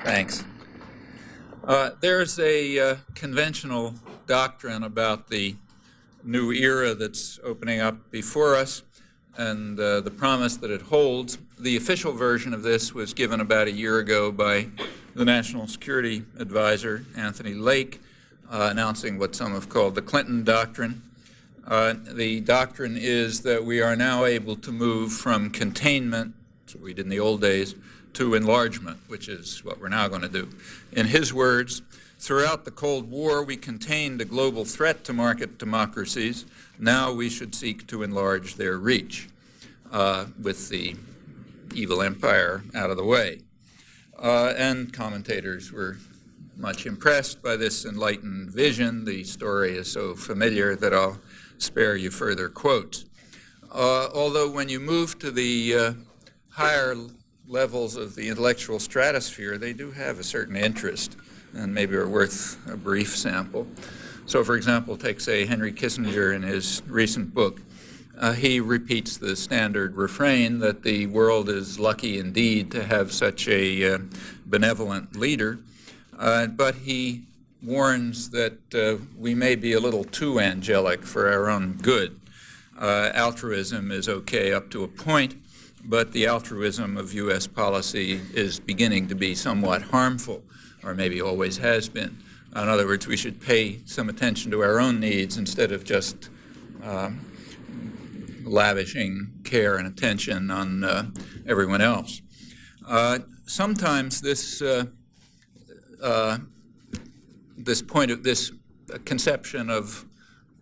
Thanks. There's a conventional doctrine about the new era that's opening up before us and the promise that it holds. The official version of this was given about a year ago by the National Security Advisor, Anthony Lake, announcing what some have called the Clinton Doctrine. The doctrine is that we are now able to move from containment, as we did in the old days, to enlargement, which is what we're now going to do. In his words, throughout the Cold War, we contained a global threat to market democracies. Now we should seek to enlarge their reach with the evil empire out of the way. And commentators were much impressed by this enlightened vision. The story is so familiar that I'll spare you further quotes. Although when you move to the higher levels of the intellectual stratosphere, they do have a certain interest and maybe are worth a brief sample. So, for example, take, say, Henry Kissinger in his recent book. He repeats the standard refrain that the world is lucky indeed to have such a benevolent leader, but he warns that we may be a little too angelic for our own good. Altruism is okay up to a point, but the altruism of U.S. policy is beginning to be somewhat harmful, or maybe always has been. In other words, we should pay some attention to our own needs instead of just lavishing care and attention on everyone else. Sometimes this conception of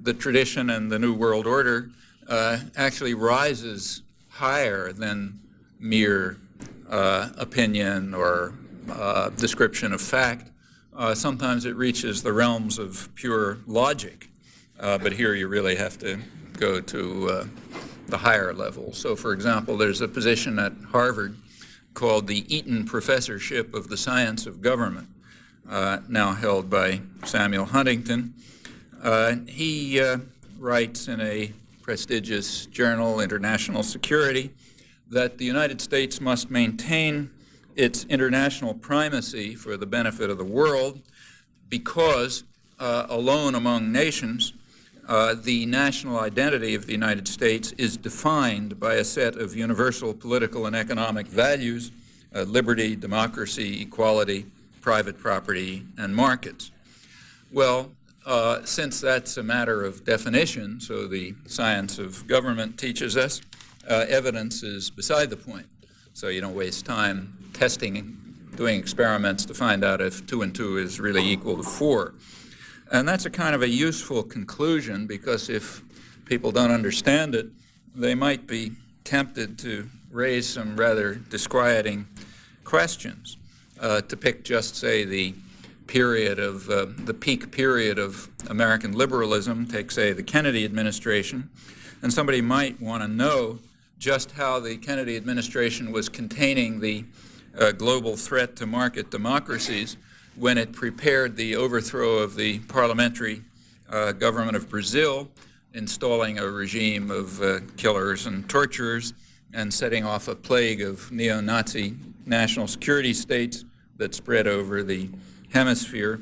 the tradition and the New World Order actually rises higher than mere opinion or description of fact. Sometimes it reaches the realms of pure logic, but here you really have to go to the higher level. So, for example, there's a position at Harvard called the Eaton Professorship of the Science of Government, now held by Samuel Huntington. He writes in a prestigious journal, International Security, that the United States must maintain its international primacy for the benefit of the world because, alone among nations, the national identity of the United States is defined by a set of universal political and economic values, liberty, democracy, equality, private property, and markets. Well, since that's a matter of definition, so the science of government teaches us, evidence is beside the point. So you don't waste time testing, doing experiments to find out if 2 and 2 is really equal to 4. And that's a kind of a useful conclusion, because if people don't understand it, they might be tempted to raise some rather disquieting questions. To pick just, say, the period of the peak period of American liberalism, take, say, the Kennedy administration, and somebody might want to know just how the Kennedy administration was containing the global threat to market democracies when it prepared the overthrow of the parliamentary government of Brazil, installing a regime of killers and torturers, and setting off a plague of neo-Nazi national security states that spread over the hemisphere,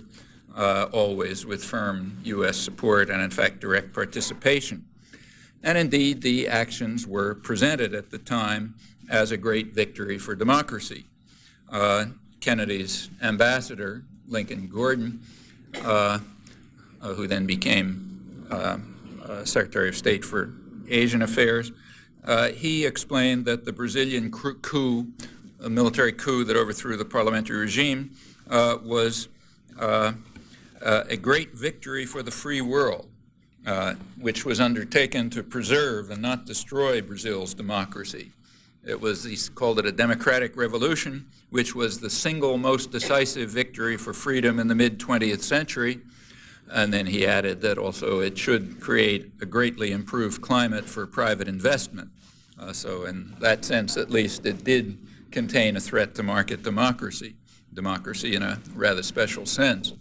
always with firm U.S. support and, in fact, direct participation. And indeed, the actions were presented at the time as a great victory for democracy. Kennedy's ambassador, Lincoln Gordon, who then became Secretary of State for Asian Affairs, he explained that the Brazilian coup, a military coup that overthrew the parliamentary regime, was a great victory for the free world, which was undertaken to preserve and not destroy Brazil's democracy. It was, he called it a democratic revolution, which was the single most decisive victory for freedom in the mid-20th century. And then he added that also it should create a greatly improved climate for private investment. So in that sense, at least, it did contain a threat to market democracy in a rather special sense.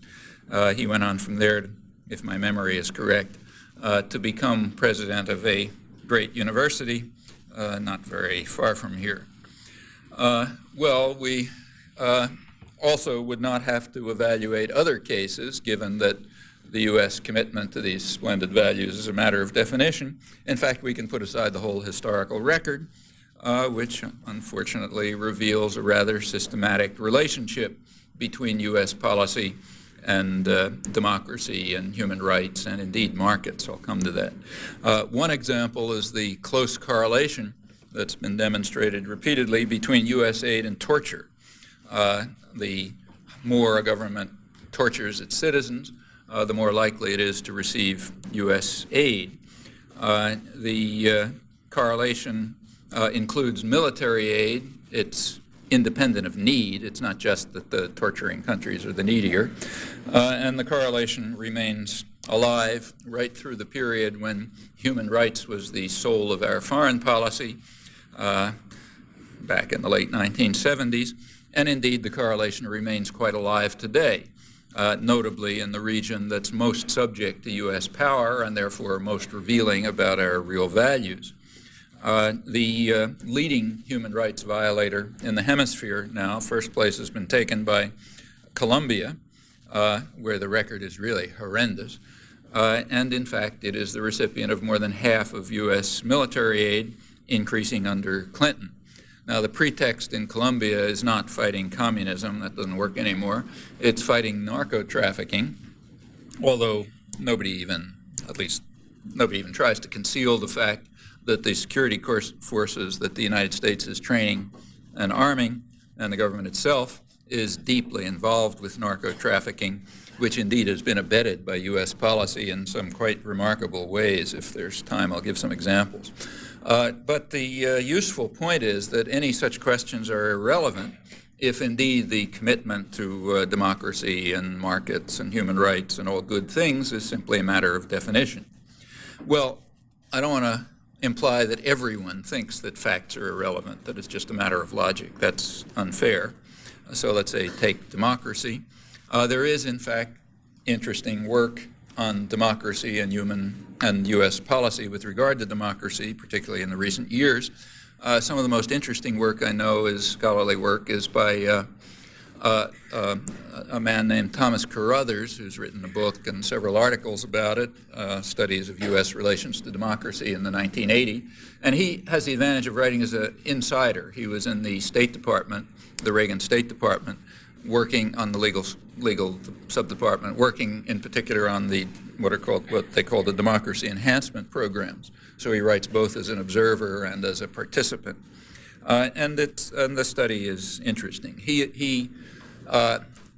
He went on from there, if my memory is correct, to become president of a great university, not very far from here. Well, we also would not have to evaluate other cases, given that the U.S. commitment to these splendid values is a matter of definition. In fact, we can put aside the whole historical record, which unfortunately reveals a rather systematic relationship between U.S. policy and democracy and human rights and indeed markets. I'll come to that. One example is the close correlation that's been demonstrated repeatedly between U.S. aid and torture. The more a government tortures its citizens, the more likely it is to receive U.S. aid. The correlation includes military aid. It's independent of need. It's not just that the torturing countries are the needier. And the correlation remains alive right through the period when human rights was the soul of our foreign policy, back in the late 1970s. And indeed, the correlation remains quite alive today, notably in the region that's most subject to U.S. power and therefore most revealing about our real values. The leading human rights violator in the hemisphere now, first place has been taken by Colombia, where the record is really horrendous. And in fact, it is the recipient of more than half of U.S. military aid, increasing under Clinton. Now, the pretext in Colombia is not fighting communism. That doesn't work anymore. It's fighting narco-trafficking, although nobody even tries to conceal the fact that the security forces that the United States is training and arming, and the government itself, is deeply involved with narco-trafficking, which indeed has been abetted by U.S. policy in some quite remarkable ways. If there's time, I'll give some examples. But the useful point is that any such questions are irrelevant if indeed the commitment to democracy and markets and human rights and all good things is simply a matter of definition. Well, I don't want to imply that everyone thinks that facts are irrelevant, that it's just a matter of logic. That's unfair. So let's say take democracy. There is, in fact, interesting work on democracy and U.S. policy with regard to democracy, particularly in the recent years. Some of the most interesting work I know is scholarly work is by a man named Thomas Carruthers, who's written a book and several articles about it, studies of U.S. relations to democracy in the 1980s. And he has the advantage of writing as an insider. He was in the State Department, the Reagan State Department, working on the legal sub-department, working in particular on the what they call the democracy enhancement programs. So he writes both as an observer and as a participant. And the study is interesting. He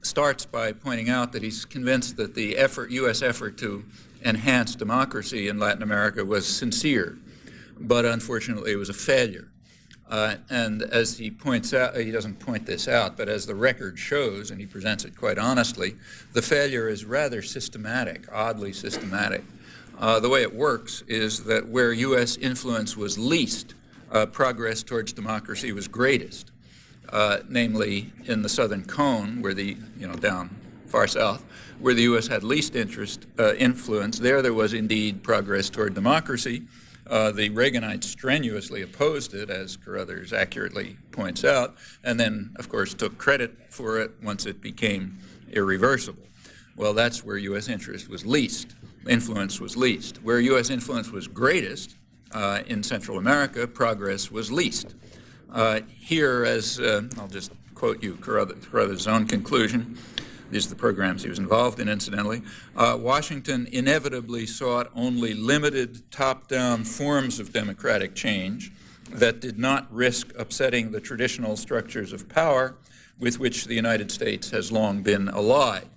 starts by pointing out that he's convinced that the U.S. effort to enhance democracy in Latin America was sincere, but unfortunately it was a failure. And as he points out, he doesn't point this out, but as the record shows, and he presents it quite honestly, the failure is rather systematic, oddly systematic. The way it works is that where U.S. influence was least, progress towards democracy was greatest, namely in the Southern Cone, where down far south, where the U.S. had least influence. There was indeed progress toward democracy. The Reaganites strenuously opposed it, as Carruthers accurately points out, and then, of course, took credit for it once it became irreversible. Well, that's where U.S. interest was least, influence was least. Where U.S. influence was greatest, in Central America, progress was least. Here, as I'll just quote you Carruthers' own conclusion, these are the programs he was involved in, incidentally. Washington inevitably sought only limited top-down forms of democratic change that did not risk upsetting the traditional structures of power with which the United States has long been allied.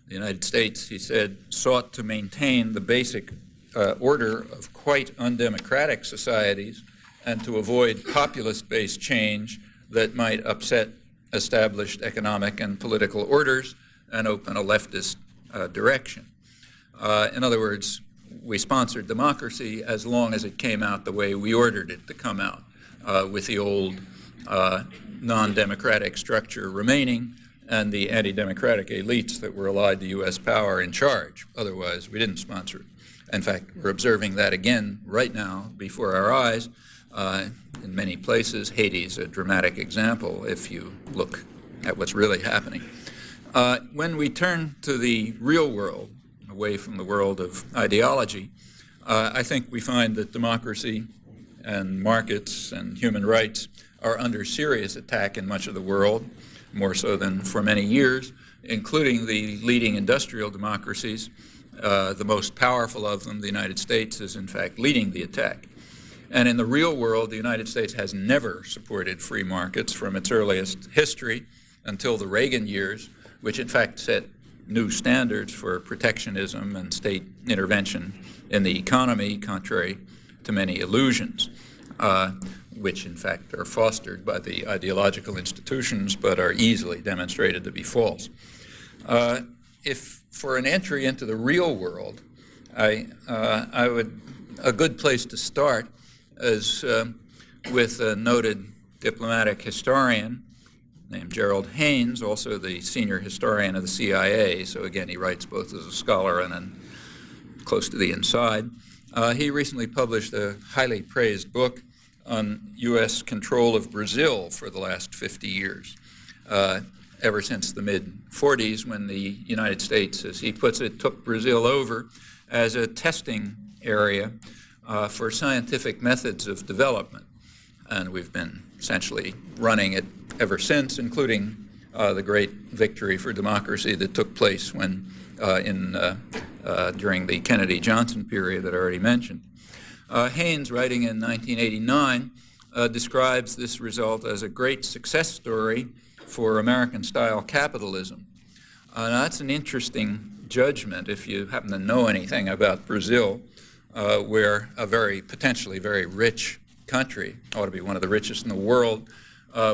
The United States, he said, sought to maintain the basic order of quite undemocratic societies and to avoid populist-based change that might upset established economic and political orders and open a leftist direction. In other words, we sponsored democracy as long as it came out the way we ordered it to come out, with the old non-democratic structure remaining and the anti-democratic elites that were allied to U.S. power in charge. Otherwise, we didn't sponsor it. In fact, we're observing that again right now before our eyes. In many places, Haiti's a dramatic example. If you look at what's really happening. When we turn to the real world, away from the world of ideology, I think we find that democracy and markets and human rights are under serious attack in much of the world, more so than for many years, including the leading industrial democracies. The most powerful of them, the United States, is in fact leading the attack. And in the real world, the United States has never supported free markets from its earliest history until the Reagan years, which in fact set new standards for protectionism and state intervention in the economy, contrary to many illusions, which in fact are fostered by the ideological institutions but are easily demonstrated to be false. If for an entry into the real world, a good place to start is with a noted diplomatic historian named Gerald Haynes, also the senior historian of the CIA. So again, he writes both as a scholar and then close to the inside. He recently published a highly praised book on U.S. control of Brazil for the last 50 years, ever since the mid-40s, when the United States, as he puts it, took Brazil over as a testing area for scientific methods of development. And we've been essentially running it ever since, including the great victory for democracy that took place when during the Kennedy-Johnson period that I already mentioned. Haynes, writing in 1989, describes this result as a great success story for American-style capitalism. Now that's an interesting judgment if you happen to know anything about Brazil, where a potentially very rich country, ought to be one of the richest in the world,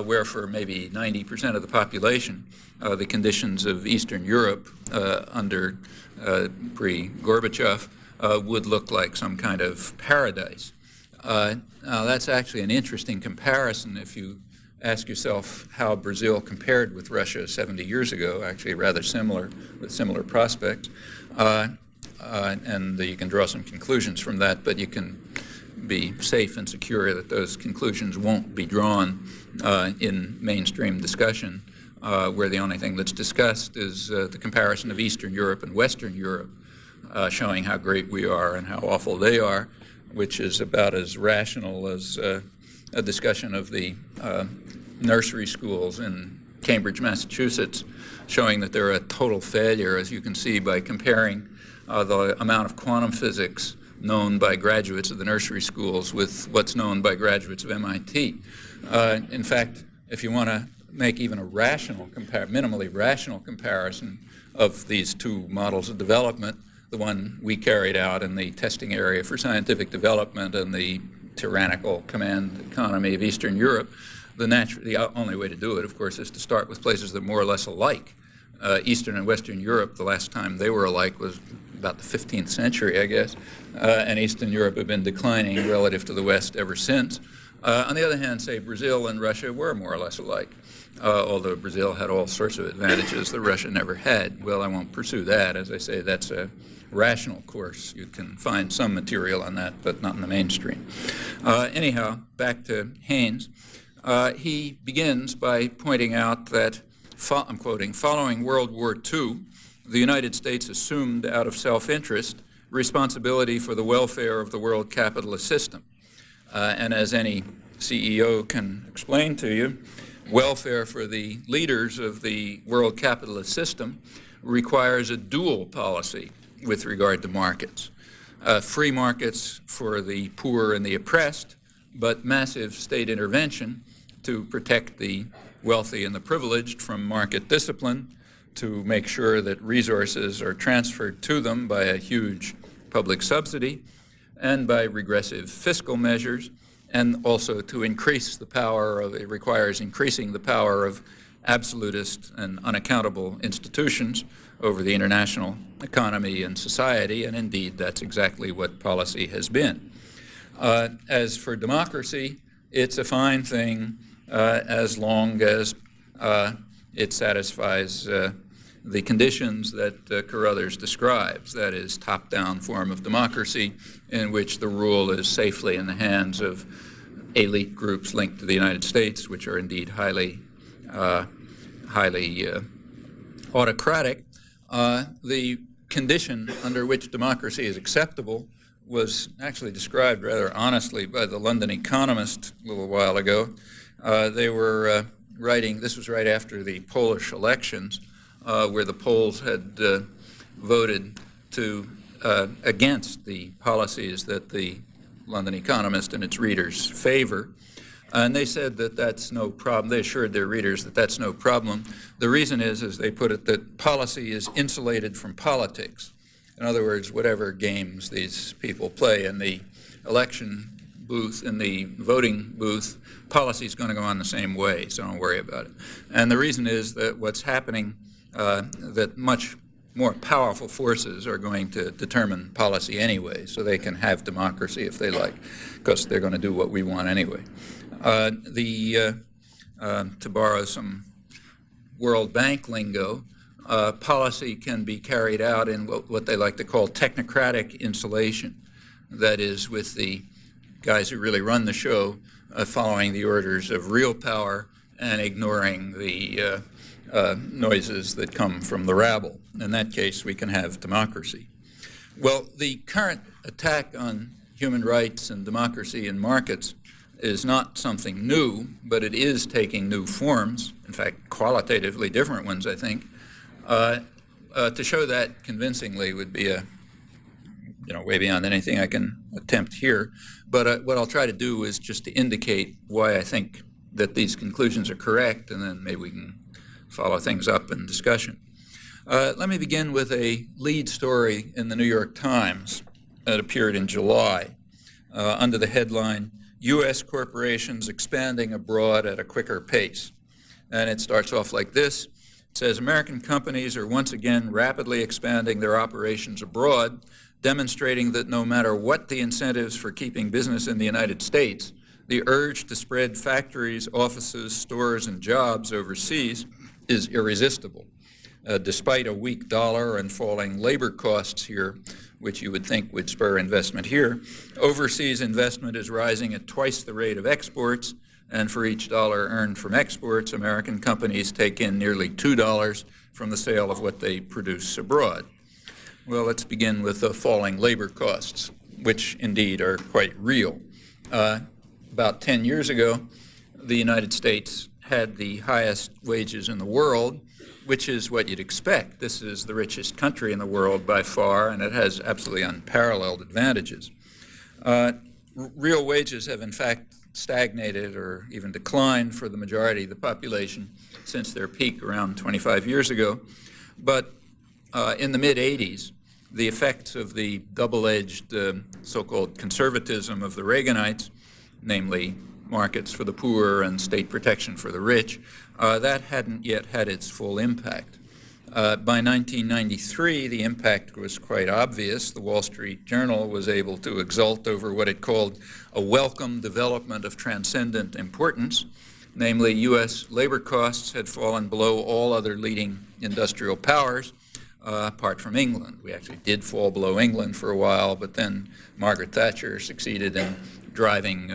where for maybe 90% of the population, the conditions of Eastern Europe under pre-Gorbachev would look like some kind of paradise. Now that's actually an interesting comparison if you ask yourself how Brazil compared with Russia 70 years ago, actually rather similar, with similar prospects. And you can draw some conclusions from that, but you can be safe and secure that those conclusions won't be drawn in mainstream discussion, where the only thing that's discussed is the comparison of Eastern Europe and Western Europe, showing how great we are and how awful they are, which is about as rational as a discussion of the nursery schools in Cambridge, Massachusetts, showing that they're a total failure, as you can see by comparing the amount of quantum physics known by graduates of the nursery schools with what's known by graduates of MIT. In fact, if you want to make even a minimally rational comparison of these two models of development, the one we carried out in the testing area for scientific development and the tyrannical command economy of Eastern Europe, the only way to do it, of course, is to start with places that are more or less alike. Eastern and Western Europe, the last time they were alike was about the 15th century, I guess, and Eastern Europe had been declining relative to the West ever since. On the other hand, say Brazil and Russia were more or less alike, although Brazil had all sorts of advantages that Russia never had. Well, I won't pursue that. As I say, that's a rational course. You can find some material on that, but not in the mainstream. Anyhow, back to Haynes. He begins by pointing out that, I'm quoting, following World War II, the United States assumed out of self-interest responsibility for the welfare of the world capitalist system. And as any CEO can explain to you, welfare for the leaders of the world capitalist system requires a dual policy with regard to markets. Free markets for the poor and the oppressed, but massive state intervention to protect the wealthy and the privileged from market discipline, to make sure that resources are transferred to them by a huge public subsidy and by regressive fiscal measures, and also to increase the power of, it requires increasing the power of absolutist and unaccountable institutions over the international economy and society, and indeed that's exactly what policy has been. As for democracy, it's a fine thing as long as it satisfies the conditions that Carruthers describes, that is, top-down form of democracy in which the rule is safely in the hands of elite groups linked to the United States, which are indeed highly highly autocratic. The condition under which democracy is acceptable was actually described rather honestly by the London Economist a little while ago. They were writing, this was right after the Polish elections, where the Poles had voted against the policies that the London Economist and its readers favor. And they said that that's no problem. They assured their readers that that's no problem. The reason is, as they put it, that policy is insulated from politics. In other words, whatever games these people play in the election booth, in the voting booth, policy is going to go on the same way, so don't worry about it. And the reason is that what's happening, that much more powerful forces are going to determine policy anyway, so they can have democracy if they like, because they're going to do what we want anyway. To borrow some World Bank lingo, policy can be carried out in what they like to call technocratic insulation. That is, with the guys who really run the show following the orders of real power and ignoring the noises that come from the rabble. In that case, we can have democracy. Well, the current attack on human rights and democracy in markets is not something new, but it is taking new forms, in fact, qualitatively different ones, I think. To show that convincingly would be way beyond anything I can attempt here. But what I'll try to do is just to indicate why I think that these conclusions are correct, and then maybe we can follow things up in discussion. Let me begin with a lead story in the New York Times that appeared in July under the headline, U.S. Corporations Expanding Abroad at a Quicker Pace. And it starts off like this. It says, American companies are once again rapidly expanding their operations abroad, demonstrating that no matter what the incentives for keeping business in the United States, the urge to spread factories, offices, stores, and jobs overseas is irresistible. Despite a weak dollar and falling labor costs here, which you would think would spur investment here, overseas investment is rising at twice the rate of exports, and for each dollar earned from exports, American companies take in nearly $2 from the sale of what they produce abroad. Well, let's begin with the falling labor costs, which indeed are quite real. About 10 years ago, the United States had the highest wages in the world, which is what you'd expect. This is the richest country in the world by far, and it has absolutely unparalleled advantages. Real wages have in fact stagnated or even declined for the majority of the population since their peak around 25 years ago. But in the mid-'80s, the effects of the double-edged so-called conservatism of the Reaganites, namely markets for the poor and state protection for the rich, that hadn't yet had its full impact. By 1993, the impact was quite obvious. The Wall Street Journal was able to exult over what it called a welcome development of transcendent importance, namely U.S. labor costs had fallen below all other leading industrial powers, apart from England. We actually did fall below England for a while, but then Margaret Thatcher succeeded in driving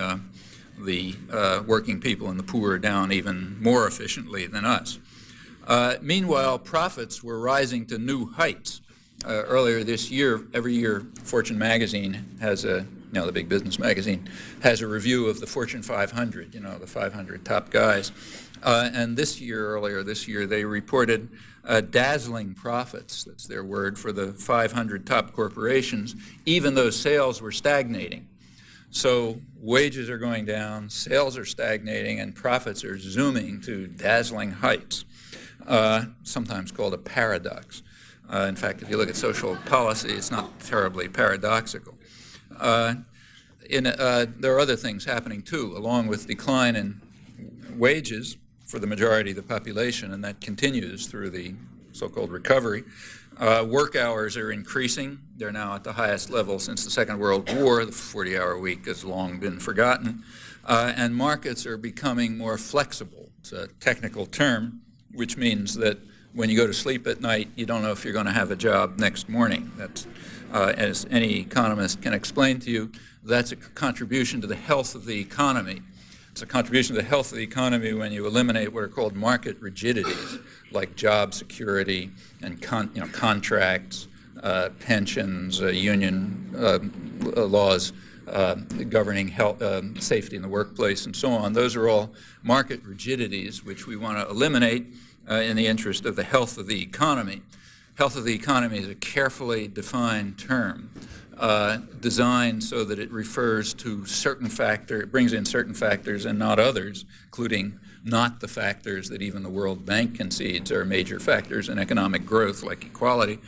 the working people and the poor down even more efficiently than us. Meanwhile, profits were rising to new heights. Earlier this year, every year, Fortune magazine has the big business magazine, has a review of the Fortune 500, the 500 top guys. And earlier this year, they reported dazzling profits, that's their word, for the 500 top corporations, even though sales were stagnating. So wages are going down, sales are stagnating, and profits are zooming to dazzling heights, sometimes called a paradox. In fact, if you look at social policy, it's not terribly paradoxical. There are other things happening too, along with decline in wages for the majority of the population, and that continues through the so-called recovery. Work hours are increasing. They're now at the highest level since the Second World War. The 40-hour week has long been forgotten. And markets are becoming more flexible. It's a technical term, which means that when you go to sleep at night, you don't know if you're going to have a job next morning. That's, as any economist can explain to you, that's a contribution to the health of the economy. it's a contribution to the health of the economy when you eliminate what are called market rigidities, like job security and contracts, pensions, union laws governing health, safety in the workplace, and so on. Those are all market rigidities which we want to eliminate in the interest of the health of the economy. Health of the economy is a carefully defined term, designed so that it refers to certain factors, it brings in certain factors and not others, including not the factors that even the World Bank concedes are major factors in economic growth, like equality.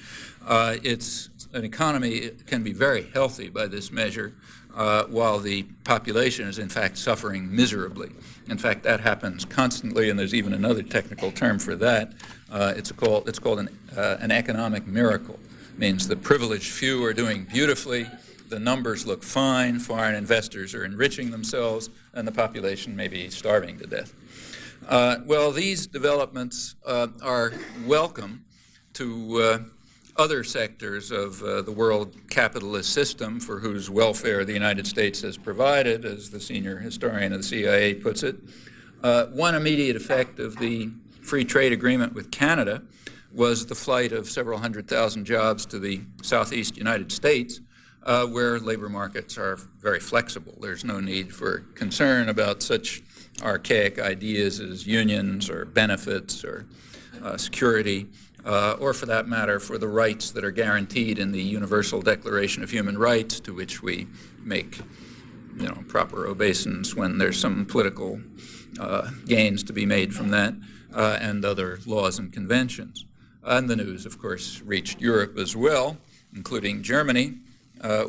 It's an economy can be very healthy by this measure, while the population is in fact suffering miserably. In fact, that happens constantly, and there's even another technical term for that. It's called an economic miracle. It means the privileged few are doing beautifully, the numbers look fine, foreign investors are enriching themselves, and the population may be starving to death. Well, these developments are welcome to other sectors of the world capitalist system for whose welfare the United States has provided, as the senior historian of the CIA puts it. One immediate effect of the free trade agreement with Canada was the flight of several 100,000 jobs to the southeast United States, where labor markets are very flexible. There's no need for concern about such archaic ideas as unions or benefits or security, or for that matter, for the rights that are guaranteed in the Universal Declaration of Human Rights, to which we make proper obeisance when there's some political gains to be made from that, and other laws and conventions. And the news, of course, reached Europe as well, including Germany,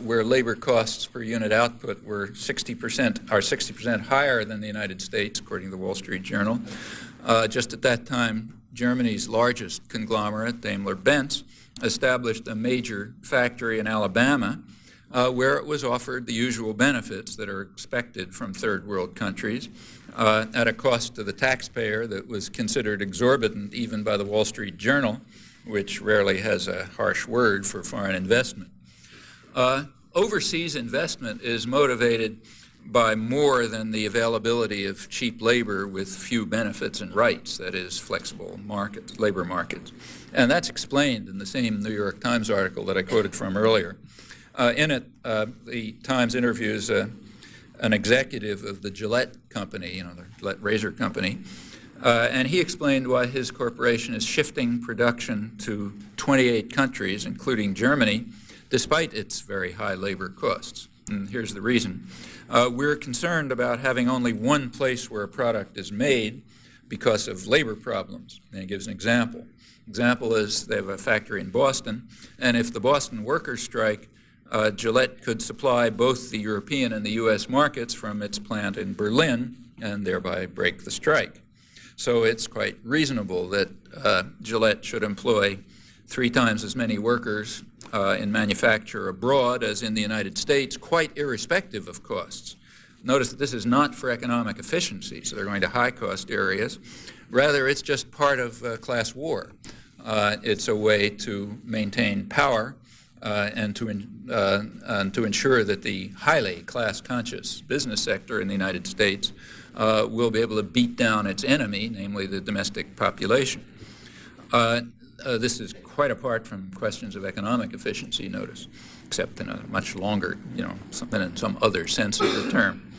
where labor costs per unit output were 60% higher than the United States, according to the Wall Street Journal. Just at that time, Germany's largest conglomerate, Daimler-Benz, established a major factory in Alabama where it was offered the usual benefits that are expected from third world countries at a cost to the taxpayer that was considered exorbitant even by the Wall Street Journal, which rarely has a harsh word for foreign investment. Overseas investment is motivated by more than the availability of cheap labor with few benefits and rights, that is, flexible markets, labor markets. And that's explained in the same New York Times article that I quoted from earlier. In it, the Times interviews an executive of the Gillette company, the Gillette razor company, and he explained why his corporation is shifting production to 28 countries, including Germany, despite its very high labor costs. And here's the reason. We're concerned about having only one place where a product is made because of labor problems. And he gives an example. Example is they have a factory in Boston, and if the Boston workers strike, Gillette could supply both the European and the U.S. markets from its plant in Berlin and thereby break the strike. So it's quite reasonable that Gillette should employ 3 times as many workers in manufacture abroad as in the United States, quite irrespective of costs. Notice that this is not for economic efficiency, so they're going to high-cost areas. Rather, it's just part of class war. It's a way to maintain power and to ensure that the highly class-conscious business sector in the United States will be able to beat down its enemy, namely the domestic population. This is quite apart from questions of economic efficiency, notice, except in a much longer, than in some other sense of the term.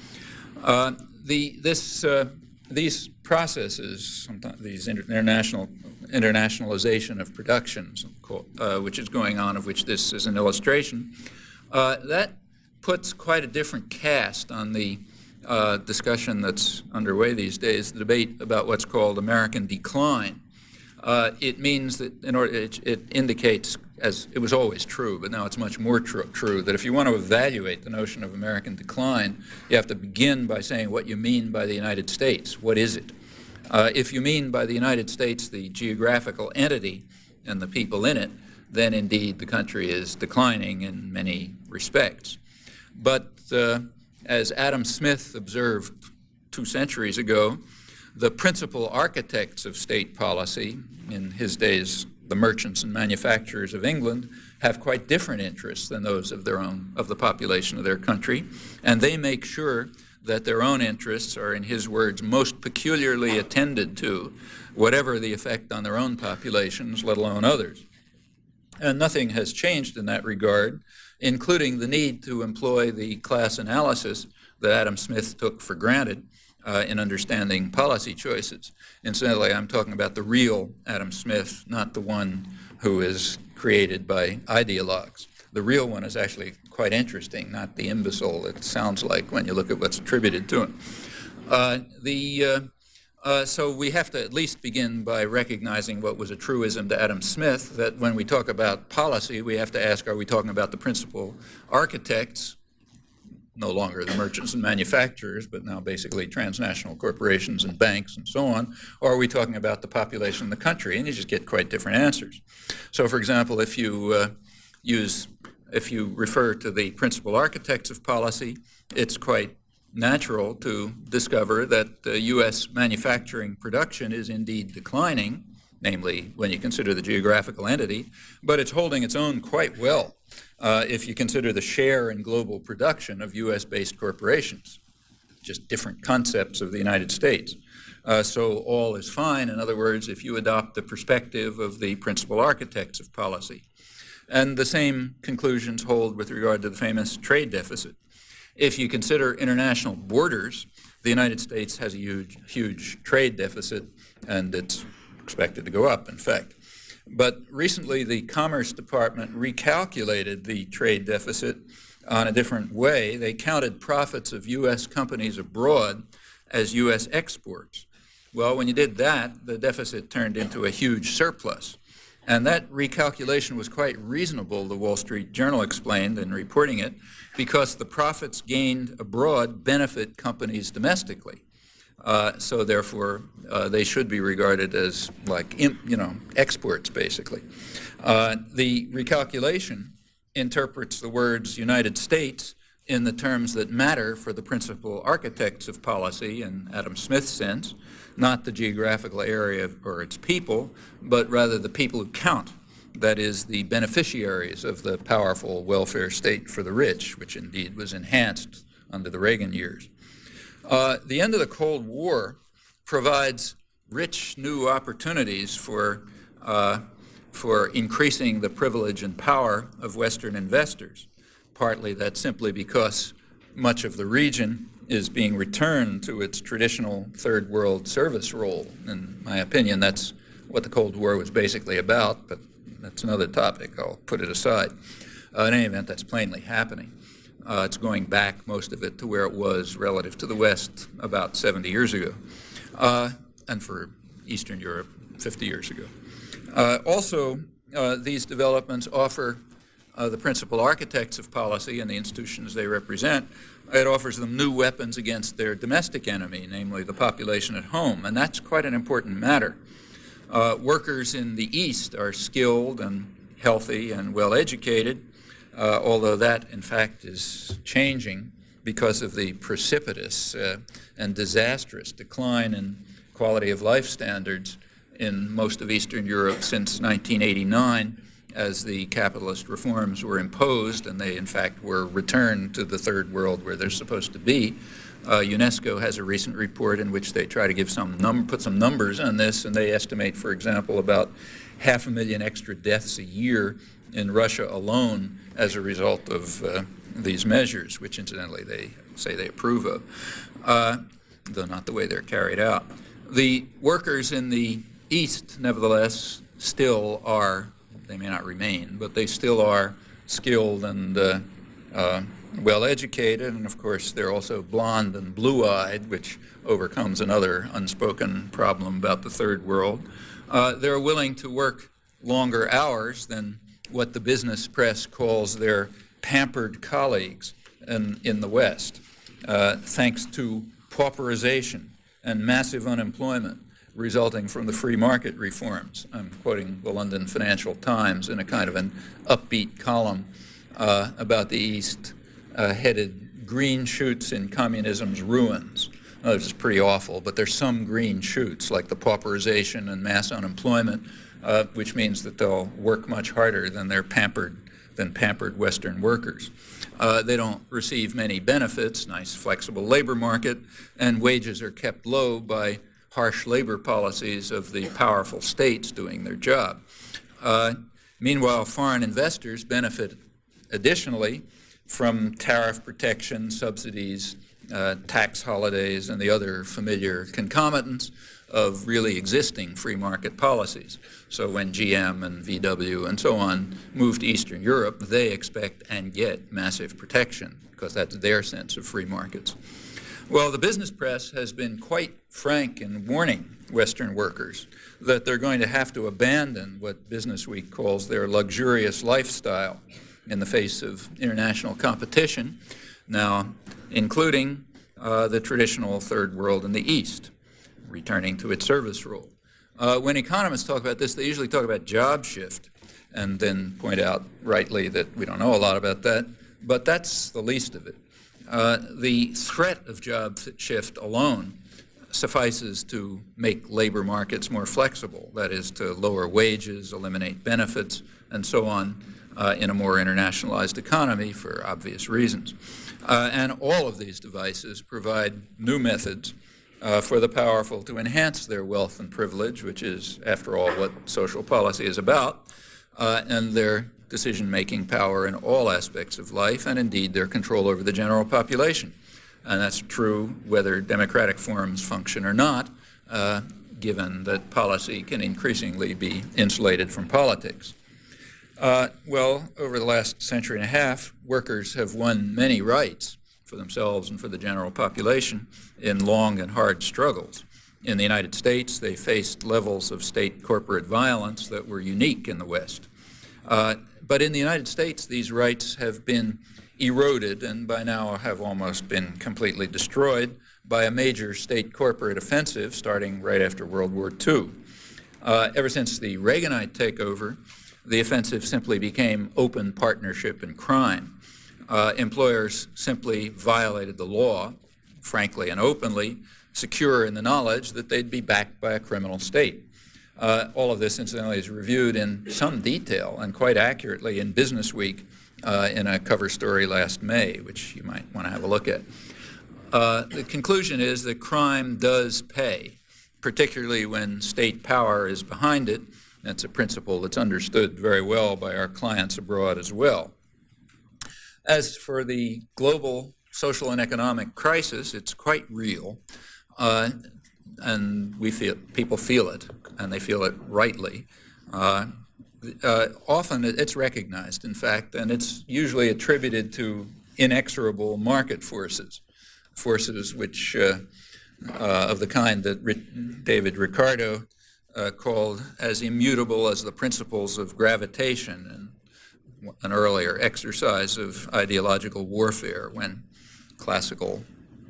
These processes, sometimes these internationalization of production, which is going on, of which this is an illustration, that puts quite a different cast on the discussion that's underway these days, the debate about what's called American decline. It means that it indicates, as it was always true, but now it's much more true, that if you want to evaluate the notion of American decline, you have to begin by saying what you mean by the United States. What is it? If you mean by the United States the geographical entity and the people in it, then indeed the country is declining in many respects. But as Adam Smith observed 2 centuries ago, the principal architects of state policy, in his days the merchants and manufacturers of England, have quite different interests than those of the population of their country, and they make sure that their own interests are, in his words, most peculiarly attended to, whatever the effect on their own populations, let alone others. And nothing has changed in that regard, including the need to employ the class analysis that Adam Smith took for granted in understanding policy choices. Incidentally, I'm talking about the real Adam Smith, not the one who is created by ideologues. The real one is actually quite interesting, not the imbecile it sounds like when you look at what's attributed to him. So we have to at least begin by recognizing what was a truism to Adam Smith, that when we talk about policy, we have to ask, are we talking about the principal architects, no longer the merchants and manufacturers, but now basically transnational corporations and banks and so on, or are we talking about the population of the country? And you just get quite different answers. So for example, if you refer to the principal architects of policy, it's quite natural to discover that U.S. manufacturing production is indeed declining, namely when you consider the geographical entity, but it's holding its own quite well if you consider the share in global production of U.S.-based corporations, just different concepts of the United States. So all is fine, in other words, if you adopt the perspective of the principal architects of policy. And the same conclusions hold with regard to the famous trade deficit. If you consider international borders, the United States has a huge trade deficit, and it's expected to go up, in fact. But recently, the Commerce Department recalculated the trade deficit on a different way. They counted profits of U.S. companies abroad as U.S. exports. Well, when you did that, the deficit turned into a huge surplus. And that recalculation was quite reasonable, the Wall Street Journal explained in reporting it, because the profits gained abroad benefit companies domestically. So therefore, they should be regarded as like, exports, basically. The recalculation interprets the words United States in the terms that matter for the principal architects of policy in Adam Smith's sense, not the geographical area or its people, but rather the people who count, that is, the beneficiaries of the powerful welfare state for the rich, which indeed was enhanced under the Reagan years. The end of the Cold War provides rich new opportunities for increasing the privilege and power of Western investors. Partly that's simply because much of the region is being returned to its traditional third world service role. In my opinion, that's what the Cold War was basically about, but that's another topic. I'll put it aside. In any event, that's plainly happening. It's going back, most of it, to where it was relative to the West about 70 years ago, and for Eastern Europe, 50 years ago. Also, these developments offer the principal architects of policy and the institutions they represent, it offers them new weapons against their domestic enemy, namely the population at home, and that's quite an important matter. Workers in the East are skilled and healthy and well-educated, although that, in fact, is changing because of the precipitous and disastrous decline in quality of life standards in most of Eastern Europe since 1989, as the capitalist reforms were imposed, and they, in fact, were returned to the third world where they're supposed to be. UNESCO has a recent report in which they try to give put some numbers on this, and they estimate, for example, about 500,000 extra deaths a year in Russia alone as a result of these measures, which incidentally they say they approve of, though not the way they're carried out. The workers in the East, nevertheless, still are, they may not remain, but they still are skilled and well-educated, and of course they're also blonde and blue-eyed, which overcomes another unspoken problem about the third world. They're willing to work longer hours than what the business press calls their pampered colleagues in the West, thanks to pauperization and massive unemployment resulting from the free market reforms. I'm quoting the London Financial Times in a kind of an upbeat column about the East headed "Green Shoots in Communism's Ruins." This is pretty awful, but there's some green shoots, like the pauperization and mass unemployment, which means that they'll work much harder than their pampered Western workers. They don't receive many benefits, nice flexible labor market, and wages are kept low by harsh labor policies of the powerful states doing their job. Meanwhile, foreign investors benefit additionally from tariff protection, subsidies, tax holidays, and the other familiar concomitants of really existing free market policies. So when GM and VW and so on move to Eastern Europe, they expect and get massive protection because that's their sense of free markets. Well, the business press has been quite frank in warning Western workers that they're going to have to abandon what Business Week calls their luxurious lifestyle in the face of international competition, now including the traditional third world in the East, returning to its service role. When economists talk about this, they usually talk about job shift and then point out rightly that we don't know a lot about that, but that's the least of it. The threat of job shift alone suffices to make labor markets more flexible, that is, to lower wages, eliminate benefits, and so on in a more internationalized economy for obvious reasons. And all of these devices provide new methods for the powerful to enhance their wealth and privilege, which is, after all, what social policy is about, and their decision-making power in all aspects of life, and indeed their control over the general population. And that's true whether democratic forms function or not, given that policy can increasingly be insulated from politics. Well, over the last century and a half, workers have won many rights for themselves and for the general population in long and hard struggles. In the United States, they faced levels of state corporate violence that were unique in the West. But in the United States, these rights have been eroded and by now have almost been completely destroyed by a major state corporate offensive starting right after World War II. Ever since the Reaganite takeover, the offensive simply became open partnership in crime. Employers simply violated the law, frankly and openly, secure in the knowledge that they'd be backed by a criminal state. All of this, incidentally, is reviewed in some detail and quite accurately in Business Week in a cover story last May, which you might want to have a look at. The conclusion is that crime does pay, particularly when state power is behind it. That's a principle that's understood very well by our clients abroad as well. As for the global social and economic crisis, it's quite real, and people feel it, and they feel it rightly. Often it's recognized, in fact, and it's usually attributed to inexorable market forces which of the kind that David Ricardo called as immutable as the principles of gravitation, and an earlier exercise of ideological warfare when classical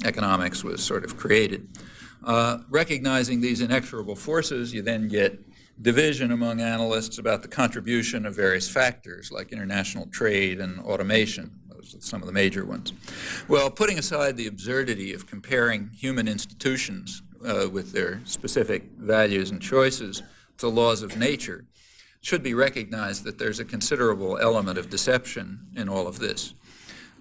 economics was sort of created. Recognizing these inexorable forces, you then get division among analysts about the contribution of various factors like international trade and automation. Those are some of the major ones. Well, putting aside the absurdity of comparing human institutions with their specific values and choices to laws of nature, it should be recognized that there's a considerable element of deception in all of this.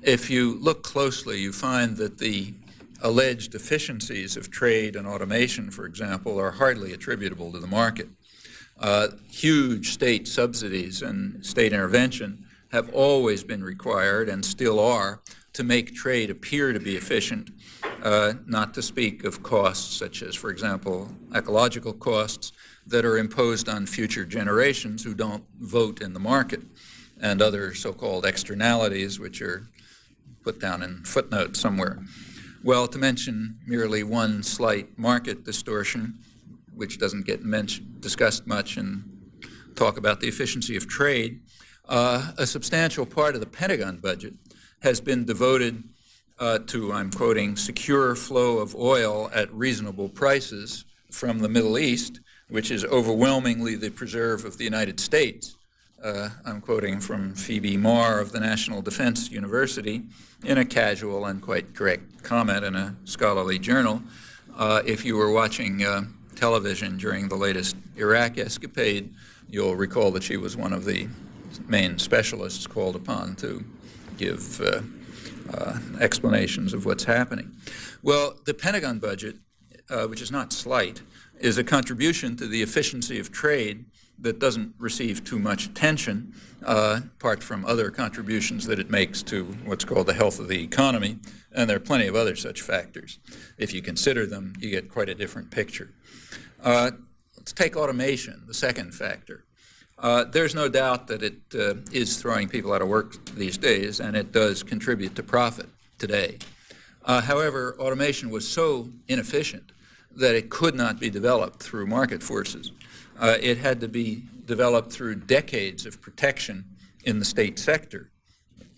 If you look closely, you find that the alleged efficiencies of trade and automation, for example, are hardly attributable to the market. Huge state subsidies and state intervention have always been required and still are to make trade appear to be efficient, not to speak of costs such as, for example, ecological costs that are imposed on future generations who don't vote in the market, and other so-called externalities which are put down in footnotes somewhere. Well, to mention merely one slight market distortion, which doesn't get discussed much in talk about the efficiency of trade, a substantial part of the Pentagon budget has been devoted to, I'm quoting, secure flow of oil at reasonable prices from the Middle East, which is overwhelmingly the preserve of the United States. I'm quoting from Phoebe Marr of the National Defense University in a casual and quite correct comment in a scholarly journal. If you were watching television during the latest Iraq escapade, you'll recall that she was one of the main specialists called upon to give explanations of what's happening. Well, the Pentagon budget, which is not slight, is a contribution to the efficiency of trade that doesn't receive too much attention, apart from other contributions that it makes to what's called the health of the economy, and there are plenty of other such factors. If you consider them, you get quite a different picture. Let's take automation, the second factor. There's no doubt that it is throwing people out of work these days, and it does contribute to profit today. However, automation was so inefficient that it could not be developed through market forces. It had to be developed through decades of protection in the state sector.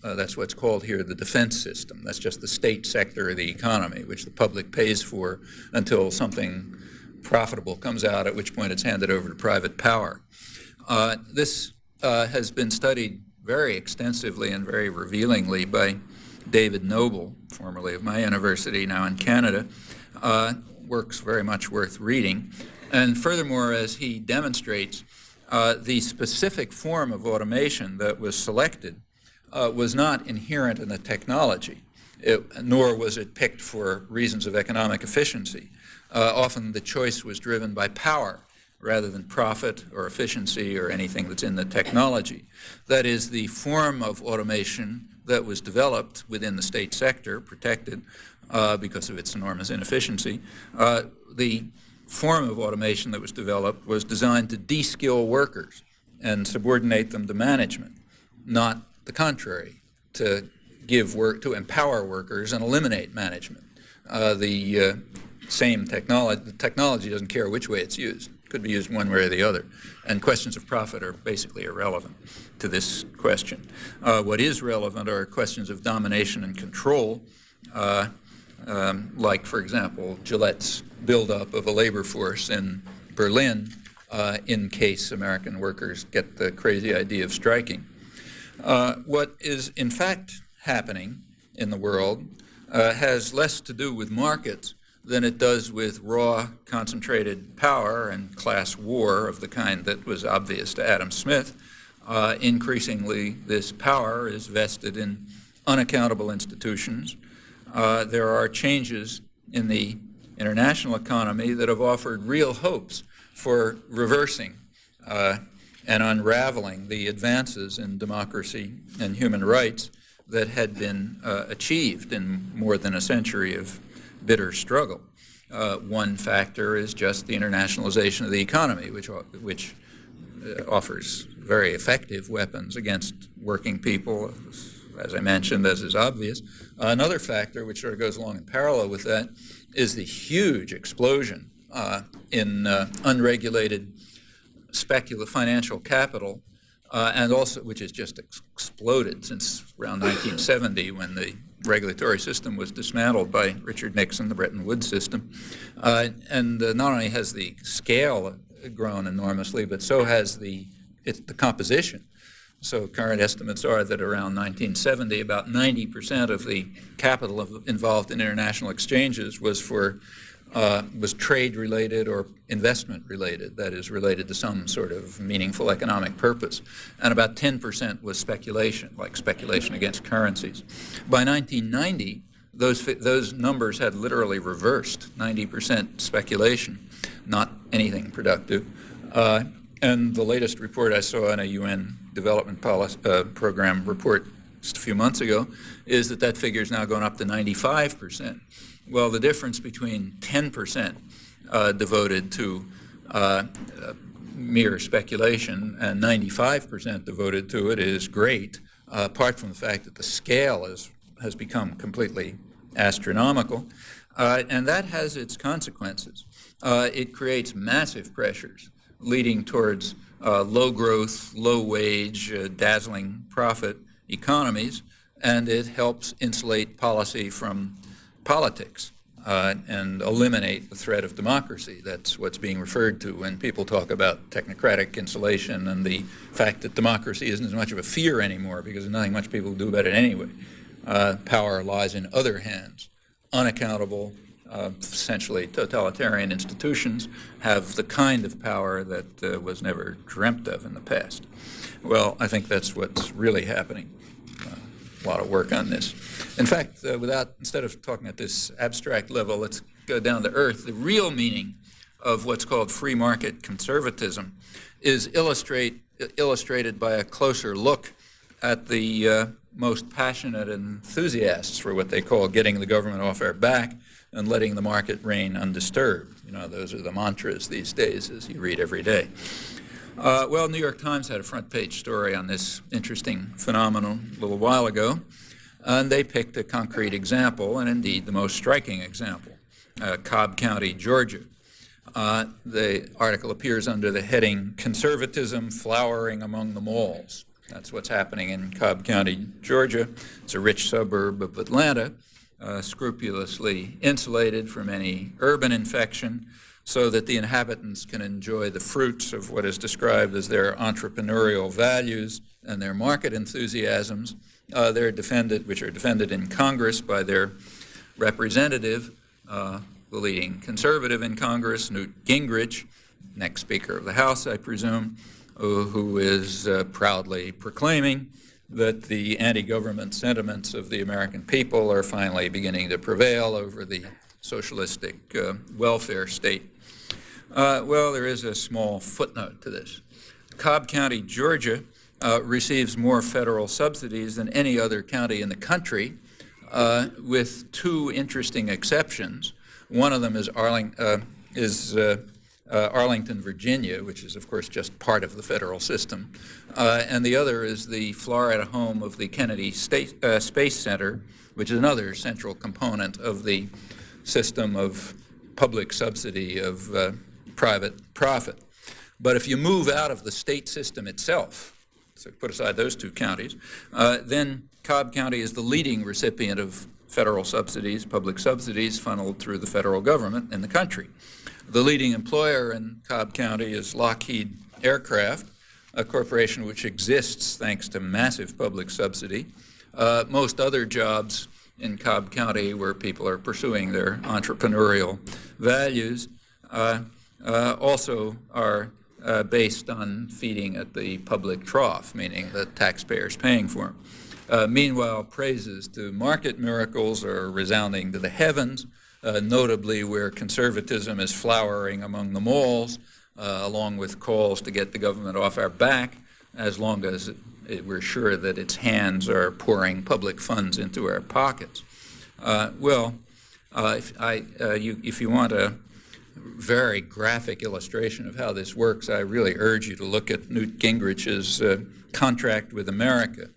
That's what's called here the defense system. That's just the state sector of the economy, which the public pays for until something profitable comes out, at which point it's handed over to private power. This has been studied very extensively and very revealingly by David Noble, formerly of my university, now in Canada. Works very much worth reading. And furthermore, as he demonstrates, the specific form of automation that was selected was not inherent in the technology, nor was it picked for reasons of economic efficiency. Often the choice was driven by power rather than profit or efficiency or anything that's in the technology. That is, the form of automation that was developed within the state sector, protected because of its enormous inefficiency, the form of automation that was developed was designed to de-skill workers and subordinate them to management, not the contrary, to give work, to empower workers and eliminate management. The technology doesn't care which way it's used. It could be used one way or the other. And questions of profit are basically irrelevant to this question. What is relevant are questions of domination and control, like, for example, Gillette's buildup of a labor force in Berlin in case American workers get the crazy idea of striking. What is in fact happening in the world has less to do with markets than it does with raw concentrated power and class war of the kind that was obvious to Adam Smith. Increasingly, this power is vested in unaccountable institutions. There are changes in the international economy that have offered real hopes for reversing and unraveling the advances in democracy and human rights that had been achieved in more than a century of bitter struggle. One factor is just the internationalization of the economy, which offers very effective weapons against working people, as I mentioned, as is obvious. Another factor, which sort of goes along in parallel with that, is the huge explosion in unregulated financial capital, and also which has just exploded since around 1970, when the regulatory system was dismantled by Richard Nixon, the Bretton Woods system. And not only has the scale grown enormously, but so has the composition. So current estimates are that around 1970, about 90% of the capital involved in international exchanges was trade-related or investment-related, that is, related to some sort of meaningful economic purpose. And about 10% was speculation, like speculation against currencies. By 1990, those numbers had literally reversed, 90% speculation, not anything productive. And the latest report I saw in a UN Development Policy Program report just a few months ago is that figure is now going up to 95%. Well, the difference between 10% devoted to mere speculation and 95% devoted to it is great, apart from the fact that the scale has become completely astronomical. And that has its consequences. It creates massive pressures leading towards low growth, low wage, dazzling profit economies, and it helps insulate policy from politics and eliminate the threat of democracy. That's what's being referred to when people talk about technocratic insulation and the fact that democracy isn't as much of a fear anymore because there's nothing much people do about it anyway. Power lies in other hands. Unaccountable, essentially totalitarian institutions have the kind of power that was never dreamt of in the past. Well, I think that's what's really happening. a lot of work on this. In fact, instead of talking at this abstract level, let's go down to earth. The real meaning of what's called free market conservatism is illustrated by a closer look at the most passionate enthusiasts for what they call getting the government off our back and letting the market reign undisturbed. You know, those are the mantras these days, as you read every day. Well, New York Times had a front page story on this interesting phenomenon a little while ago, and they picked a concrete example, and indeed the most striking example, Cobb County, Georgia. The article appears under the heading, "Conservatism Flowering Among the Malls." That's what's happening in Cobb County, Georgia. It's a rich suburb of Atlanta, scrupulously insulated from any urban infection, so that the inhabitants can enjoy the fruits of what is described as their entrepreneurial values and their market enthusiasms. Which are defended in Congress by their representative, the leading conservative in Congress, Newt Gingrich, next Speaker of the House, I presume, who is proudly proclaiming that the anti-government sentiments of the American people are finally beginning to prevail over the socialistic welfare state. Well, there is a small footnote to this. Cobb County, Georgia, receives more federal subsidies than any other county in the country, with two interesting exceptions. One of them is Arlington, Virginia, which is, of course, just part of the federal system. And the other is the Florida home of the Kennedy Space Center, which is another central component of the system of public subsidy of private profit. But if you move out of the state system itself, so put aside those two counties, then Cobb County is the leading recipient of federal subsidies, public subsidies funneled through the federal government in the country. The leading employer in Cobb County is Lockheed Aircraft, a corporation which exists thanks to massive public subsidy. Most other jobs in Cobb County where people are pursuing their entrepreneurial values also are based on feeding at the public trough, meaning the taxpayers paying for them. Meanwhile, praises to market miracles are resounding to the heavens, notably where conservatism is flowering among the malls, along with calls to get the government off our back, as long as we're sure that its hands are pouring public funds into our pockets. If you want a very graphic illustration of how this works, I really urge you to look at Newt Gingrich's Contract with America,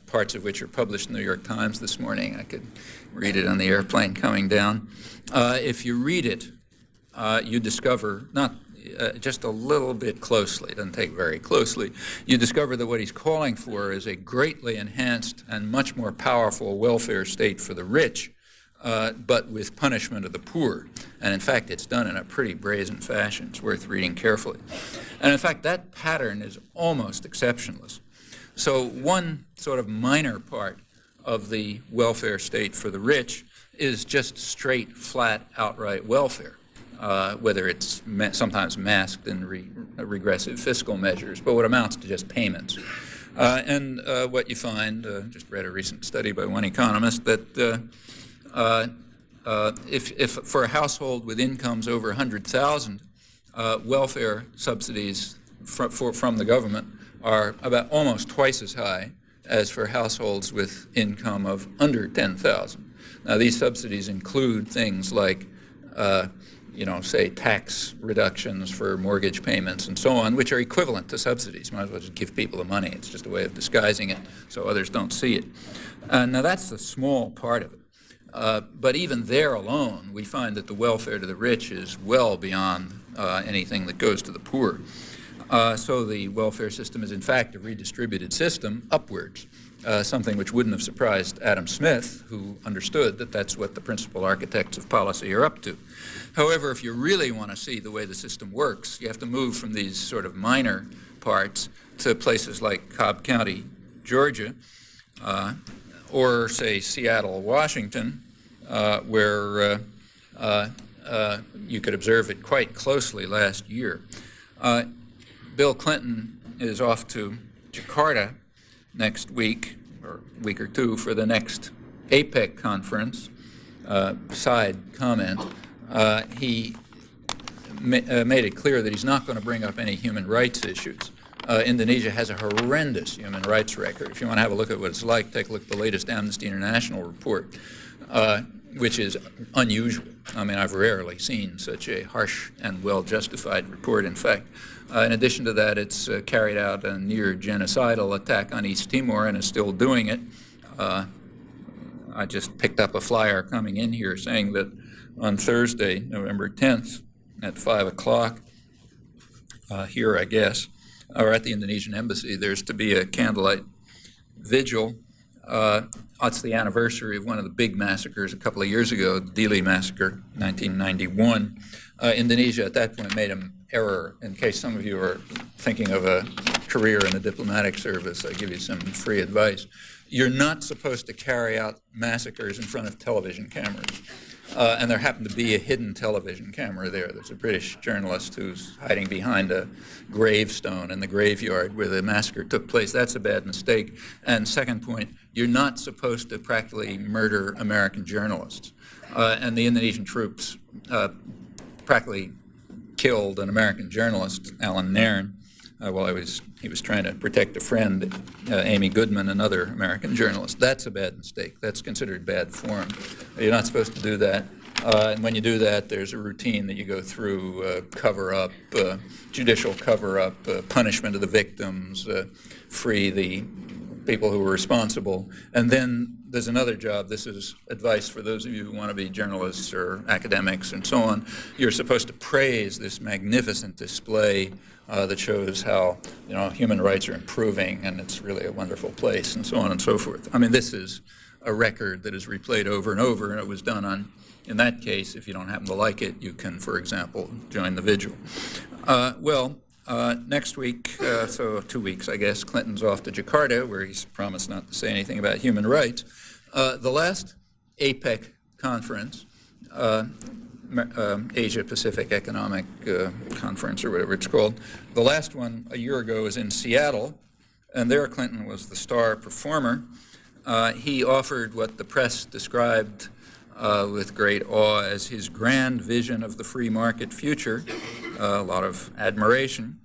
parts of which are published in the New York Times this morning. I could read it on the airplane coming down. If you read it, you discover, not just a little bit closely, it doesn't take very closely, you discover that what he's calling for is a greatly enhanced and much more powerful welfare state for the rich, but with punishment of the poor. And in fact, it's done in a pretty brazen fashion. It's worth reading carefully. And in fact, that pattern is almost exceptionless. So one sort of minor part of the welfare state for the rich is just straight, flat, outright welfare, whether it's sometimes masked in regressive fiscal measures, but what amounts to just payments. And what you find, just read a recent study by one economist, that if for a household with incomes over 100,000, welfare subsidies from the government are about almost twice as high as for households with income of under 10,000. Now, these subsidies include things like, say, tax reductions for mortgage payments and so on, which are equivalent to subsidies. Might as well just give people the money. It's just a way of disguising it so others don't see it. Now, that's a small part of it. But even there alone, we find that the welfare to the rich is well beyond anything that goes to the poor. So the welfare system is, in fact, a redistributed system upwards, something which wouldn't have surprised Adam Smith, who understood that that's what the principal architects of policy are up to. However, if you really want to see the way the system works, you have to move from these sort of minor parts to places like Cobb County, Georgia, or, say, Seattle, Washington, where you could observe it quite closely last year. Bill Clinton is off to Jakarta next week, or a week or two for the next APEC conference. Side comment, he made it clear that he's not going to bring up any human rights issues. Indonesia has a horrendous human rights record. If you want to have a look at what it's like, take a look at the latest Amnesty International report, which is unusual. I mean, I've rarely seen such a harsh and well-justified report. In fact, in addition to that, it's carried out a near genocidal attack on East Timor and is still doing it. I just picked up a flyer coming in here saying that on Thursday, November 10th, at 5 o'clock, here, I guess, or at the Indonesian embassy, there's to be a candlelight vigil. It's the anniversary of one of the big massacres a couple of years ago, the Dili massacre, 1991. Indonesia at that point made an error. In case some of you are thinking of a career in the diplomatic service, I give you some free advice. You're not supposed to carry out massacres in front of television cameras. And there happened to be a hidden television camera there. There's a British journalist who's hiding behind a gravestone in the graveyard where the massacre took place. That's a bad mistake. And second point, you're not supposed to practically murder American journalists. And the Indonesian troops practically killed an American journalist, Alan Nairn, while he was trying to protect a friend, Amy Goodman, another American journalist. That's a bad mistake. That's considered bad form. You're not supposed to do that. And when you do that, there's a routine that you go through, cover-up, judicial cover-up, punishment of the victims, free the people who were responsible. And then there's another job. This is advice for those of you who want to be journalists or academics and so on. You're supposed to praise this magnificent display that shows how human rights are improving and it's really a wonderful place and so on and so forth. I mean, this is a record that is replayed over and over, and it was done in that case, if you don't happen to like it, you can, for example, join the vigil. Next week, so 2 weeks, I guess, Clinton's off to Jakarta, where he's promised not to say anything about human rights. The last APEC conference, Asia-Pacific Economic Conference, or whatever it's called, the last one a year ago was in Seattle, and there Clinton was the star performer. He offered what the press described with great awe as his grand vision of the free market future, a lot of admiration.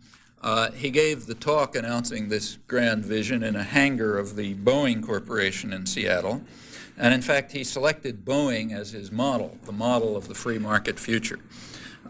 He gave the talk announcing this grand vision in a hangar of the Boeing Corporation in Seattle. And in fact, he selected Boeing as his model, the model of the free market future.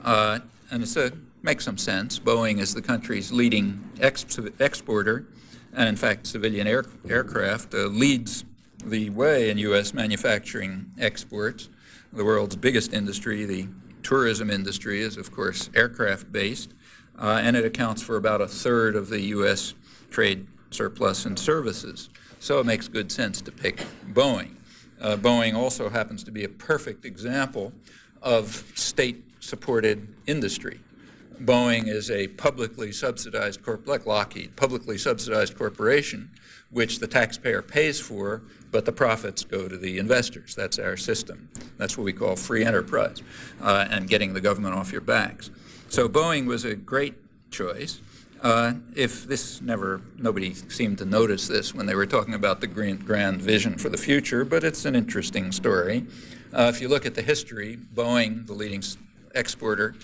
And it makes some sense. Boeing is the country's leading exporter, and in fact, civilian aircraft leads the way in U.S. manufacturing exports. The world's biggest industry, the tourism industry, is of course aircraft-based, and it accounts for about a third of the U.S. trade surplus in services. So it makes good sense to pick Boeing. Boeing also happens to be a perfect example of state-supported industry. Boeing is a publicly subsidized, like Lockheed, publicly subsidized corporation, which the taxpayer pays for, but the profits go to the investors. That's our system. That's what we call free enterprise, and getting the government off your backs. So Boeing was a great choice. Nobody seemed to notice this when they were talking about the grand vision for the future, but it's an interesting story. If you look at the history, Boeing, the leading exporter,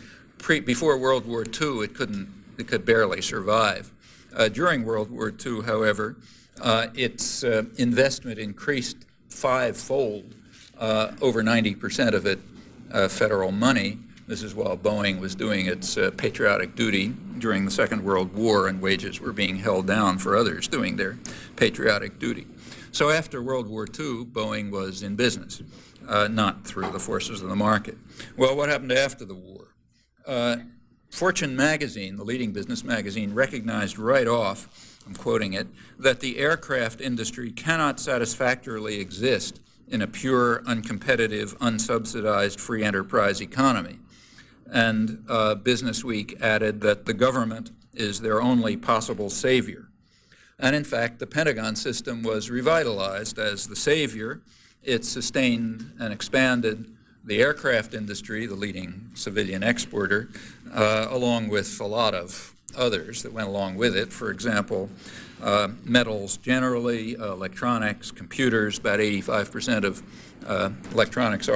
before World War II, it could barely survive. During World War II, however, its investment increased fivefold, over 90% of it federal money. This is while Boeing was doing its patriotic duty during the Second World War, and wages were being held down for others doing their patriotic duty. So after World War II, Boeing was in business, not through the forces of the market. Well, what happened after the war? Fortune magazine, the leading business magazine, recognized right off, I'm quoting it, that the aircraft industry cannot satisfactorily exist in a pure, uncompetitive, unsubsidized free enterprise economy. And Business Week added that the government is their only possible savior. And in fact, the Pentagon system was revitalized as the savior. It sustained and expanded the aircraft industry, the leading civilian exporter, along with a lot of others that went along with it. For example, metals generally, electronics, computers. About 85% of electronics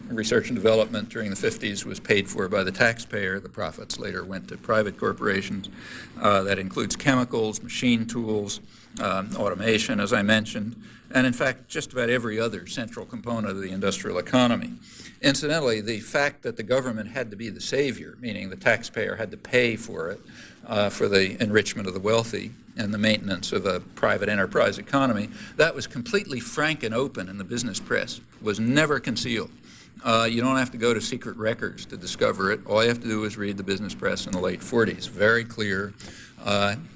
research and development during the 50s was paid for by the taxpayer. The profits later went to private corporations. That includes chemicals, machine tools, automation, as I mentioned, and in fact, just about every other central component of the industrial economy. Incidentally, the fact that the government had to be the savior, meaning the taxpayer had to pay for it, for the enrichment of the wealthy and the maintenance of a private enterprise economy, that was completely frank and open in the business press, was never concealed. You don't have to go to secret records to discover it. All you have to do is read the business press in the late 40s. Very clear.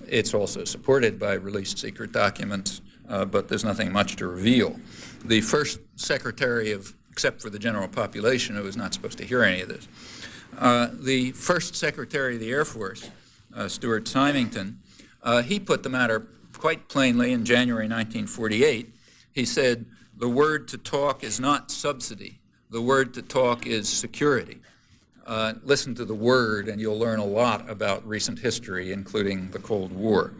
It's also supported by released secret documents, but there's nothing much to reveal. The first secretary of, except for the general population who was not supposed to hear any of this, the first secretary of the Air Force, Stuart Symington, he put the matter quite plainly in January 1948. He said, the word to talk is not subsidy. The word to talk is security. Listen to the word and you'll learn a lot about recent history, including the Cold War.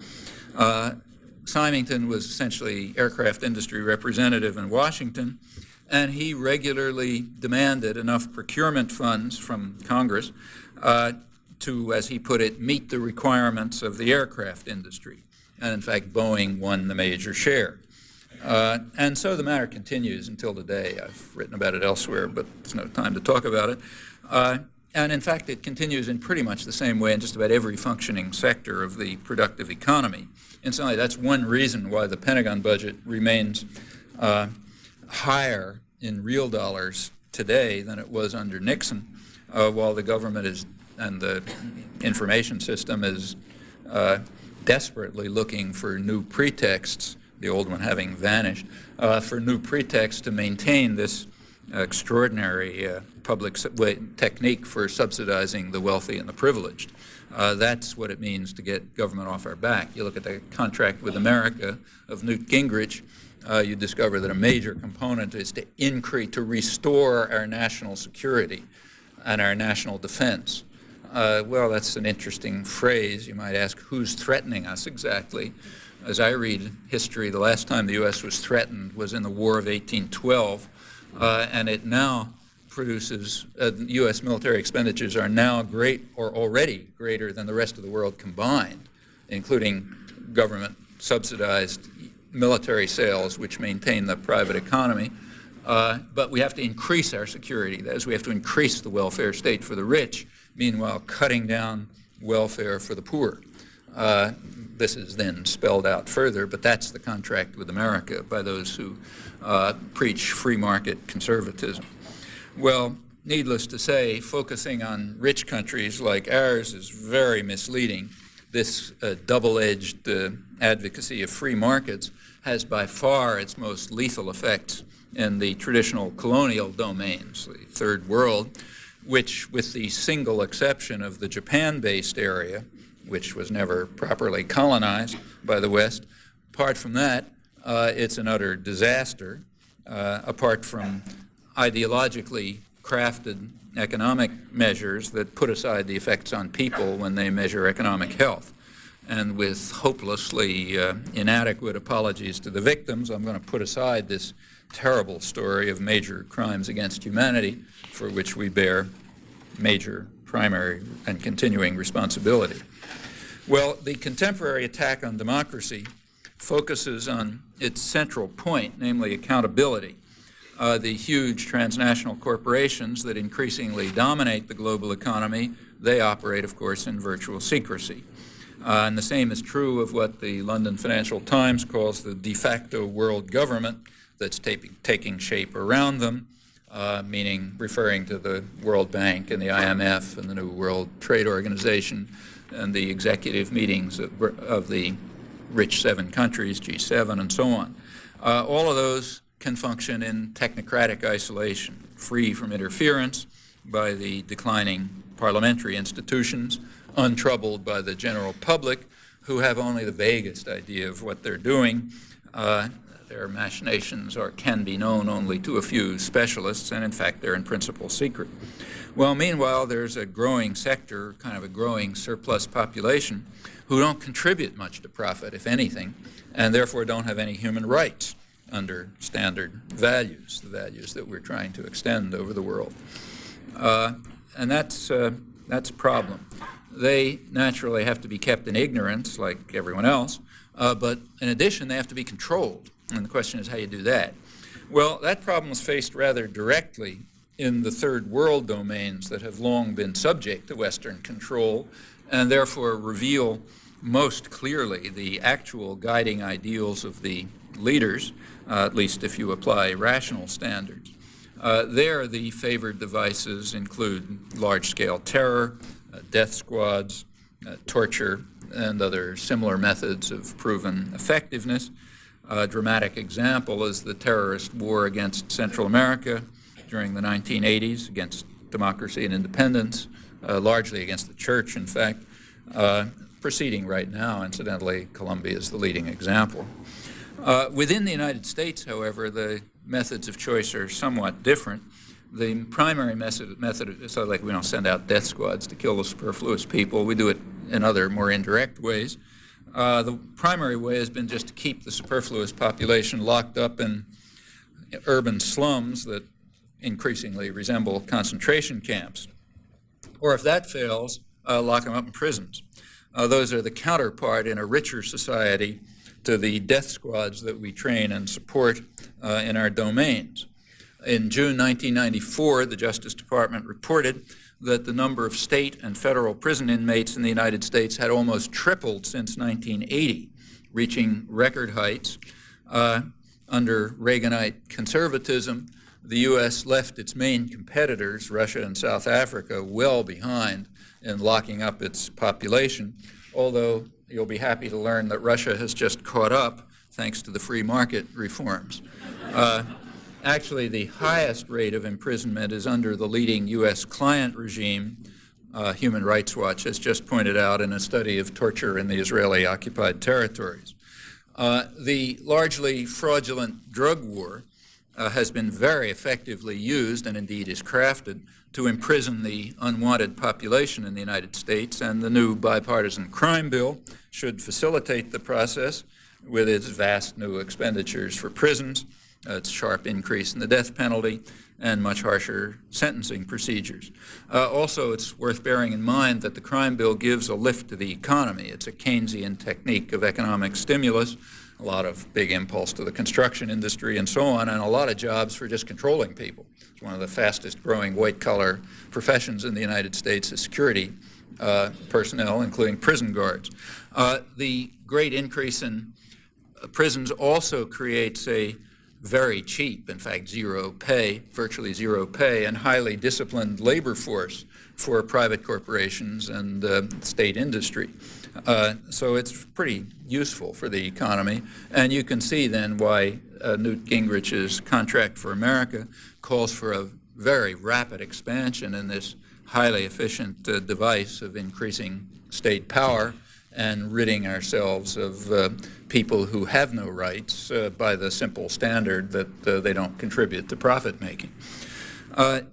Symington was essentially aircraft industry representative in Washington, and he regularly demanded enough procurement funds from Congress to, as he put it, meet the requirements of the aircraft industry. And in fact, Boeing won the major share. And so the matter continues until today. I've written about it elsewhere, but there's no time to talk about it. And in fact, it continues in pretty much the same way in just about every functioning sector of the productive economy. Incidentally, that's one reason why the Pentagon budget remains higher in real dollars today than it was under Nixon, while the government is, and the information system is desperately looking for new pretexts, the old one having vanished, for new pretexts to maintain this extraordinary public technique for subsidizing the wealthy and the privileged. That's what it means to get government off our back. You look at the contract with America of Newt Gingrich, you discover that a major component is to increase, to restore our national security and our national defense. Well, that's an interesting phrase. You might ask, who's threatening us exactly? As I read history, the last time the U.S. was threatened was in the War of 1812, and it now produces, U.S. military expenditures are now great, or already greater than the rest of the world combined, including government subsidized military sales, which maintain the private economy. But we have to increase our security. That is, we have to increase the welfare state for the rich, meanwhile cutting down welfare for the poor. This is then spelled out further, but that's the contract with America by those who preach free market conservatism. Well, needless to say, focusing on rich countries like ours is very misleading. This double-edged advocacy of free markets has by far its most lethal effects in the traditional colonial domains, the third world, which, with the single exception of the Japan-based area, which was never properly colonized by the West, apart from that, it's an utter disaster, apart from ideologically crafted economic measures that put aside the effects on people when they measure economic health. And with hopelessly inadequate apologies to the victims, I'm going to put aside this terrible story of major crimes against humanity for which we bear major primary and continuing responsibility. Well, the contemporary attack on democracy focuses on its central point, namely accountability. The huge transnational corporations that increasingly dominate the global economy, they operate, of course, in virtual secrecy. And the same is true of what the London Financial Times calls the de facto world government that's taking shape around them, meaning referring to the World Bank and the IMF and the New World Trade Organization and the executive meetings of the rich 7 countries, G7, and so on. All of those can function in technocratic isolation, free from interference by the declining parliamentary institutions, untroubled by the general public, who have only the vaguest idea of what they're doing. Their machinations can be known only to a few specialists, and in fact they're in principle secret. Well, meanwhile, there's a growing sector, kind of a growing surplus population, who don't contribute much to profit, if anything, and therefore don't have any human rights under standard values, the values that we're trying to extend over the world. And that's a problem. They naturally have to be kept in ignorance, like everyone else, but in addition, they have to be controlled. And the question is how you do that. Well, that problem is faced rather directly in the third world domains that have long been subject to Western control and therefore reveal most clearly the actual guiding ideals of the leaders, at least if you apply rational standards. There, the favored devices include large-scale terror, death squads, torture, and other similar methods of proven effectiveness. A dramatic example is the terrorist war against Central America during the 1980s, against democracy and independence, largely against the church, in fact. Proceeding right now, incidentally, Colombia is the leading example. Within the United States, however, the methods of choice are somewhat different. The primary method so like we don't send out death squads to kill the superfluous people. We do it in other more indirect ways. The primary way has been just to keep the superfluous population locked up in urban slums that increasingly resemble concentration camps. Or if that fails, lock them up in prisons. Those are the counterpart in a richer society to the death squads that we train and support in our domains. In June 1994, the Justice Department reported that the number of state and federal prison inmates in the United States had almost tripled since 1980, reaching record heights. Under Reaganite conservatism, the U.S. left its main competitors, Russia and South Africa, well behind in locking up its population, although you'll be happy to learn that Russia has just caught up thanks to the free market reforms. Actually, the highest rate of imprisonment is under the leading U.S. client regime. Human Rights Watch has just pointed out in a study of torture in the Israeli-occupied territories. The largely fraudulent drug war has been very effectively used, and indeed is crafted, to imprison the unwanted population in the United States, and the new bipartisan crime bill should facilitate the process with its vast new expenditures for prisons, its sharp increase in the death penalty, and much harsher sentencing procedures. Also, it's worth bearing in mind that the crime bill gives a lift to the economy. It's a Keynesian technique of economic stimulus, a lot of big impulse to the construction industry and so on, and a lot of jobs for just controlling people. It's one of the fastest growing white-collar professions in the United States is security personnel, including prison guards. The great increase in prisons also creates a very cheap, in fact zero pay, virtually zero pay, and highly disciplined labor force for private corporations and state industry. So it's pretty useful for the economy, and you can see then why Newt Gingrich's Contract for America calls for a very rapid expansion in this highly efficient device of increasing state power and ridding ourselves of people who have no rights by the simple standard that they don't contribute to profit making.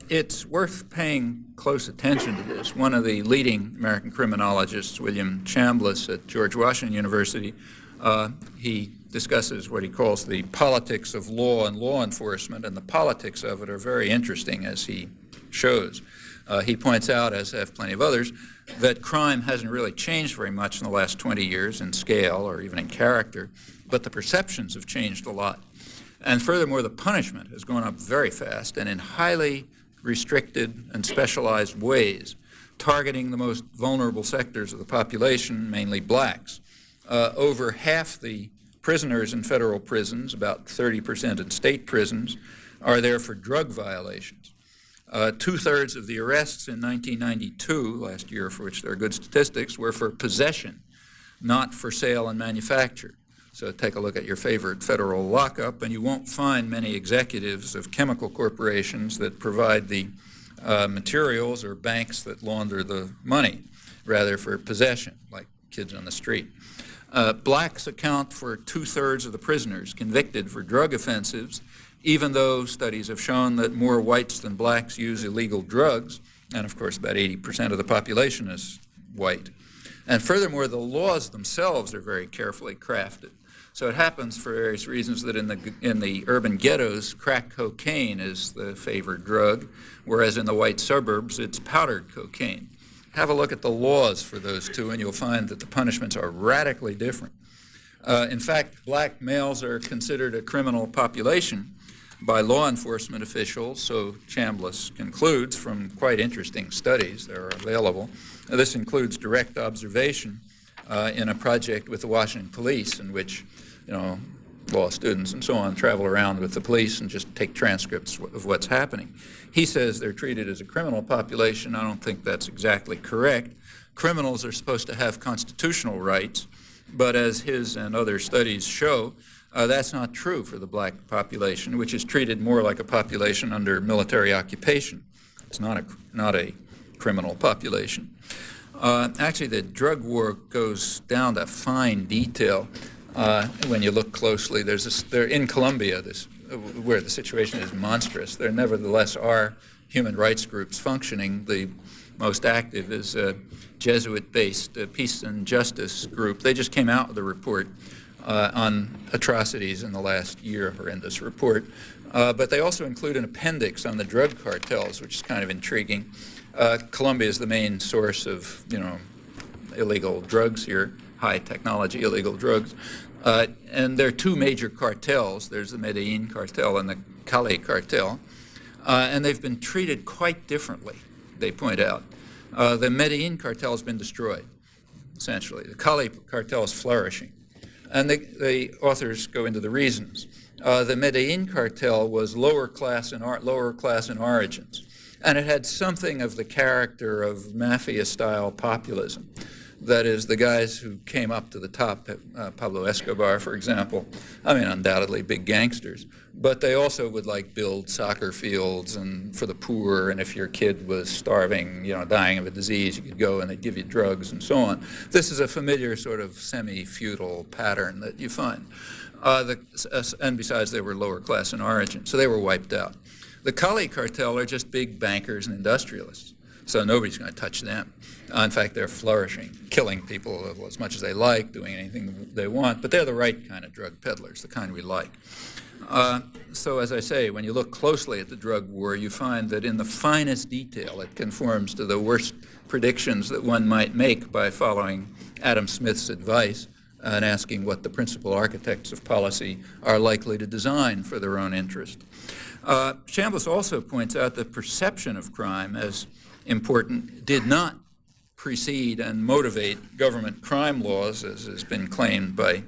It's worth paying close attention to this. One of the leading American criminologists, William Chambliss at George Washington University, he discusses what he calls the politics of law and law enforcement, and the politics of it are very interesting, as he shows. He points out, as have plenty of others, that crime hasn't really changed very much in the last 20 years in scale or even in character, but the perceptions have changed a lot. And furthermore, the punishment has gone up very fast and in highly restricted and specialized ways, targeting the most vulnerable sectors of the population, mainly blacks. Over half the prisoners in federal prisons, about 30% in state prisons, are there for drug violations. Two-thirds of the arrests in 1992, last year for which there are good statistics, were for possession, not for sale and manufacture. So take a look at your favorite federal lockup, and you won't find many executives of chemical corporations that provide the materials or banks that launder the money, rather for possession, like kids on the street. Blacks account for 2/3 of the prisoners convicted for drug offenses, even though studies have shown that more whites than blacks use illegal drugs, and of course about 80% of the population is white. And furthermore, the laws themselves are very carefully crafted. So it happens for various reasons that in the urban ghettos, crack cocaine is the favored drug, whereas in the white suburbs, it's powdered cocaine. Have a look at the laws for those two, and you'll find that the punishments are radically different. In fact, black males are considered a criminal population by law enforcement officials, so Chambliss concludes from quite interesting studies that are available. This includes direct observation in a project with the Washington police in which, law students and so on travel around with the police and just take transcripts of what's happening. He says they're treated as a criminal population. I don't think that's exactly correct. Criminals are supposed to have constitutional rights, but as his and other studies show, that's not true for the black population, which is treated more like a population under military occupation. It's not a criminal population. Actually, the drug war goes down to fine detail when you look closely. They're in Colombia, where the situation is monstrous. There nevertheless are human rights groups functioning. The most active is a Jesuit-based Peace and Justice group. They just came out with a report on atrocities in the last year, a horrendous report. But they also include an appendix on the drug cartels, which is kind of intriguing. Colombia is the main source of, illegal drugs here, high technology illegal drugs. And there are two major cartels. There's the Medellin cartel and the Cali cartel. And they've been treated quite differently, they point out. The Medellin cartel has been destroyed, essentially. The Cali cartel is flourishing. And the authors go into the reasons. The Medellin cartel was lower class in origins, and it had something of the character of mafia-style populism. That is, the guys who came up to the top, Pablo Escobar, for example, undoubtedly big gangsters, but they also would build soccer fields and for the poor, and if your kid was starving, dying of a disease, you could go and they'd give you drugs and so on. This is a familiar sort of semi-feudal pattern that you find. And besides, they were lower class in origin, so they were wiped out. The Cali cartel are just big bankers and industrialists, so nobody's going to touch them. In fact, they're flourishing, killing people as much as they like, doing anything they want, but they're the right kind of drug peddlers, the kind we like. So as I say, when you look closely at the drug war, you find that in the finest detail, it conforms to the worst predictions that one might make by following Adam Smith's advice and asking what the principal architects of policy are likely to design for their own interest. Chambliss also points out that perception of crime as important did not precede and motivate government crime laws, as has been claimed by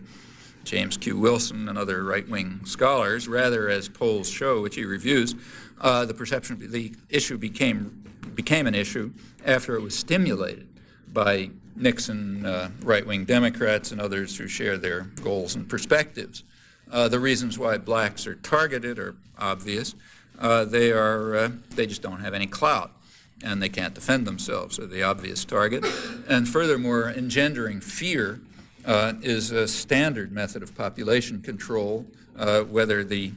James Q. Wilson and other right-wing scholars. Rather, as polls show, which he reviews, the issue became an issue after it was stimulated by Nixon, right-wing Democrats, and others who share their goals and perspectives. The reasons why blacks are targeted are obvious. They just don't have any clout, and they can't defend themselves, are the obvious target. And furthermore, engendering fear is a standard method of population control, whether the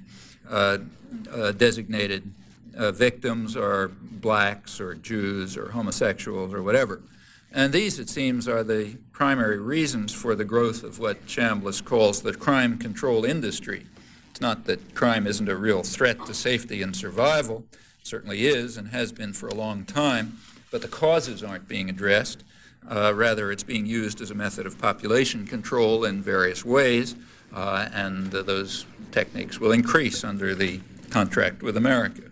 designated victims are blacks or Jews or homosexuals or whatever. And these, it seems, are the primary reasons for the growth of what Chambliss calls the crime control industry. It's not that crime isn't a real threat to safety and survival. It certainly is and has been for a long time, but the causes aren't being addressed. Rather, it's being used as a method of population control in various ways, and those techniques will increase under the contract with America.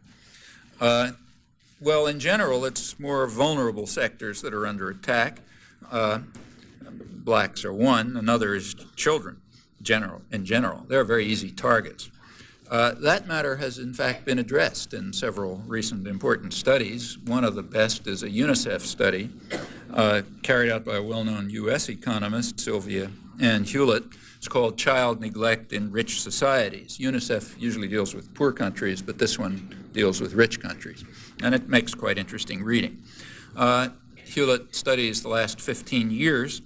Well, in general, it's more vulnerable sectors that are under attack. Blacks are one. Another is children. In general, they're very easy targets. That matter has, in fact, been addressed in several recent important studies. One of the best is a UNICEF study carried out by a well-known U.S. economist, Sylvia Ann Hewlett. It's called Child Neglect in Rich Societies. UNICEF usually deals with poor countries, but this one deals with rich countries. And it makes quite interesting reading. Hewlett studies the last 15 years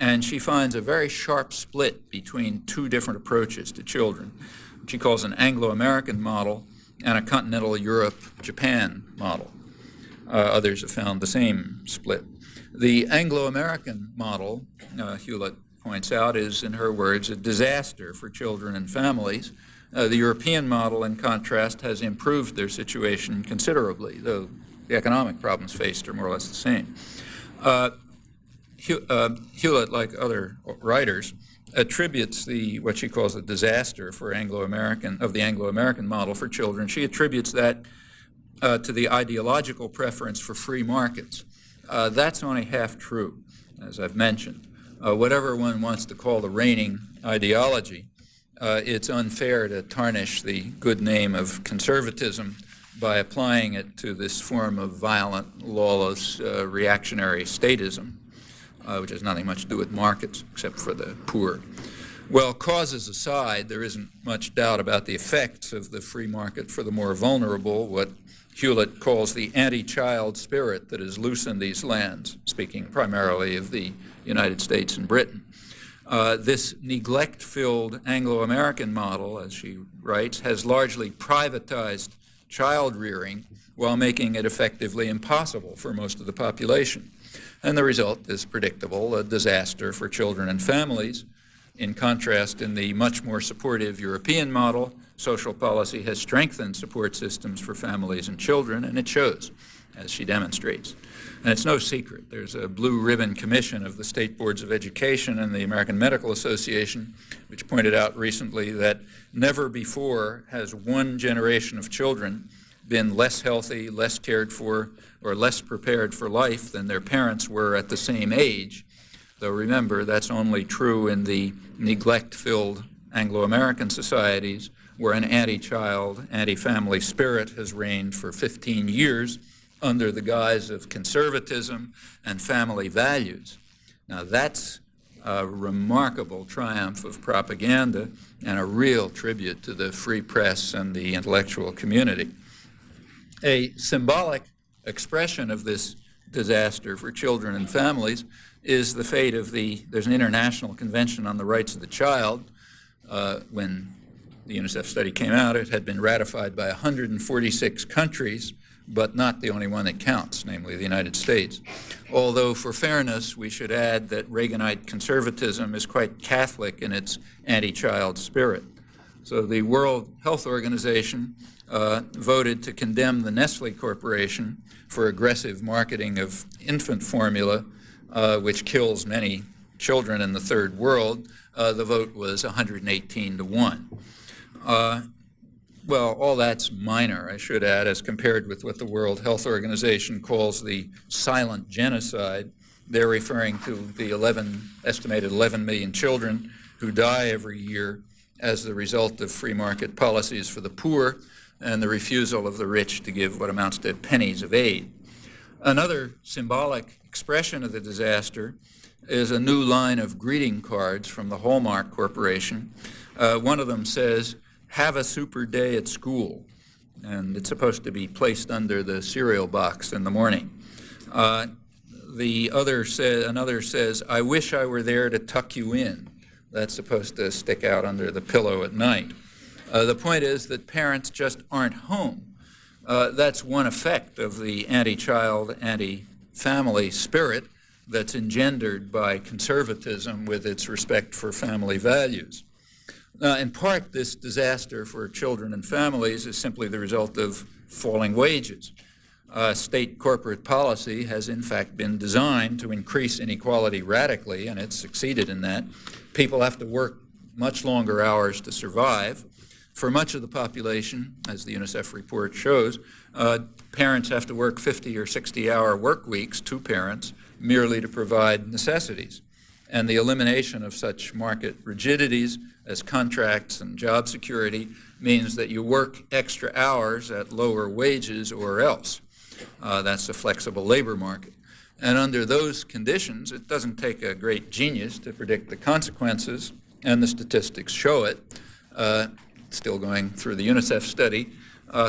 And she finds a very sharp split between two different approaches to children, which she calls an Anglo-American model and a continental Europe-Japan model. Others have found the same split. The Anglo-American model, Hewlett points out, is, in her words, a disaster for children and families. The European model, in contrast, has improved their situation considerably, though the economic problems faced are more or less the same. Hewlett, like other writers, attributes what she calls the disaster for the Anglo-American model for children. She attributes that to the ideological preference for free markets. That's only half true, as I've mentioned. Whatever one wants to call the reigning ideology, it's unfair to tarnish the good name of conservatism by applying it to this form of violent, lawless, reactionary statism, which has nothing much to do with markets except for the poor. Well, causes aside, there isn't much doubt about the effects of the free market for the more vulnerable, what Hewlett calls the anti-child spirit that is loose in these lands, speaking primarily of the United States and Britain. This neglect-filled Anglo-American model, as she writes, has largely privatized child rearing while making it effectively impossible for most of the population. And the result is predictable, a disaster for children and families. In contrast, in the much more supportive European model, social policy has strengthened support systems for families and children, and it shows, as she demonstrates. And it's no secret. There's a blue ribbon commission of the state boards of education and the American Medical Association, which pointed out recently that never before has one generation of children been less healthy, less cared for, or less prepared for life than their parents were at the same age. Though remember, that's only true in the neglect-filled Anglo-American societies where an anti-child, anti-family spirit has reigned for 15 years under the guise of conservatism and family values. Now that's a remarkable triumph of propaganda and a real tribute to the free press and the intellectual community. A symbolic expression of this disaster for children and families is the fate of there's an International Convention on the Rights of the Child. When the UNICEF study came out, it had been ratified by 146 countries, but not the only one that counts, namely the United States. Although, for fairness, we should add that Reaganite conservatism is quite Catholic in its anti-child spirit. So the World Health Organization voted to condemn the Nestle Corporation for aggressive marketing of infant formula, which kills many children in the third world. The vote was 118 to 1. Well, all that's minor, I should add, as compared with what the World Health Organization calls the silent genocide. They're referring to the estimated 11 million children who die every year as the result of free market policies for the poor and the refusal of the rich to give what amounts to pennies of aid. Another symbolic expression of the disaster is a new line of greeting cards from the Hallmark Corporation. One of them says, "Have a super day at school," and it's supposed to be placed under the cereal box in the morning. Another says, "I wish I were there to tuck you in." That's supposed to stick out under the pillow at night. The point is that parents just aren't home. That's one effect of the anti-child, anti-family spirit that's engendered by conservatism with its respect for family values. In part, this disaster for children and families is simply the result of falling wages. State corporate policy has in fact been designed to increase inequality radically, and it's succeeded in that. People have to work much longer hours to survive. For much of the population, as the UNICEF report shows, parents have to work 50 or 60-hour work weeks, two parents, merely to provide necessities. And the elimination of such market rigidities as contracts and job security means that you work extra hours at lower wages or else. That's a flexible labor market. And under those conditions, it doesn't take a great genius to predict the consequences, and the statistics show it. Still going through the UNICEF study,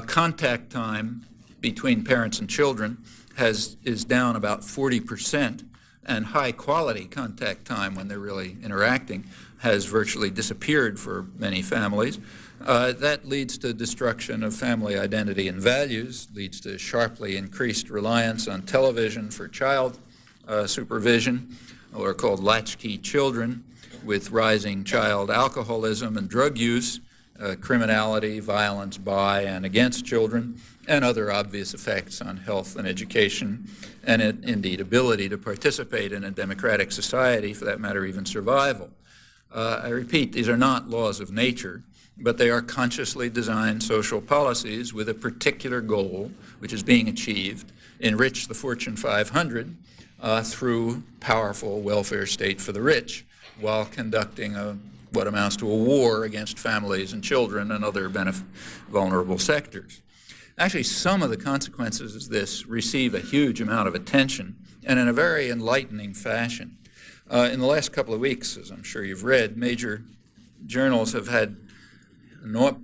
contact time between parents and children is down about 40% and high-quality contact time when they're really interacting has virtually disappeared for many families. That leads to destruction of family identity and values, leads to sharply increased reliance on television for child supervision, or called latchkey children, with rising child alcoholism and drug use, criminality, violence by and against children, and other obvious effects on health and education, and indeed ability to participate in a democratic society, for that matter, even survival. I repeat, these are not laws of nature, but they are consciously designed social policies with a particular goal, which is being achieved: enrich the Fortune 500 through powerful welfare state for the rich, while conducting what amounts to a war against families and children and other vulnerable sectors. Actually, some of the consequences of this receive a huge amount of attention, and in a very enlightening fashion. In the last couple of weeks, as I'm sure you've read, major journals have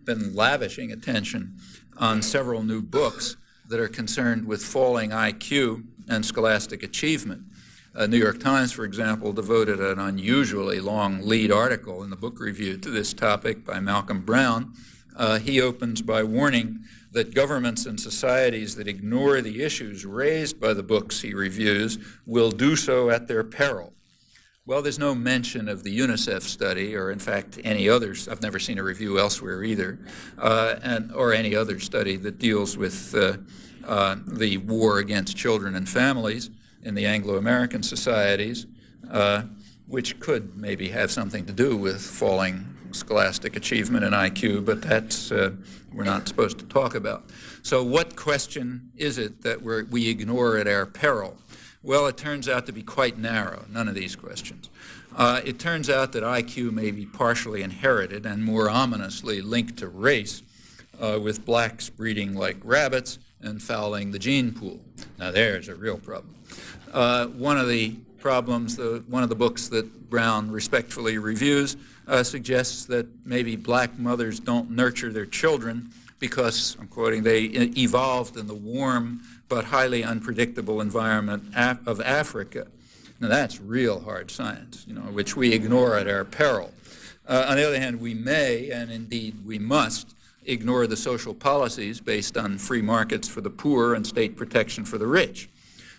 been lavishing attention on several new books that are concerned with falling IQ and scholastic achievement. New York Times, for example, devoted an unusually long lead article in the book review to this topic by Malcolm Brown. He opens by warning that governments and societies that ignore the issues raised by the books he reviews will do so at their peril. Well, there's no mention of the UNICEF study, or in fact any others. I've never seen a review elsewhere either, or any other study that deals with the war against children and families in the Anglo-American societies, which could maybe have something to do with falling scholastic achievement and IQ, but that's we're not supposed to talk about. So what question is it that we ignore at our peril? Well, it turns out to be quite narrow, none of these questions. It turns out that IQ may be partially inherited and more ominously linked to race, with blacks breeding like rabbits and fouling the gene pool. Now there's a real problem. One of the problems, one of the books that Brown respectfully reviews suggests that maybe black mothers don't nurture their children because, I'm quoting, they evolved in the warm but highly unpredictable environment of Africa. Now that's real hard science, which we ignore at our peril. On the other hand, we may, and indeed we must, ignore the social policies based on free markets for the poor and state protection for the rich.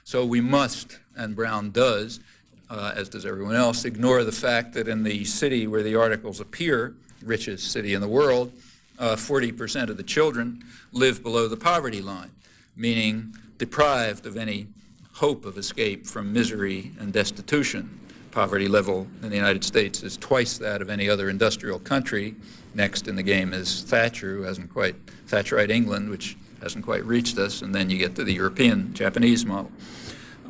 So we must, and Brown does, as does everyone else, ignore the fact that in the city where the articles appear, richest city in the world, 40% of the children live below the poverty line, meaning deprived of any hope of escape from misery and destitution. Poverty level in the United States is twice that of any other industrial country. Next in the game is Thatcherite England, which hasn't quite reached us, and then you get to the European, Japanese model.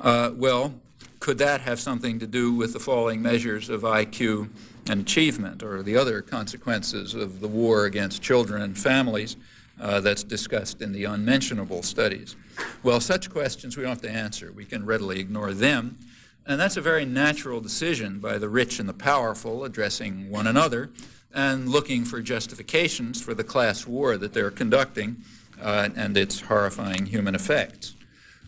Well, could that have something to do with the falling measures of IQ and achievement, or the other consequences of the war against children and families that's discussed in the unmentionable studies? Well, such questions we don't have to answer. We can readily ignore them. And that's a very natural decision by the rich and the powerful addressing one another and looking for justifications for the class war that they're conducting and its horrifying human effects.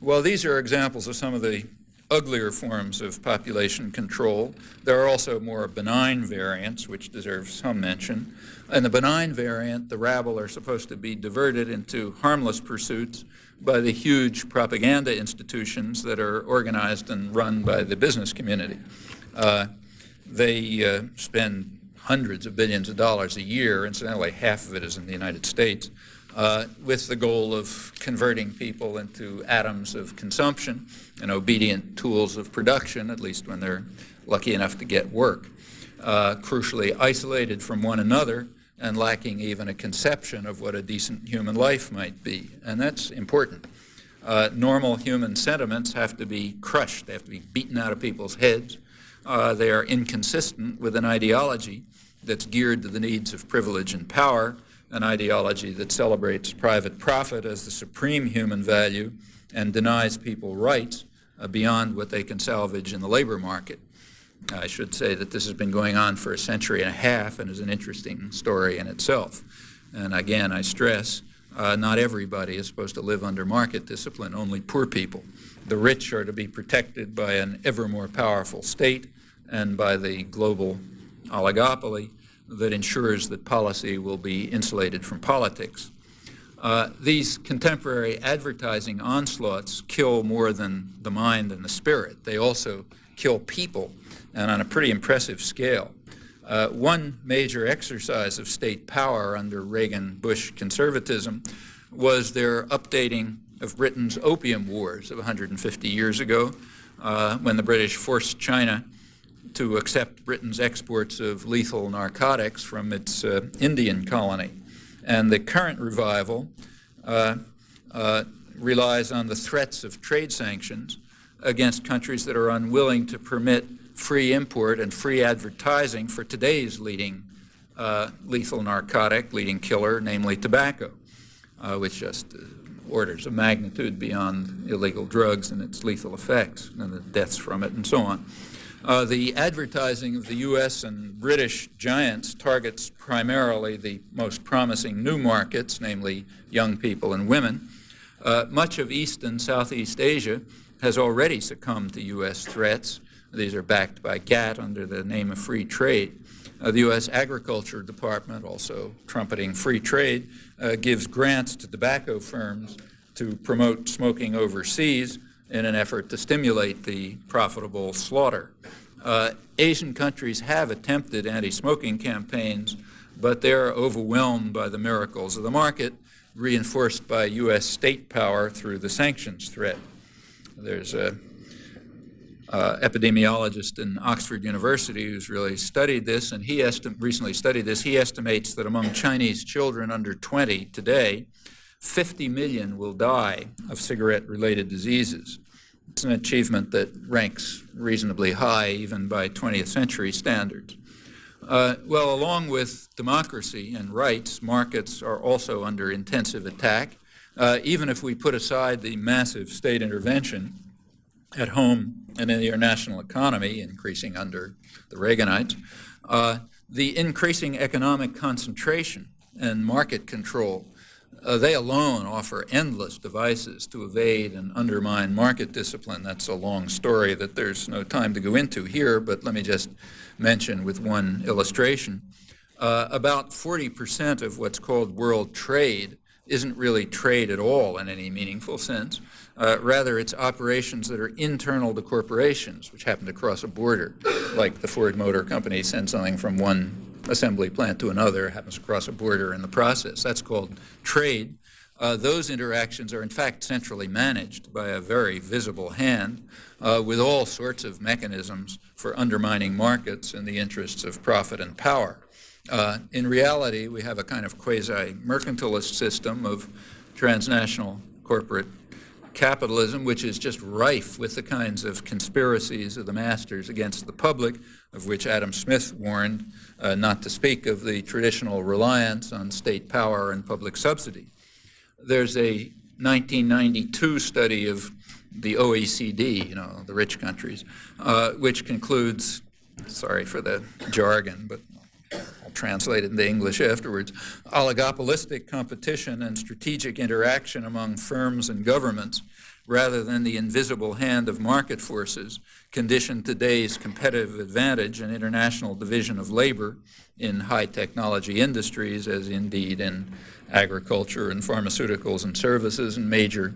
Well, these are examples of some of the uglier forms of population control. There are also more benign variants, which deserve some mention. In the benign variant, the rabble are supposed to be diverted into harmless pursuits by the huge propaganda institutions that are organized and run by the business community. They spend hundreds of billions of dollars a year, incidentally half of it is in the United States, with the goal of converting people into atoms of consumption and obedient tools of production, at least when they're lucky enough to get work, crucially isolated from one another and lacking even a conception of what a decent human life might be. And that's important. Normal human sentiments have to be crushed. They have to be beaten out of people's heads. They are inconsistent with an ideology that's geared to the needs of privilege and power, an ideology that celebrates private profit as the supreme human value and denies people rights beyond what they can salvage in the labor market. I should say that this has been going on for a century and a half and is an interesting story in itself. And again, I stress Not everybody is supposed to live under market discipline, only poor people. The rich are to be protected by an ever more powerful state and by the global oligopoly that ensures that policy will be insulated from politics. These contemporary advertising onslaughts kill more than the mind and the spirit. They also kill people, and on a pretty impressive scale. One major exercise of state power under Reagan-Bush conservatism was their updating of Britain's opium wars of 150 years ago, when the British forced China to accept Britain's exports of lethal narcotics from its Indian colony. And the current revival relies on the threats of trade sanctions against countries that are unwilling to permit free import and free advertising for today's leading lethal narcotic, leading killer, namely tobacco, which just orders of magnitude beyond illegal drugs and its lethal effects and the deaths from it and so on. The advertising of the U.S. and British giants targets primarily the most promising new markets, namely young people and women. Much of East and Southeast Asia has already succumbed to U.S. threats. These are backed by GATT under the name of free trade. The U.S. Agriculture Department, also trumpeting free trade, gives grants to tobacco firms to promote smoking overseas in an effort to stimulate the profitable slaughter. Asian countries have attempted anti-smoking campaigns, but they're overwhelmed by the miracles of the market, reinforced by U.S. state power through the sanctions threat. There's an epidemiologist in Oxford University who's really studied this, and he recently studied this. He estimates that among Chinese children under 20 today, 50 million will die of cigarette-related diseases. It's an achievement that ranks reasonably high even by 20th century standards. Well, along with democracy and rights, markets are also under intensive attack. Even if we put aside the massive state intervention at home and in the international economy, increasing under the Reaganites, the increasing economic concentration and market control, they alone offer endless devices to evade and undermine market discipline. That's a long story that there's no time to go into here, but let me just mention with one illustration. About 40% of what's called world trade isn't really trade at all in any meaningful sense. Rather, it's operations that are internal to corporations, which happen to cross a border, like the Ford Motor Company sends something from one assembly plant to another, happens to cross a border in the process. That's called trade. Those interactions are in fact centrally managed by a very visible hand with all sorts of mechanisms for undermining markets in the interests of profit and power. In reality, we have a kind of quasi-mercantilist system of transnational corporate capitalism, which is just rife with the kinds of conspiracies of the masters against the public, of which Adam Smith warned, not to speak of the traditional reliance on state power and public subsidy. There's a 1992 study of the OECD, the rich countries, which concludes, sorry for the jargon, but I'll translate it into English afterwards, oligopolistic competition and strategic interaction among firms and governments, rather than the invisible hand of market forces, condition today's competitive advantage and international division of labor in high technology industries, as indeed in agriculture and pharmaceuticals and services and major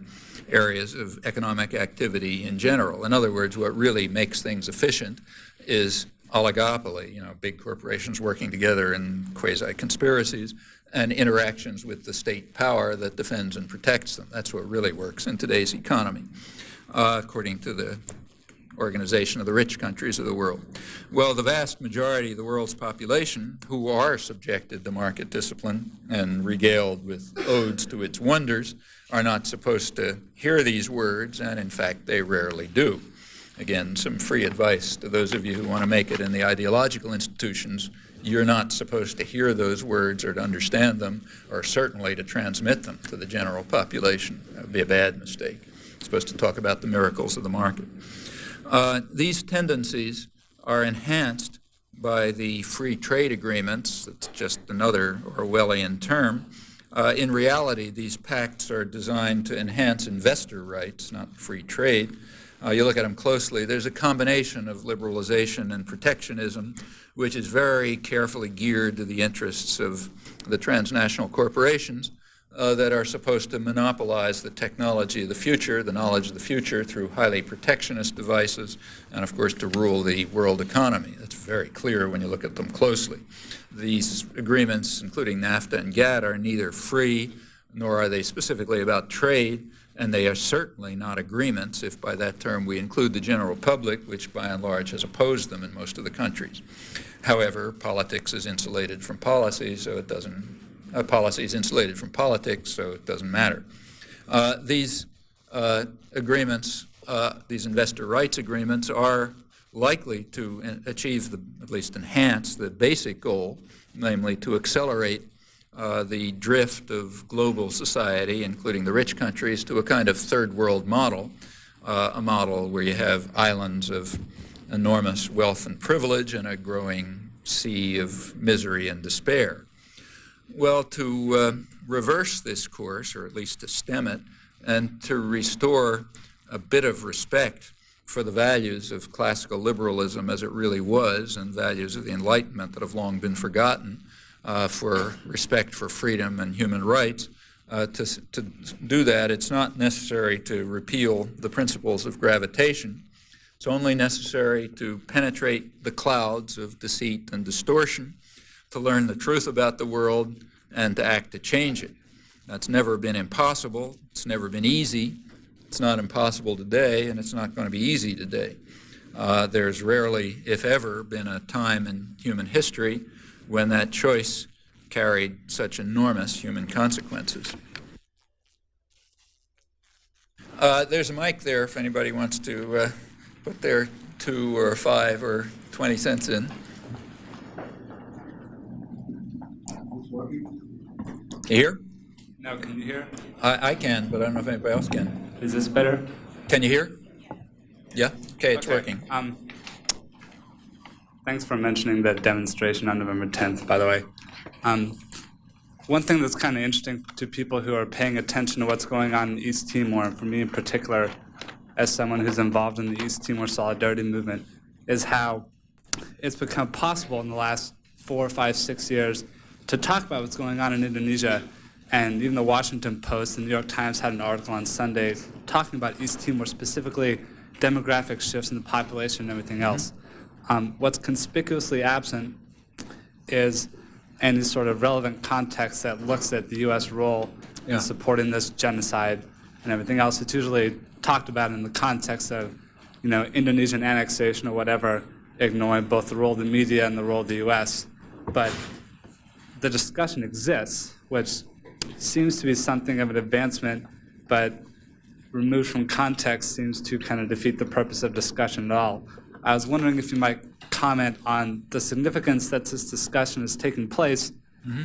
areas of economic activity in general. In other words, what really makes things efficient is oligopoly, big corporations working together in quasi-conspiracies, and interactions with the state power that defends and protects them. That's what really works in today's economy, according to the Organization of the Rich Countries of the World. Well, the vast majority of the world's population, who are subjected to market discipline and regaled with odes to its wonders, are not supposed to hear these words, and in fact, they rarely do. Again, some free advice to those of you who want to make it in the ideological institutions. You're not supposed to hear those words or to understand them, or certainly to transmit them to the general population. That would be a bad mistake. You're supposed to talk about the miracles of the market. These tendencies are enhanced by the free trade agreements. It's just another Orwellian term In reality, these pacts are designed to enhance investor rights, not free trade. You look at them closely, there's a combination of liberalization and protectionism, which is very carefully geared to the interests of the transnational corporations that are supposed to monopolize the technology of the future, the knowledge of the future, through highly protectionist devices, and of course to rule the world economy. That's very clear when you look at them closely. These agreements, including NAFTA and GATT, are neither free nor are they specifically about trade, and they are certainly not agreements if by that term we include the general public, which by and large has opposed them in most of the countries. However, politics is insulated from policy, so it doesn't policy is insulated from politics, so it doesn't matter. These agreements, these investor rights agreements, are likely to achieve, at least enhance, the basic goal, namely to accelerate the drift of global society, including the rich countries, to a kind of third world model, a model where you have islands of enormous wealth and privilege and a growing sea of misery and despair. Well, to reverse this course, or at least to stem it, and to restore a bit of respect for the values of classical liberalism as it really was, and values of the Enlightenment that have long been forgotten, for respect for freedom and human rights, to do that, it's not necessary to repeal the principles of gravitation. It's only necessary to penetrate the clouds of deceit and distortion, to learn the truth about the world, and to act to change it. That's never been impossible. It's never been easy. It's not impossible today, and it's not going to be easy today. There's rarely, if ever, been a time in human history when that choice carried such enormous human consequences. There's a mic there if anybody wants to put their 2 or 5 or 20 cents in. Can you hear? No, can you hear? I can, but I don't know if anybody else can. Is this better? Can you hear? Yeah? Okay, it's working. Thanks for mentioning that demonstration on November 10th, by the way. One thing that's kind of interesting to people who are paying attention to what's going on in East Timor, and for me in particular, as someone who's involved in the East Timor Solidarity Movement, is how it's become possible in the last 4, 5, 6 years to talk about what's going on in Indonesia. And even the Washington Post and the New York Times had an article on Sunday talking about East Timor, specifically demographic shifts in the population and everything else. What's conspicuously absent is any sort of relevant context that looks at the U.S. role in supporting this genocide and everything else. It's usually talked about in the context of, Indonesian annexation or whatever, ignoring both the role of the media and the role of the U.S. But the discussion exists, which seems to be something of an advancement, but removed from context seems to kind of defeat the purpose of discussion at all. I was wondering if you might comment on the significance that this discussion is taking place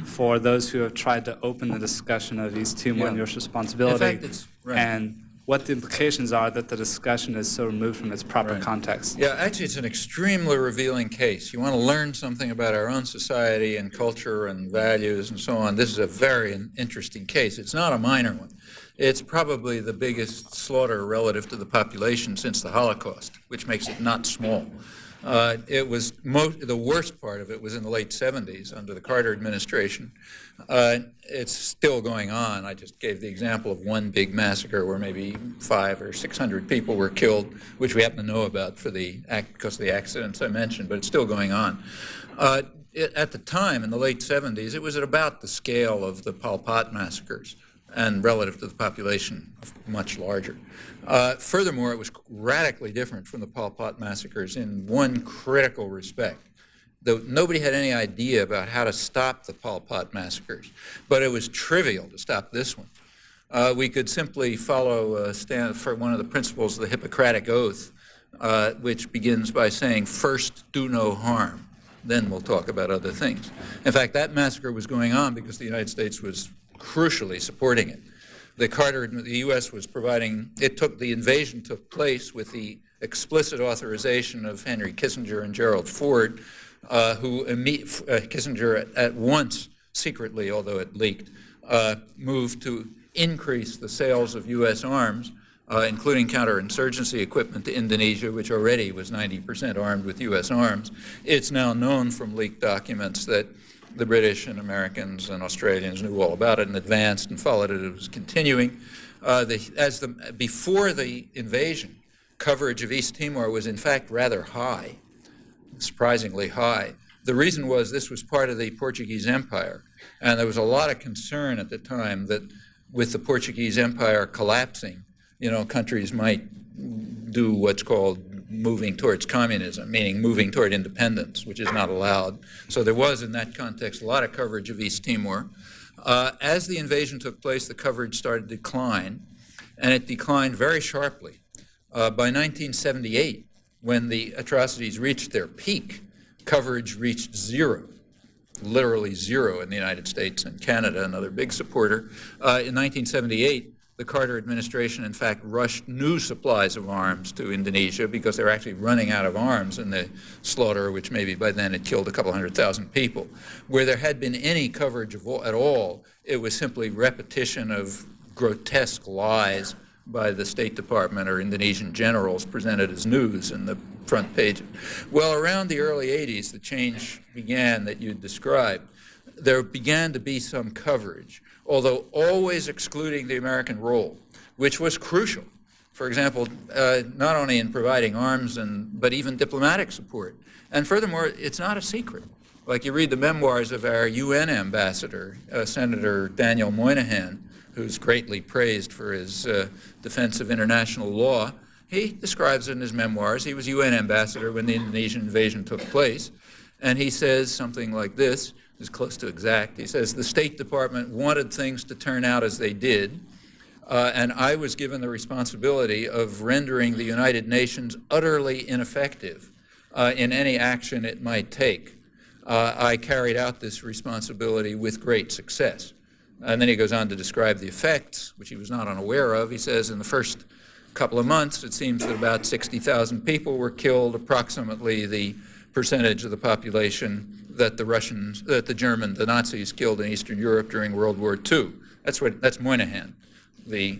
for those who have tried to open the discussion of East Timor and U.S. responsibility, In fact, it's, right. and what the implications are that the discussion is so removed from its proper context. Yeah, actually, it's an extremely revealing case. You want to learn something about our own society and culture and values and so on. This is a very interesting case. It's not a minor one. It's probably the biggest slaughter relative to the population since the Holocaust, which makes it not small. It was the worst part of it was in the late 70s under the Carter administration. It's still going on. I just gave the example of one big massacre where maybe 500 or 600 people were killed, which we happen to know about because of the accidents I mentioned, but it's still going on. At the time, in the late 70s, it was at about the scale of the Pol Pot massacres, and relative to the population, much larger. Furthermore, it was radically different from the Pol Pot massacres in one critical respect. Nobody had any idea about how to stop the Pol Pot massacres, but it was trivial to stop this one. We could simply follow for one of the principles of the Hippocratic Oath, which begins by saying, first, do no harm, then we'll talk about other things. In fact, that massacre was going on because the United States was crucially supporting it. The U.S. was providing, the invasion took place with the explicit authorization of Henry Kissinger and Gerald Ford, Kissinger at once, secretly, although it leaked, moved to increase the sales of U.S. arms, including counterinsurgency equipment to Indonesia, which already was 90% armed with U.S. arms. It's now known from leaked documents that the British and Americans and Australians knew all about it and advanced and followed it. It was continuing. Before the invasion, coverage of East Timor was in fact rather high, surprisingly high. The reason was this was part of the Portuguese Empire, and there was a lot of concern at the time that with the Portuguese Empire collapsing, countries might do what's called moving towards communism, meaning moving toward independence, which is not allowed. So there was, in that context, a lot of coverage of East Timor. As the invasion took place, the coverage started to decline, and it declined very sharply. By 1978, when the atrocities reached their peak, coverage reached zero, literally zero in the United States and Canada, another big supporter. In 1978, the Carter administration, in fact, rushed new supplies of arms to Indonesia because they were actually running out of arms in the slaughter, which maybe by then had killed a couple 100,000 people. Where there had been any coverage at all, it was simply repetition of grotesque lies by the State Department or Indonesian generals presented as news in the front page. Well, around the early 80s, the change began that you described. There began to be some coverage, although always excluding the American role, which was crucial. For example, not only in providing arms, but even diplomatic support. And furthermore, it's not a secret. Like you read the memoirs of our UN ambassador, Senator Daniel Moynihan, who's greatly praised for his defense of international law. He describes in his memoirs, he was UN ambassador when the Indonesian invasion took place, and he says something like this, is close to exact. He says, the State Department wanted things to turn out as they did, and I was given the responsibility of rendering the United Nations utterly ineffective in any action it might take. I carried out this responsibility with great success. And then he goes on to describe the effects, which he was not unaware of. He says in the first couple of months, it seems that about 60,000 people were killed, approximately the percentage of the population that the Nazis killed in Eastern Europe during World War II. That's Moynihan, the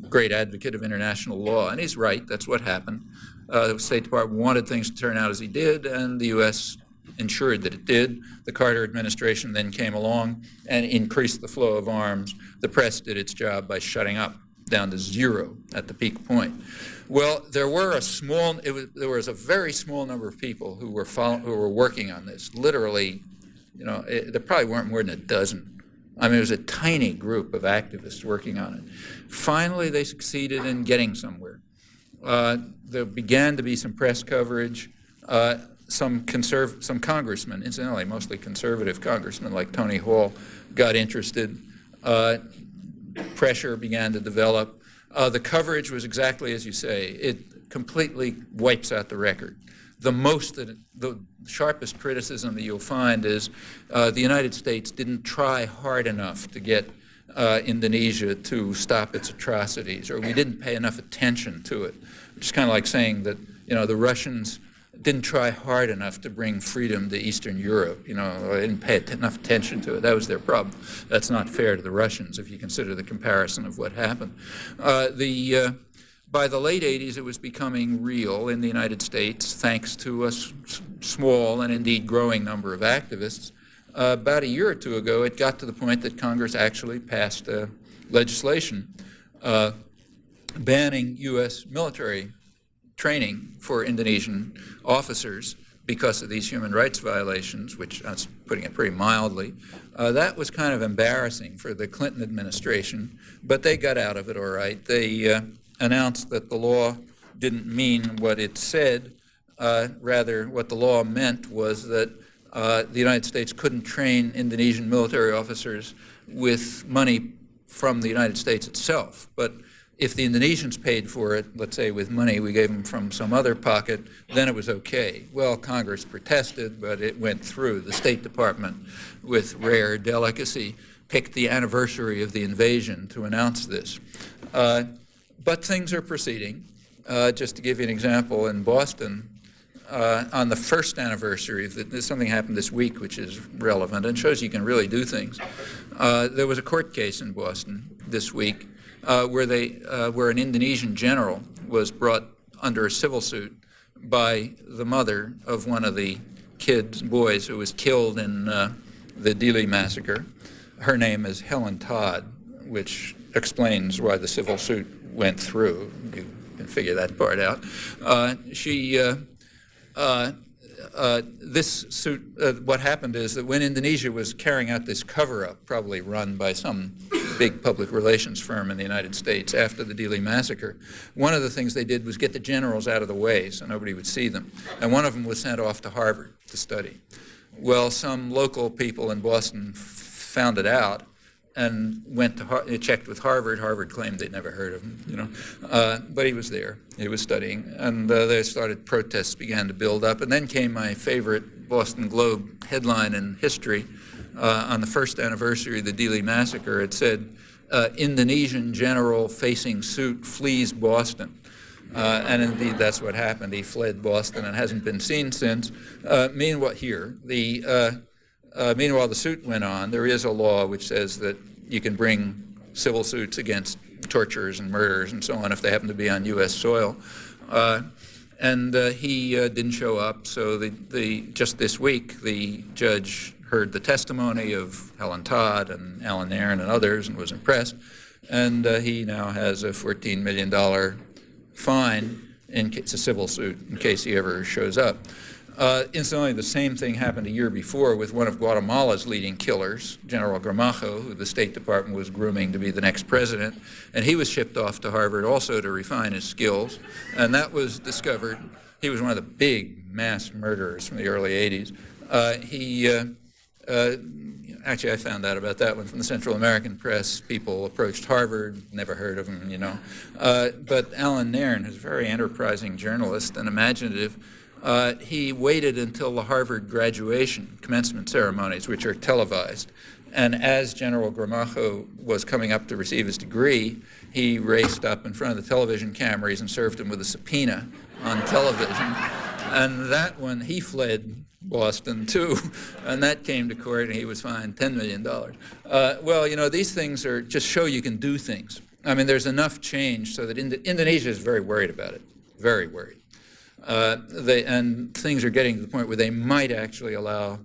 great advocate of international law, and he's right. That's what happened. The State Department wanted things to turn out as he did, and the U.S. ensured that it did. The Carter administration then came along and increased the flow of arms. The press did its job by shutting up down to zero at the peak point. Well, there was a very small number of people who were working on this. Literally, there probably weren't more than a dozen. I mean, it was a tiny group of activists working on it. Finally, they succeeded in getting somewhere. There began to be some press coverage. Some congressmen, incidentally, mostly conservative congressmen like Tony Hall, got interested. Pressure began to develop. The coverage was exactly as you say. It completely wipes out the record. The sharpest criticism that you'll find is the United States didn't try hard enough to get Indonesia to stop its atrocities, or we didn't pay enough attention to it. Which is kind of like saying that the Russians didn't try hard enough to bring freedom to Eastern Europe. They didn't pay enough attention to it. That was their problem. That's not fair to the Russians if you consider the comparison of what happened. By the late 80s, it was becoming real in the United States, thanks to a small and indeed growing number of activists. About a year or two ago, it got to the point that Congress actually passed legislation banning U.S. military training for Indonesian officers because of these human rights violations, which I'm putting it pretty mildly. That was kind of embarrassing for the Clinton administration, but they got out of it all right. They announced that the law didn't mean what it said. Rather, what the law meant was that the United States couldn't train Indonesian military officers with money from the United States itself. But if the Indonesians paid for it, let's say with money we gave them from some other pocket, then it was okay. Well, Congress protested, but it went through. The State Department, with rare delicacy, picked the anniversary of the invasion to announce this. But things are proceeding. Just to give you an example, in Boston, on the first anniversary, something happened this week which is relevant and shows you can really do things. There was a court case in Boston this week where an Indonesian general was brought under a civil suit by the mother of one of the boys who was killed in the Dili massacre. Her name is Helen Todd, which explains why the civil suit went through. You can figure that part out. This suit, what happened is that when Indonesia was carrying out this cover-up, probably run by some big public relations firm in the United States after the Dili massacre, one of the things they did was get the generals out of the way so nobody would see them. And one of them was sent off to Harvard to study. Well, some local people in Boston found it out and checked with Harvard. Harvard claimed they'd never heard of him, but he was there. He was studying, and protests began to build up. And then came my favorite Boston Globe headline in history. On the first anniversary of the Dili massacre, it said, Indonesian general facing suit flees Boston. And indeed, that's what happened. He fled Boston and hasn't been seen since. Meanwhile, the suit went on. There is a law which says that you can bring civil suits against torturers and murderers and so on if they happen to be on U.S. soil. He didn't show up, so just this week, the judge heard the testimony of Helen Todd and Alan Nairn and others and was impressed. And he now has a $14 million fine. It's a civil suit in case he ever shows up. Incidentally, the same thing happened a year before with one of Guatemala's leading killers, General Gramajo, who the State Department was grooming to be the next president. And he was shipped off to Harvard also to refine his skills. And that was discovered. He was one of the big mass murderers from the early 80s. Actually, I found out about that one from the Central American press. People approached Harvard, never heard of him, But Alan Nairn, who's a very enterprising journalist and imaginative, he waited until the Harvard graduation commencement ceremonies, which are televised. And as General Gramajo was coming up to receive his degree, he raced up in front of the television cameras and served him with a subpoena on television. And that one, he fled Boston too, and that came to court, and he was fined $10 million. These things just show you can do things. I mean, there's enough change so that Indonesia is very worried about it, very worried. And things are getting to the point where they might actually allow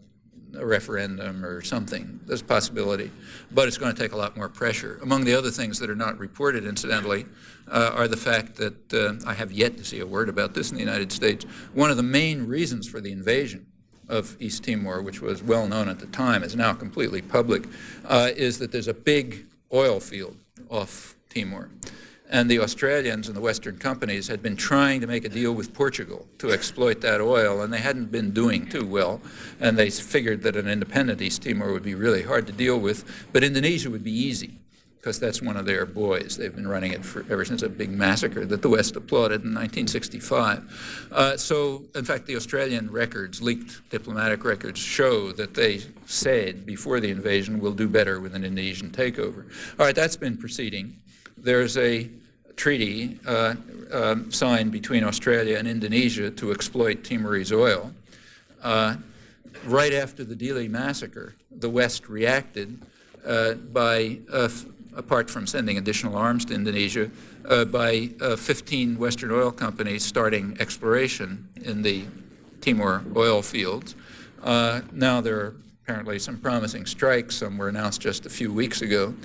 a referendum or something. There's a possibility, but it's going to take a lot more pressure. Among the other things that are not reported, incidentally, are the fact that I have yet to see a word about this in the United States. One of the main reasons for the invasion of East Timor, which was well known at the time, is now completely public, is that there's a big oil field off Timor. And the Australians and the Western companies had been trying to make a deal with Portugal to exploit that oil, and they hadn't been doing too well. And they figured that an independent East Timor would be really hard to deal with, but Indonesia would be easy, because that's one of their boys. They've been running it ever since a big massacre that the West applauded in 1965. So, in fact, the Australian records, leaked diplomatic records, show that they said before the invasion, we'll do better with an Indonesian takeover. All right, that's been proceeding. There's a treaty signed between Australia and Indonesia to exploit Timorese oil. Right after the Dili massacre, the West reacted by apart from sending additional arms to Indonesia, by 15 Western oil companies starting exploration in the Timor oil fields. Now there are apparently some promising strikes. Some were announced just a few weeks ago.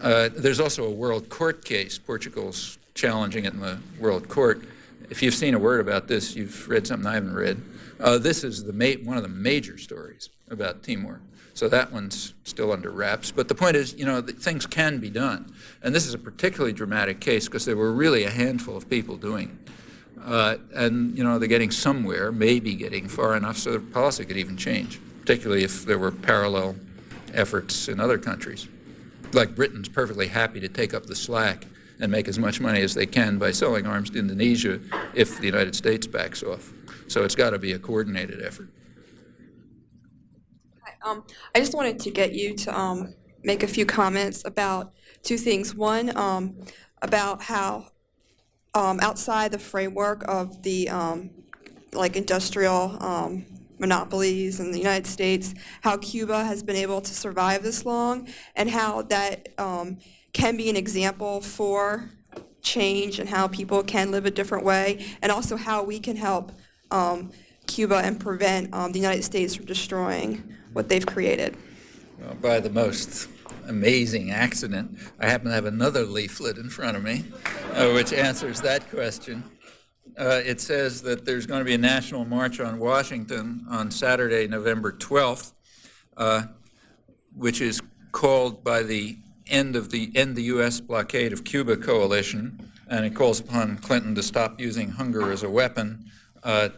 There's also a world court case. Portugal's challenging it in the world court. If you've seen a word about this, you've read something I haven't read. This is one of the major stories about Timor. So that one's still under wraps. But the point is, that things can be done. And this is a particularly dramatic case because there were really a handful of people doing it. And they're getting somewhere, maybe getting far enough so the policy could even change, particularly if there were parallel efforts in other countries. Like Britain's perfectly happy to take up the slack and make as much money as they can by selling arms to Indonesia if the United States backs off. So it's got to be a coordinated effort. I just wanted to get you to make a few comments about two things. One, about how outside the framework of the like industrial monopolies in the United States, how Cuba has been able to survive this long, and how that can be an example for change and how people can live a different way, and also how we can help Cuba and prevent the United States from destroying what they've created. Well, by the most amazing accident, I happen to have another leaflet in front of me, which answers that question. It says that there's going to be a national march on Washington on Saturday, November 12th, which is called by the End the U.S. Blockade of Cuba coalition, and it calls upon Clinton to stop using hunger as a weapon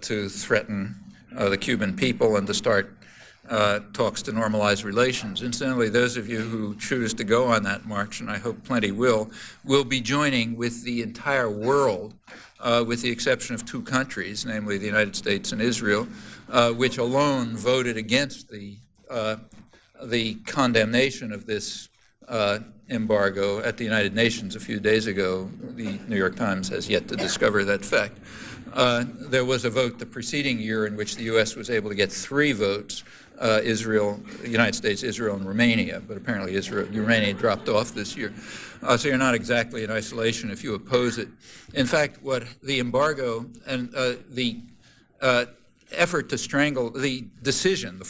to threaten the Cuban people and to start talks to normalize relations. Incidentally, those of you who choose to go on that march, and I hope plenty will be joining with the entire world, with the exception of two countries, namely the United States and Israel, which alone voted against the condemnation of this embargo at the United Nations a few days ago. The New York Times has yet to discover that fact. There was a vote the preceding year in which the U.S. was able to get 3 votes, Israel, the United States, Israel, and Romania, but apparently Romania dropped off this year. So you're not exactly in isolation if you oppose it. In fact, what the embargo and the effort to strangle, the decision,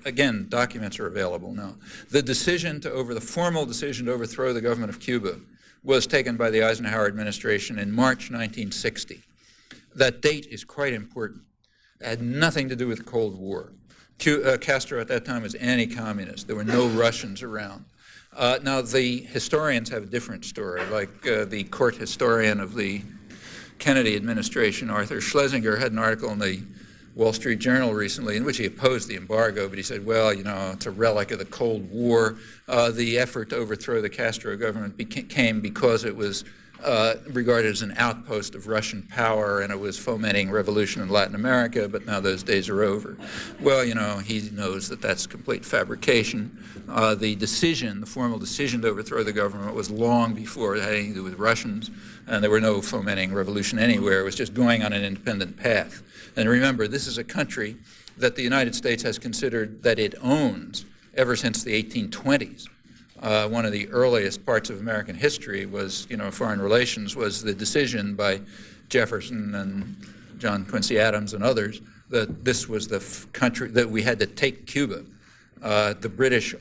again, documents are available now. The formal decision to overthrow the government of Cuba was taken by the Eisenhower administration in March 1960. That date is quite important. It had nothing to do with the Cold War. Castro at that time was anti-communist. There were no Russians around. Now, the historians have a different story, like the court historian of the Kennedy administration, Arthur Schlesinger, had an article in the Wall Street Journal recently in which he opposed the embargo, but he said, well, you know, it's a relic of the Cold War. The effort to overthrow the Castro government came because it was regarded as an outpost of Russian power, and it was fomenting revolution in Latin America, but now those days are over. Well, you know, he knows that that's complete fabrication. The formal decision to overthrow the government was long before it had anything to do with Russians, and there were no fomenting revolution anywhere. It was just going on an independent path. And remember, this is a country that the United States has considered that it owns ever since the 1820s. One of the earliest parts of American history was, foreign relations, was the decision by Jefferson and John Quincy Adams and others that this was the country that we had to take Cuba. The British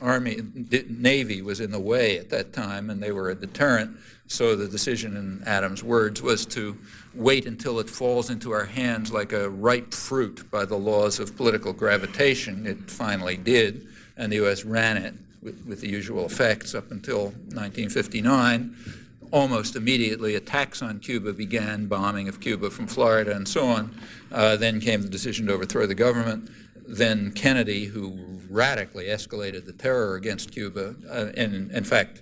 Navy was in the way at that time, and they were a deterrent. So the decision, in Adams' words, was to wait until it falls into our hands like a ripe fruit by the laws of political gravitation. It finally did, and the U.S. ran it with the usual effects up until 1959. Almost immediately, attacks on Cuba began, bombing of Cuba from Florida and so on. Then came the decision to overthrow the government. Then Kennedy, who radically escalated the terror against Cuba, and in fact,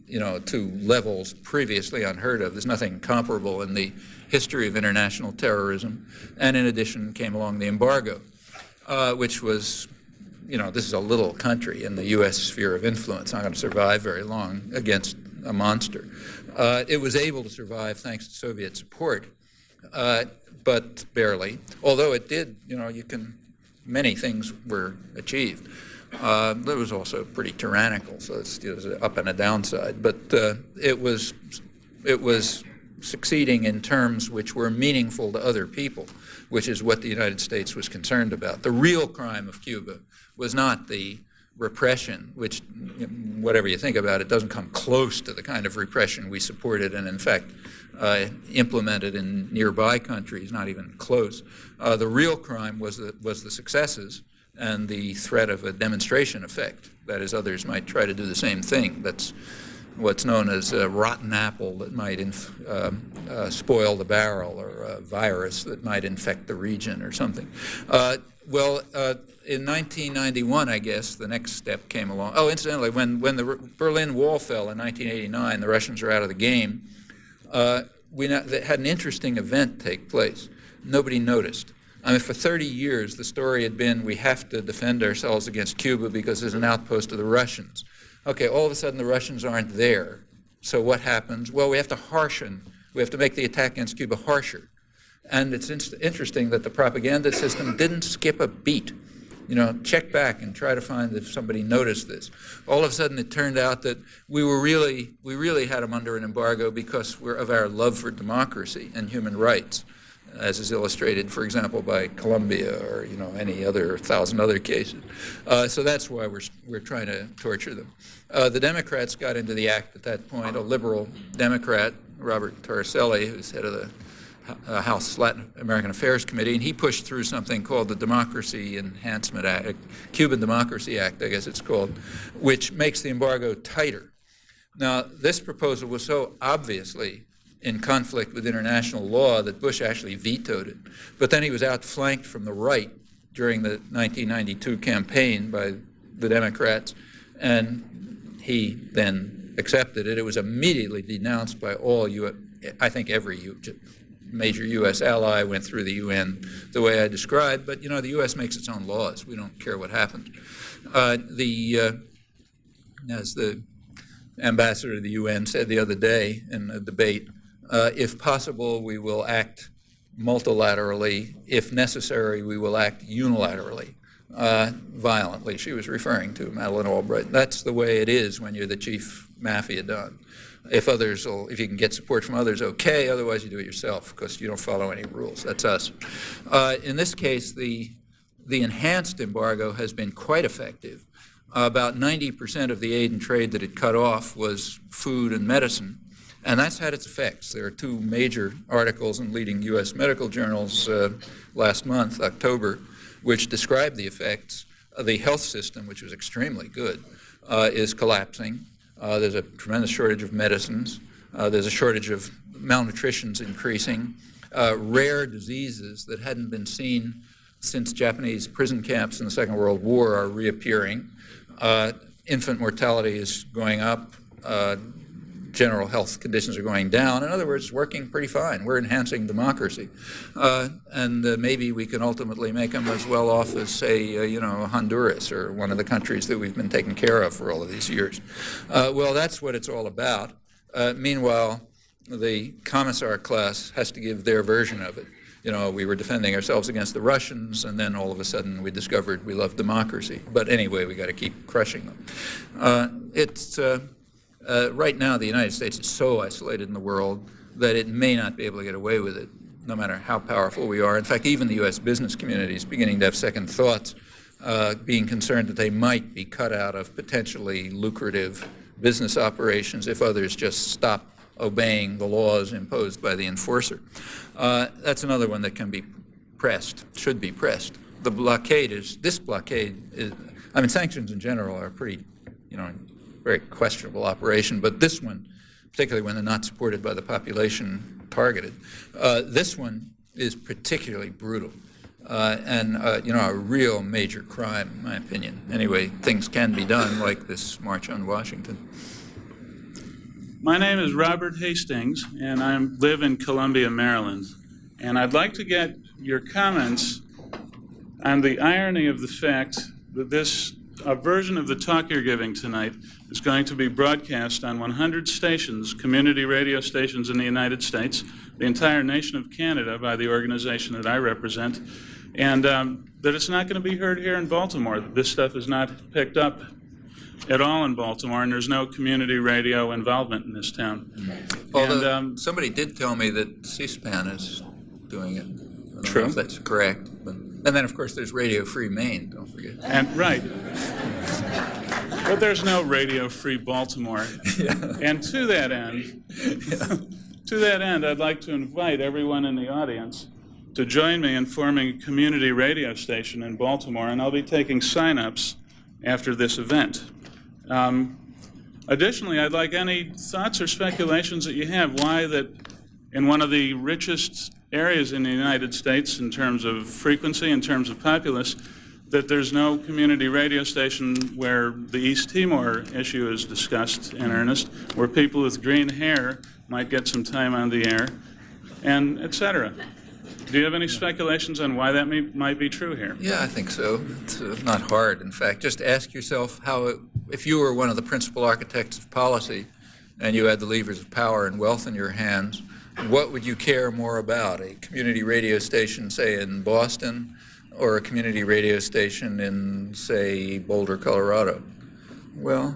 to levels previously unheard of. There's nothing comparable in the history of international terrorism. And in addition came along the embargo, which was, this is a little country in the U.S. sphere of influence, not going to survive very long against a monster. It was able to survive thanks to Soviet support, but barely. Although it did, many things were achieved. It was also pretty tyrannical, so it was an up and a downside. But it was succeeding in terms which were meaningful to other people, which is what the United States was concerned about. The real crime of Cuba was not the repression, which, whatever you think about it, doesn't come close to the kind of repression we supported and, in fact, implemented in nearby countries, not even close. The real crime was the successes and the threat of a demonstration effect. That is, others might try to do the same thing. That's what's known as a rotten apple that might spoil the barrel, or a virus that might infect the region or something. In 1991, I guess, the next step came along. Oh, incidentally, when the Berlin Wall fell in 1989, the Russians were out of the game. We had an interesting event take place. Nobody noticed. I mean, for 30 years, the story had been we have to defend ourselves against Cuba because there's an outpost of the Russians. Okay, all of a sudden the Russians aren't there. So what happens? Well, we have to make the attack against Cuba harsher. And it's interesting that the propaganda system didn't skip a beat. Check back and try to find if somebody noticed this. All of a sudden, it turned out that we really had them under an embargo because of our love for democracy and human rights, as is illustrated, for example, by Colombia or any other 1,000 other cases. So that's why we're trying to torture them. The Democrats got into the act at that point. A liberal Democrat, Robert Torricelli, who's head of the House Latin American Affairs Committee, and he pushed through something called the Democracy Enhancement Act, Cuban Democracy Act, I guess it's called, which makes the embargo tighter. Now, this proposal was so obviously in conflict with international law that Bush actually vetoed it. But then he was outflanked from the right during the 1992 campaign by the Democrats, and he then accepted it. It was immediately denounced by I think every major U.S. ally went through the UN the way I described, but the U.S. makes its own laws. We don't care what happens. As the ambassador to the UN said the other day in a debate, if possible, we will act multilaterally. If necessary, we will act unilaterally, violently. She was referring to Madeleine Albright. That's the way it is when you're the chief mafia don. If you can get support from others, okay. Otherwise, you do it yourself because you don't follow any rules. That's us. In this case, the enhanced embargo has been quite effective. About 90% of the aid and trade that it cut off was food and medicine, and that's had its effects. There are two major articles in leading U.S. medical journals last month, October, which describe the effects. The health system, which was extremely good, is collapsing. There's a tremendous shortage of medicines. There's a shortage of malnutrition's increasing. Rare diseases that hadn't been seen since Japanese prison camps in the Second World War are reappearing. Infant mortality is going up. General health conditions are going down. In other words, it's working pretty fine. We're enhancing democracy. And maybe we can ultimately make them as well off as, say, Honduras or one of the countries that we've been taking care of for all of these years. Well, that's what it's all about. Meanwhile, the commissar class has to give their version of it. We were defending ourselves against the Russians, and then all of a sudden we discovered we love democracy. But anyway, we got to keep crushing them. Right now, the United States is so isolated in the world that it may not be able to get away with it, no matter how powerful we are. In fact, even the U.S. business community is beginning to have second thoughts, being concerned that they might be cut out of potentially lucrative business operations if others just stop obeying the laws imposed by the enforcer. That's another one that can be pressed, should be pressed. This blockade is, sanctions in general are pretty, very questionable operation, but this one, particularly when they're not supported by the population targeted, this one is particularly brutal and a real major crime, in my opinion. Anyway, things can be done, like this March on Washington. My name is Robert Hastings, and I live in Columbia, Maryland. And I'd like to get your comments on the irony of the fact that a version of the talk you're giving tonight is going to be broadcast on 100 stations, community radio stations in the United States, the entire nation of Canada by the organization that I represent, and that it's not going to be heard here in Baltimore. This stuff is not picked up at all in Baltimore, and there's no community radio involvement in this town. Although somebody did tell me that C-SPAN is doing it. I don't know if that's correct. And then, of course, there's Radio Free Maine, don't forget. And right. But there's no Radio Free Baltimore. Yeah. And to that end, I'd like to invite everyone in the audience to join me in forming a community radio station in Baltimore, and I'll be taking sign-ups after this event. Additionally, I'd like any thoughts or speculations that you have why that in one of the richest areas in the United States in terms of frequency, in terms of populace, that there's no community radio station where the East Timor issue is discussed in earnest, where people with green hair might get some time on the air, and et cetera. Do you have any speculations on why that might be true here? Yeah, I think so. It's not hard, in fact. Just ask yourself if you were one of the principal architects of policy and you had the levers of power and wealth in your hands, what would you care more about, a community radio station, say, in Boston, or a community radio station in, say, Boulder, Colorado? Well,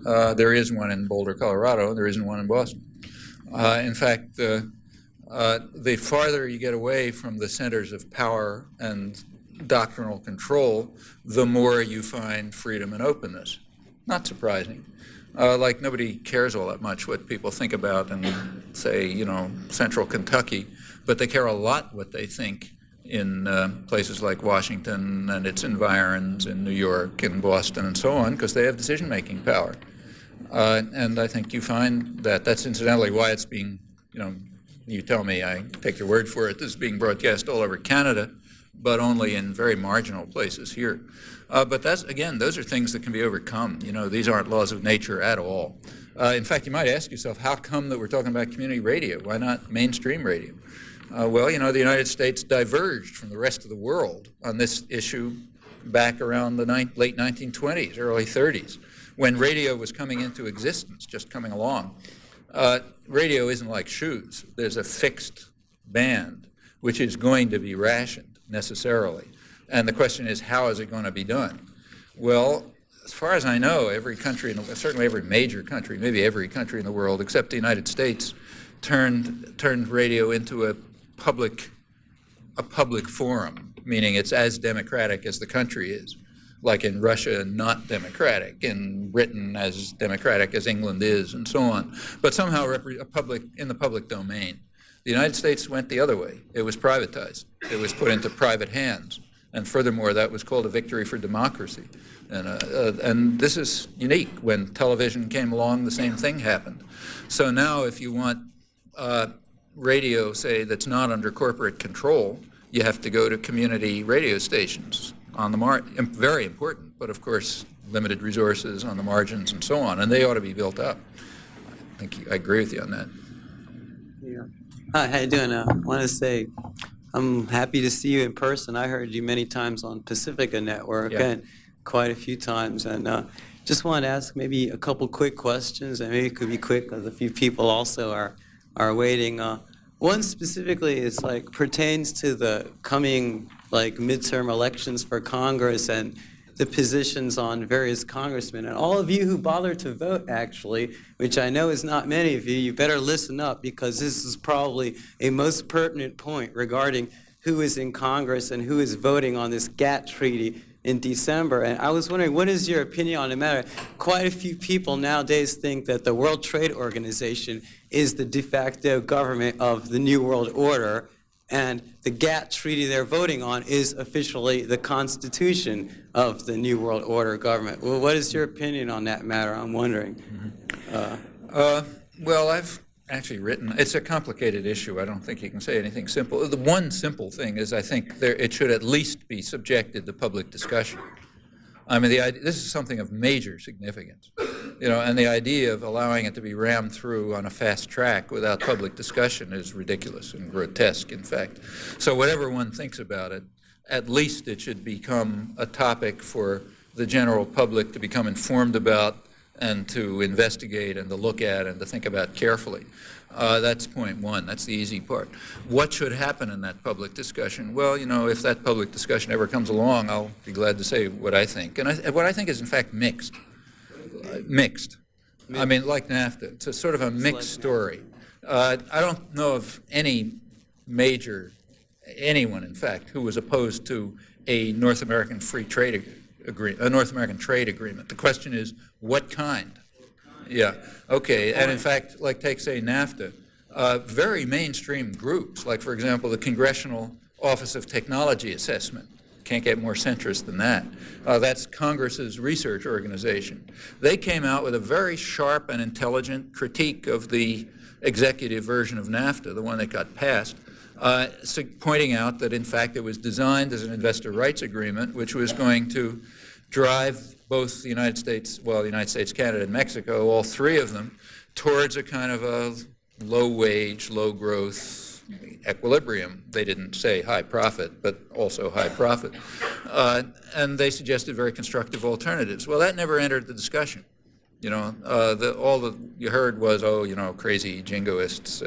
there is one in Boulder, Colorado. There isn't one in Boston. In fact, the farther you get away from the centers of power and doctrinal control, the more you find freedom and openness. Not surprising. Like nobody cares all that much what people think about in, say, central Kentucky, but they care a lot what they think in places like Washington and its environs, in New York and Boston and so on, because they have decision-making power. And I think you find that that's incidentally why it's being, you tell me, I take your word for it, this is being broadcast all over Canada, but only in very marginal places here. But that's, again, those are things that can be overcome. These aren't laws of nature at all. In fact, you might ask yourself, how come that we're talking about community radio? Why not mainstream radio? Well, the United States diverged from the rest of the world on this issue back around the late 1920s, early 30s, when radio was coming into existence, just coming along. Radio isn't like shoes. There's a fixed band, which is going to be rationed necessarily. And the question is, how is it going to be done? Well, as far as I know, every country, certainly every major country, maybe every country in the world except the United States, turned radio into a public forum, meaning it's as democratic as the country is. Like in Russia, not democratic, in Britain as democratic as England is, and so on, but somehow in the public domain. The United States went the other way. It was privatized. It was put into private hands. And furthermore, that was called a victory for democracy. And this is unique. When television came along, the same thing happened. So now if you want radio, say, that's not under corporate control, you have to go to community radio stations on the very important, but of course limited resources on the margins and so on, and they ought to be built up. I think I agree with you on that. Yeah. Hi, how you doing? I want to say I'm happy to see you in person. I heard you many times on Pacifica Network, and quite a few times, and just wanted to ask maybe a couple quick questions, and maybe it could be quick because a few people also are waiting. One specifically is pertains to the coming midterm elections for Congress and the positions on various congressmen. And all of you who bother to vote, actually, which I know is not many of you, you better listen up, because this is probably a most pertinent point regarding who is in Congress and who is voting on this GATT treaty in December. And I was wondering, what is your opinion on the matter? Quite a few people nowadays think that the World Trade Organization is the de facto government of the New World Order, and the GATT treaty they're voting on is officially the Constitution of the New World Order government. Well, what is your opinion on that matter? I'm wondering. Well, I've actually written, it's a complicated issue. I don't think you can say anything simple. The one simple thing is I think it should at least be subjected to public discussion. I mean, this is something of major significance, and the idea of allowing it to be rammed through on a fast track without public discussion is ridiculous and grotesque, in fact. So whatever one thinks about it, at least it should become a topic for the general public to become informed about and to investigate and to look at and to think about carefully. That's point one. That's the easy part. What should happen in that public discussion? Well, if that public discussion ever comes along, I'll be glad to say what I think. And what I think is, in fact, mixed. Mixed. I mean, like NAFTA. It's a sort of a mixed story. I don't know of anyone, in fact, who was opposed to a North American free trade agreement, a North American trade agreement. The question is, what kind? Yeah, okay, and in fact, take, say, NAFTA, very mainstream groups, like, for example, the Congressional Office of Technology Assessment, can't get more centrist than that. That's Congress's research organization. They came out with a very sharp and intelligent critique of the executive version of NAFTA, the one that got passed, pointing out that, in fact, it was designed as an investor rights agreement, which was going to drive both the United States, Canada, and Mexico, all three of them, towards a kind of a low-wage, low-growth equilibrium. They didn't say high profit, but also high profit. And they suggested very constructive alternatives. Well, that never entered the discussion. All that you heard was, oh, crazy jingoists,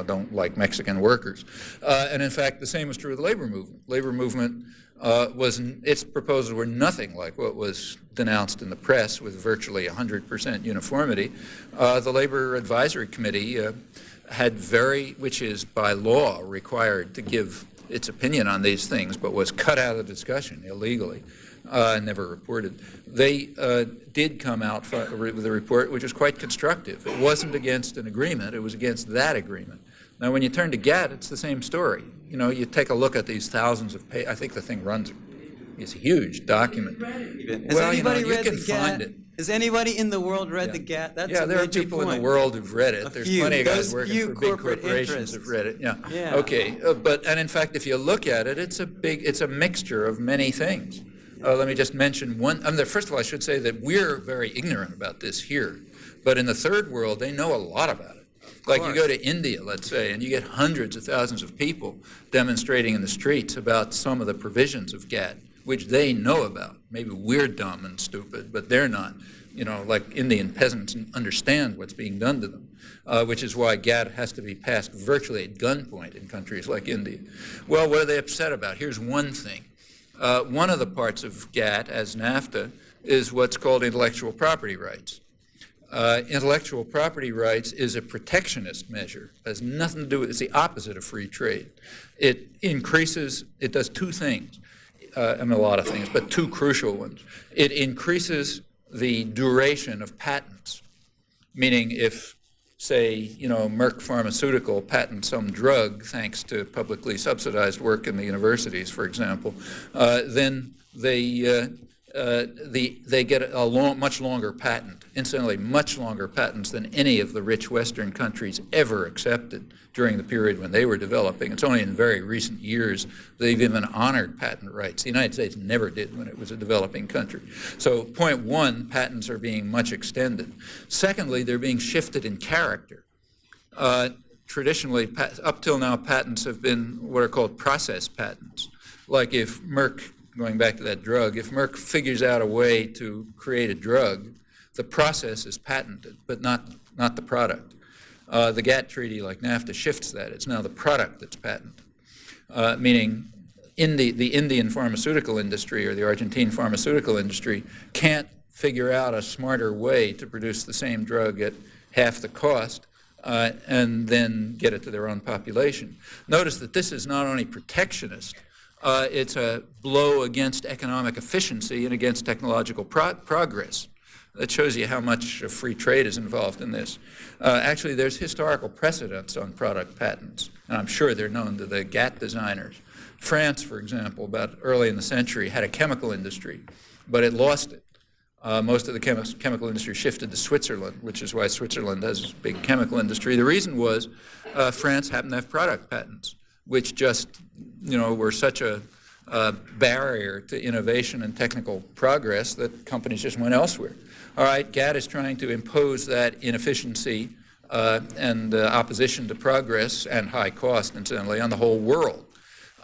don't like Mexican workers. And in fact, the same was true of the labor movement. Labor movement its proposals were nothing like what was denounced in the press with virtually 100% uniformity. The Labor Advisory Committee which is by law required to give its opinion on these things, but was cut out of the discussion illegally. Never reported. They did come out with a report which was quite constructive. It wasn't against an agreement, it was against that agreement. Now, when you turn to GATT, it's the same story. You take a look at these thousands of pages. I think the thing runs, it's a huge document. Has anybody read the GATT? Has anybody in the world read the GATT? That's a there are major people point. in the world who've read it. There's plenty of guys Those working few for big corporate corporations who've read it. Yeah. Okay, and in fact, if you look at it, it's a mixture of many things. Let me just mention one. First of all, I should say that we're very ignorant about this here, but in the third world, they know a lot about it. Like you go to India, let's say, and you get hundreds of thousands of people demonstrating in the streets about some of the provisions of GATT, which they know about. Maybe we're dumb and stupid, but they're not. Like Indian peasants understand what's being done to them, which is why GATT has to be passed virtually at gunpoint in countries like India. Well, what are they upset about? Here's one thing. One of the parts of GATT, as NAFTA, is what's called intellectual property rights. Intellectual property rights is a protectionist measure. It has nothing to do with, it's the opposite of free trade. It does two things, a lot of things, but two crucial ones. It increases the duration of patents, meaning if, say, Merck Pharmaceutical patents some drug thanks to publicly subsidized work in the universities, for example, then they get a much longer patent, incidentally, much longer patents than any of the rich Western countries ever accepted during the period when they were developing. It's only in very recent years they've even honored patent rights. The United States never did when it was a developing country. So point one, patents are being much extended. Secondly, they're being shifted in character. Traditionally, up till now, patents have been what are called process patents. Like if Merck, going back to that drug, if Merck figures out a way to create a drug, the process is patented, but not the product. The GATT treaty, like NAFTA, shifts that. It's now the product that's patented, meaning the Indian pharmaceutical industry or the Argentine pharmaceutical industry can't figure out a smarter way to produce the same drug at half the cost and then get it to their own population. Notice that this is not only protectionist, it's a blow against economic efficiency and against technological progress. That shows you how much free trade is involved in this. Actually, there's historical precedents on product patents, and I'm sure they're known to the GATT designers. France, for example, about early in the century, had a chemical industry, but it lost it. Most of the chemical industry shifted to Switzerland, which is why Switzerland has a big chemical industry. The reason was France happened to have product patents, which just, were such a barrier to innovation and technical progress that companies just went elsewhere. All right, GATT is trying to impose that inefficiency and opposition to progress and high cost, incidentally, on the whole world.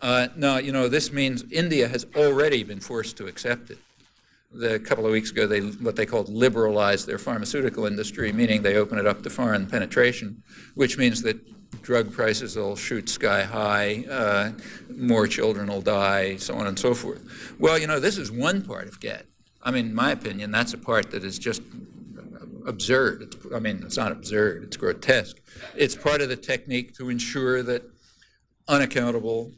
Now, this means India has already been forced to accept it. A couple of weeks ago, what they called liberalized their pharmaceutical industry, meaning they open it up to foreign penetration, which means that drug prices will shoot sky high, more children will die, so on and so forth. Well, this is one part of GATT. In my opinion, that's a part that is just absurd. It's not absurd, it's grotesque. It's part of the technique to ensure that unaccountable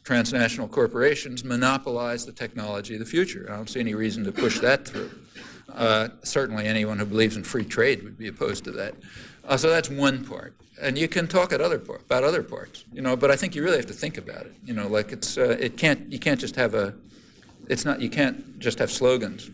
transnational corporations monopolize the technology of the future. I don't see any reason to push that through. Certainly anyone who believes in free trade would be opposed to that. So that's one part. And you can talk about other parts, but I think you really have to think about it. You can't just have slogans,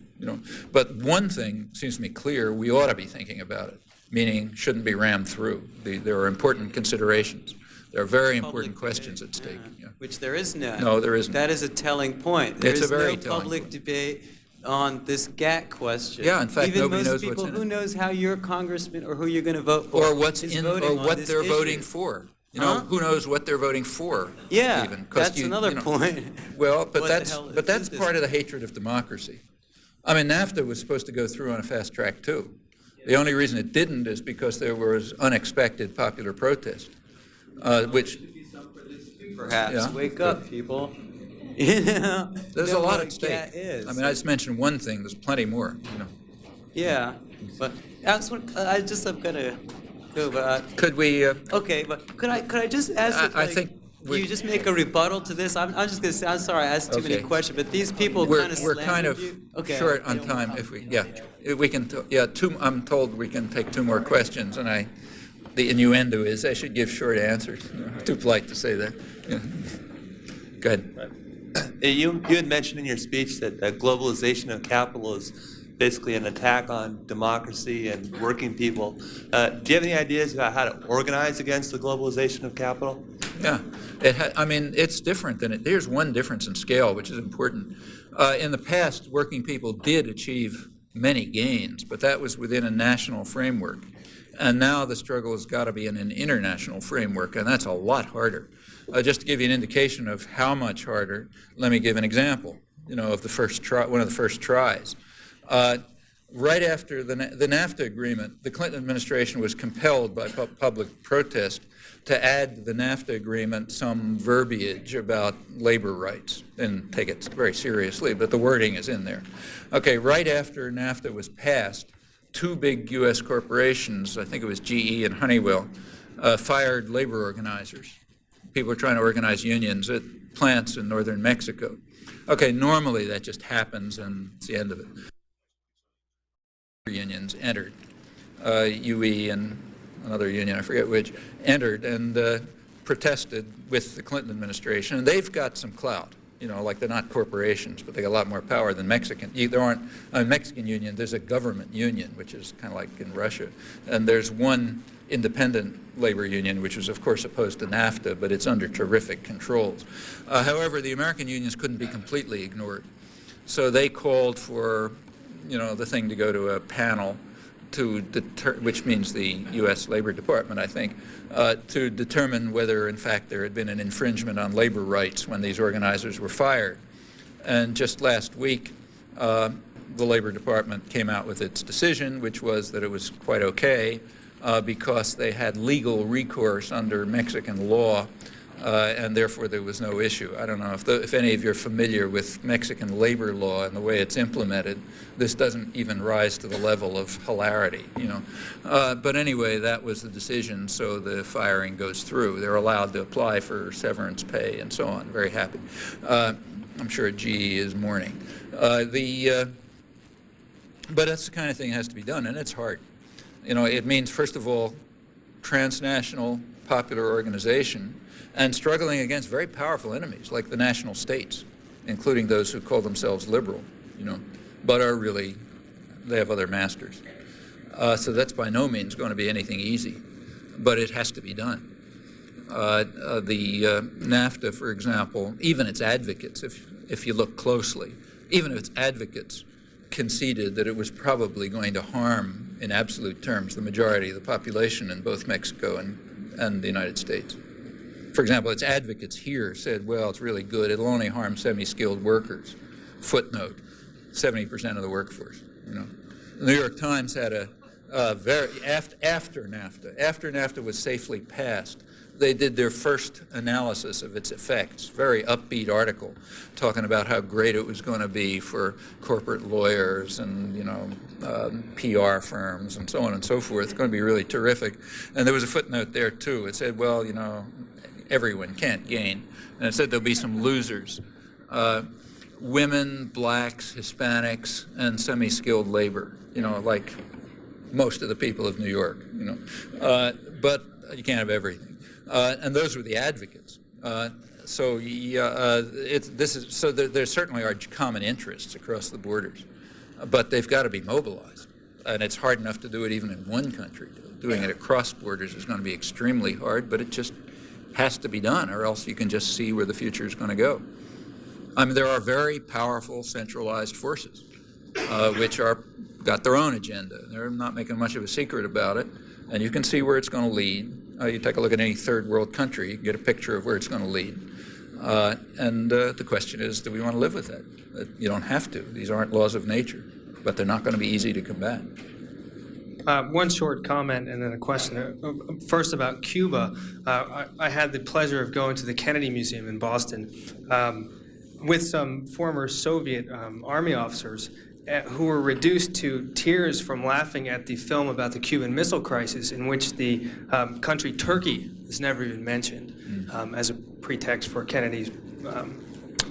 But one thing seems to me clear, we ought to be thinking about it, meaning shouldn't be rammed through. There are important considerations. There are very important questions at stake. Yeah. Which there is none. No, there isn't. That is a telling point. There It's is a very no telling public point. debate on this GATT question. Yeah, in fact, even nobody most knows people, what's in who it. knows how your congressman or who you're going to vote for Or what's is in, voting or on what this they're issue. voting for. Huh? Who knows what they're voting for? Yeah, even, 'cause that's another point. Well, but What the that's hell but is that's this? part of the hatred of democracy. NAFTA was supposed to go through on a fast track too. The only reason it didn't is because there was unexpected popular protest, which Perhaps. Yeah. Wake up, people. You know, there's a know lot what at a stake. cat is. I mean, I just mentioned one thing. There's plenty more. You know. Yeah, but that's what I just I'm gonna go. But Could we? okay, but could I just ask? I if, like, think we- you just make a rebuttal to this. I'm just gonna say I'm sorry. I asked too many Okay. questions, but these people We're kind of we're kind of you. Okay, short I on don't time. wanna- If we we can two. I'm told we can take two more questions, and the innuendo is I should give short answers. Too polite to say that. Yeah. Go ahead. You had mentioned in your speech that globalization of capital is basically an attack on democracy and working people. Do you have any ideas about how to organize against the globalization of capital? Yeah, I mean, it's different than it. There's one difference in scale, which is important. In the past, working people did achieve many gains, but that was within a national framework. And now the struggle has got to be in an international framework, and that's a lot harder. Just to give you an indication of how much harder, let me give an example. Of the first try, one of the first tries. Right after the NAFTA agreement, the Clinton administration was compelled by public protest to add to the NAFTA agreement some verbiage about labor rights. Didn't take it very seriously, but the wording is in there. Okay, right after NAFTA was passed, two big U.S. corporations, I think it was GE and Honeywell, fired labor organizers. People were trying to organize unions at plants in northern Mexico. Okay, normally that just happens and it's the end of it. Unions entered, UE and another union, I forget which, entered and protested with the Clinton administration. And they've got some clout, like they're not corporations, but they got a lot more power than Mexican. There aren't a Mexican union, there's a government union, which is kind of like in Russia. And there's one independent labor union, which was, of course, opposed to NAFTA, but it's under terrific controls. However, the American unions couldn't be completely ignored. So they called for, the thing to go to a panel to which means the U.S. Labor Department, I think, to determine whether, in fact, there had been an infringement on labor rights when these organizers were fired. And just last week, the Labor Department came out with its decision, which was that it was quite okay because they had legal recourse under Mexican law, and therefore there was no issue. I don't know if any of you are familiar with Mexican labor law and the way it's implemented. This doesn't even rise to the level of hilarity, But anyway, that was the decision, so the firing goes through. They're allowed to apply for severance pay and so on. Very happy. I'm sure GE is mourning. But that's the kind of thing that has to be done, and it's hard. It means, first of all, transnational popular organization and struggling against very powerful enemies like the national states, including those who call themselves liberal, but are really, they have other masters. So that's by no means going to be anything easy, but it has to be done. The NAFTA, for example, even its advocates, if you look closely, even if its advocates conceded that it was probably going to harm, in absolute terms, the majority of the population in both Mexico and the United States. For example, its advocates here said, well, it's really good. It'll only harm semi-skilled workers. Footnote, 70% of the workforce. The New York Times had after NAFTA was safely passed, they did their first analysis of its effects, very upbeat article, talking about how great it was going to be for corporate lawyers and, PR firms and so on and so forth. It's going to be really terrific. And there was a footnote there, too. It said, well, everyone can't gain. And it said there'll be some losers. Women, blacks, Hispanics, and semi-skilled labor, like most of the people of New York, But you can't have everything. And those were the advocates. So there certainly are common interests across the borders, but they've got to be mobilized. And it's hard enough to do it even in one country. Doing it across borders is going to be extremely hard, but it just has to be done, or else you can just see where the future is going to go. I mean, there are very powerful centralized forces which got their own agenda. They're not making much of a secret about it, and you can see where it's going to lead. You take a look at any third world country, you can get a picture of where it's going to lead. And the question is, do we want to live with that? You don't have to. These aren't laws of nature, but they're not going to be easy to combat. One short comment and then a question. First about Cuba. I had the pleasure of going to the Kennedy Museum in Boston with some former Soviet Army officers who were reduced to tears from laughing at the film about the Cuban Missile Crisis, in which the country Turkey is never even mentioned as a pretext for Kennedy's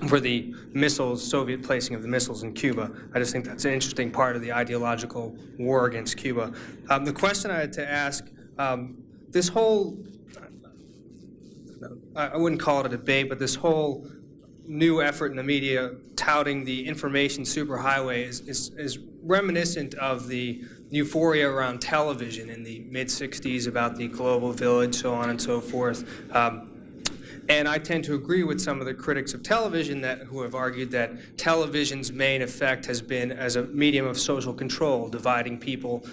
for the missiles, Soviet placing of the missiles in Cuba. I just think that's an interesting part of the ideological war against Cuba. The question I had to ask, this whole, I wouldn't call it a debate, but this whole new effort in the media touting the information superhighway is reminiscent of the euphoria around television in the mid-'60s about the global village, so on and so forth. And I tend to agree with some of the critics of television who have argued that television's main effect has been as a medium of social control, dividing people,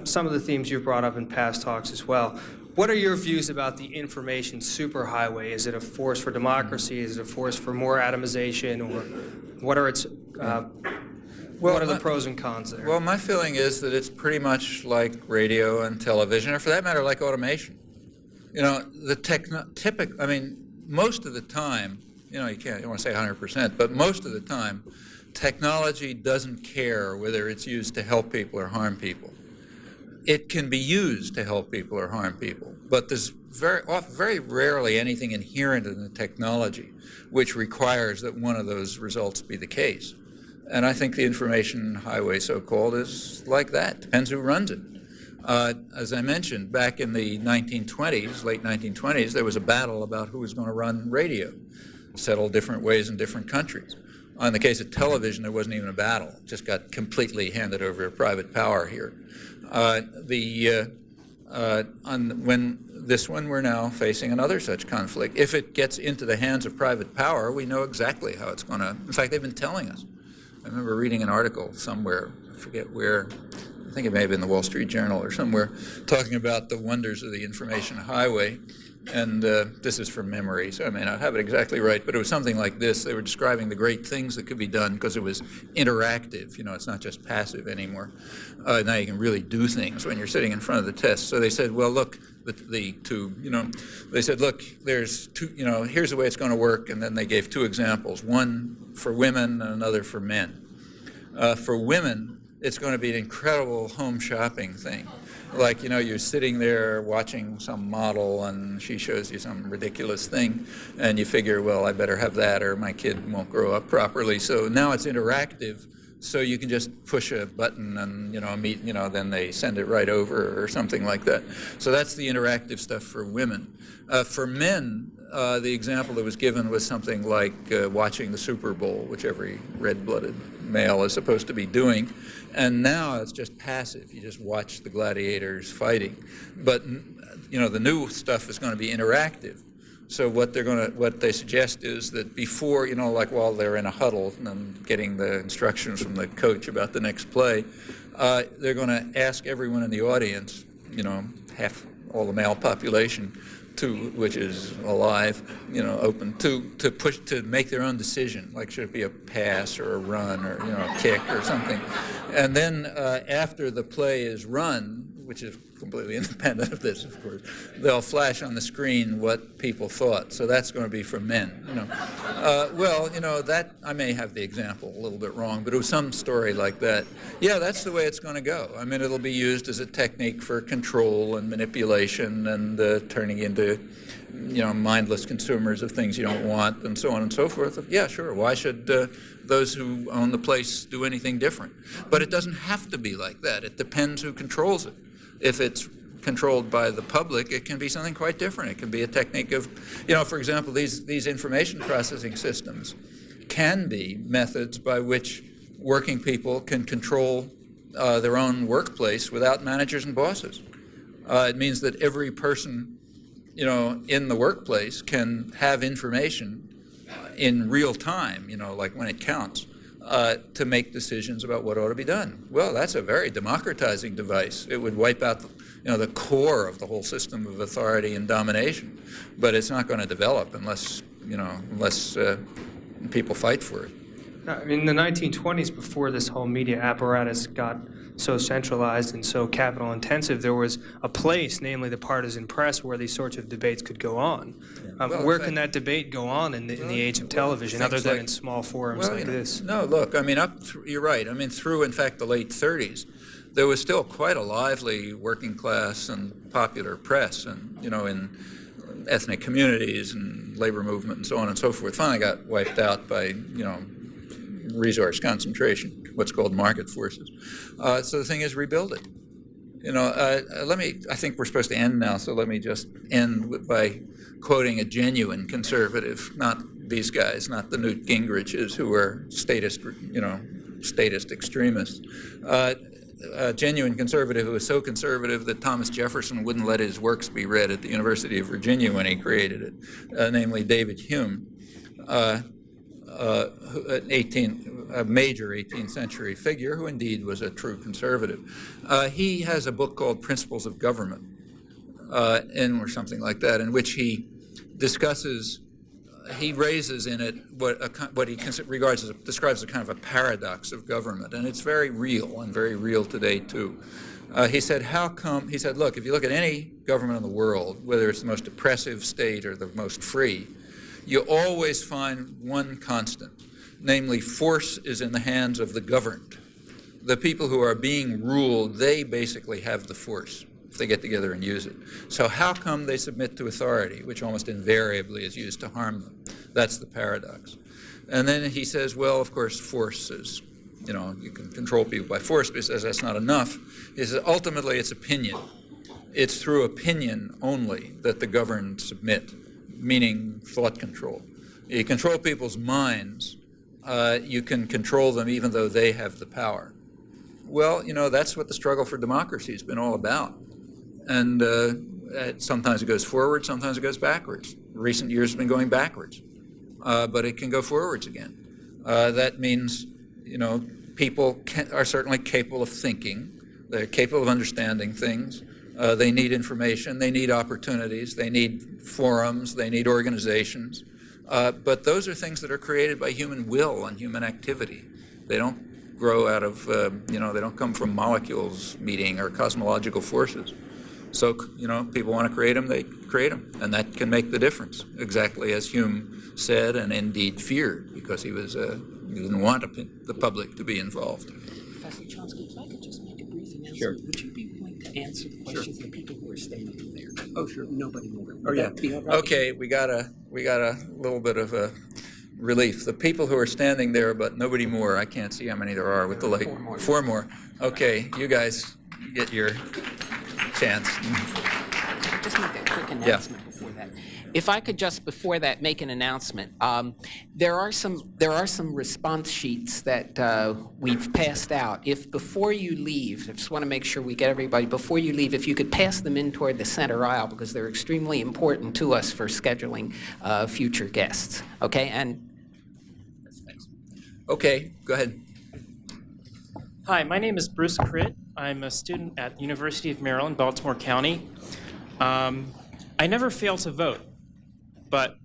some of the themes you've brought up in past talks as well. What are your views about the information superhighway? Is it a force for democracy? Is it a force for more atomization? Or what are its what are the pros and cons there? Well, my feeling is that it's pretty much like radio and television, or for that matter, like automation. You know, most of the time, you don't want to say 100%, but most of the time, technology doesn't care whether it's used to help people or harm people. It can be used to help people or harm people, but there's very rarely anything inherent in the technology which requires that one of those results be the case. And I think the information highway, so-called, is like that. Depends who runs it. As I mentioned, back in the 1920s, late 1920s, there was a battle about who was going to run radio, settled different ways in different countries. In the case of television, there wasn't even a battle. It just got completely handed over to private power here. When this one, we're now facing another such conflict. If it gets into the hands of private power, we know exactly how it's going to. In fact, they've been telling us. I remember reading an article somewhere, I forget where, I think it may have been the Wall Street Journal or somewhere, talking about the wonders of the information highway. And this is from memory, so I may not have it exactly right, but it was something like this. They were describing the great things that could be done because it was interactive. You know, it's not just passive anymore. Now you can really do things when you're sitting in front of the test. So they said, well, look, the tube, they said, look, there's two, here's the way it's going to work. And then they gave two examples, one for women and another for men. For women, it's going to be an incredible home shopping thing. Like, you're sitting there watching some model and she shows you some ridiculous thing and you figure, well, I better have that or my kid won't grow up properly. So now it's interactive, so you can just push a button and, then they send it right over or something like that. So that's the interactive stuff for women. For men, the example that was given was something like watching the Super Bowl, which every red-blooded male is supposed to be doing. And now it's just passive. You just watch the gladiators fighting. But the new stuff is going to be interactive. So what they suggest is that before, like while they're in a huddle and getting the instructions from the coach about the next play, they're going to ask everyone in the audience, half all the male population, which is alive, open to make their own decision, like should it be a pass or a run or a kick or something, and then after the play is run, which is completely independent of this, of course, they'll flash on the screen what people thought. So that's going to be for men. That I may have the example a little bit wrong, but it was some story like that. Yeah, that's the way it's going to go. I mean, it'll be used as a technique for control and manipulation and turning into, mindless consumers of things you don't want and so on and so forth. Yeah, sure. Why should those who own the place do anything different? But it doesn't have to be like that. It depends who controls it. If it's controlled by the public, it can be something quite different. It can be a technique of, for example, these information processing systems can be methods by which working people can control their own workplace without managers and bosses. It means that every person, in the workplace can have information in real time, like when it counts, to make decisions about what ought to be done. Well, that's a very democratizing device. It would wipe out the core of the whole system of authority and domination, but it's not going to develop unless people fight for it. In the 1920s, before this whole media apparatus got so centralized and so capital intensive, there was a place, namely the partisan press, where these sorts of debates could go on. Well, Where in can that debate go on in the age of television, things other than like- in small forums like this? No, look, I mean, you're right. I mean, through, in fact, the late 30s, there was still quite a lively working class and popular press, and, in ethnic communities and labor movement and so on and so forth. Finally got wiped out by, resource concentration, what's called market forces. So the thing is, rebuild it. I think we're supposed to end now, so let me just end by quoting a genuine conservative, not these guys, not the Newt Gingriches who are statist extremists. A genuine conservative who was so conservative that Thomas Jefferson wouldn't let his works be read at the University of Virginia when he created it, namely David Hume, a major 18th century figure who indeed was a true conservative. He has a book called Principles of Government, or something like that, in which he discusses, he raises in it what he describes as a kind of a paradox of government, and it's very real today too. He said, look, if you look at any government in the world, whether it's the most oppressive state or the most free, you always find one constant, namely force is in the hands of the governed. The people who are being ruled, they basically have the force if they get together and use it. So how come they submit to authority, which almost invariably is used to harm them? That's the paradox. And then he says, well, of course, force is, you can control people by force, but he says that's not enough. He says ultimately it's opinion. It's through opinion only that the governed submit, meaning thought control. You control people's minds. You can control them even though they have the power. Well, that's what the struggle for democracy has been all about. And sometimes it goes forward, sometimes it goes backwards. Recent years have been going backwards, but it can go forwards again. That means, people are certainly capable of thinking. They're capable of understanding things. They need information. They need opportunities. They need forums. They need organizations. But those are things that are created by human will and human activity. They don't grow out of, they don't come from molecules meeting or cosmological forces. So, people want to create them, they create them. And that can make the difference, exactly as Hume said and indeed feared, because he didn't want the public to be involved. Professor Chomsky, if I could just make a brief announcement, Sure. would you be willing to answer the questions of the people who are standing there? Oh, sure. Nobody more. Oh, yeah. Okay, we got a little bit of a relief. The people who are standing there, but nobody more. I can't see how many there are with the light. Four more. Okay, you guys get your chance. Just make a quick announcement before that. If I could just before that make an announcement, there are some response sheets that we've passed out. If before you leave, I just want to make sure we get everybody before you leave. If you could pass them in toward the center aisle, because they're extremely important to us for scheduling future guests. Okay, and okay, go ahead. Hi, my name is Bruce Critt. I'm a student at the University of Maryland, Baltimore County. I never fail to vote, but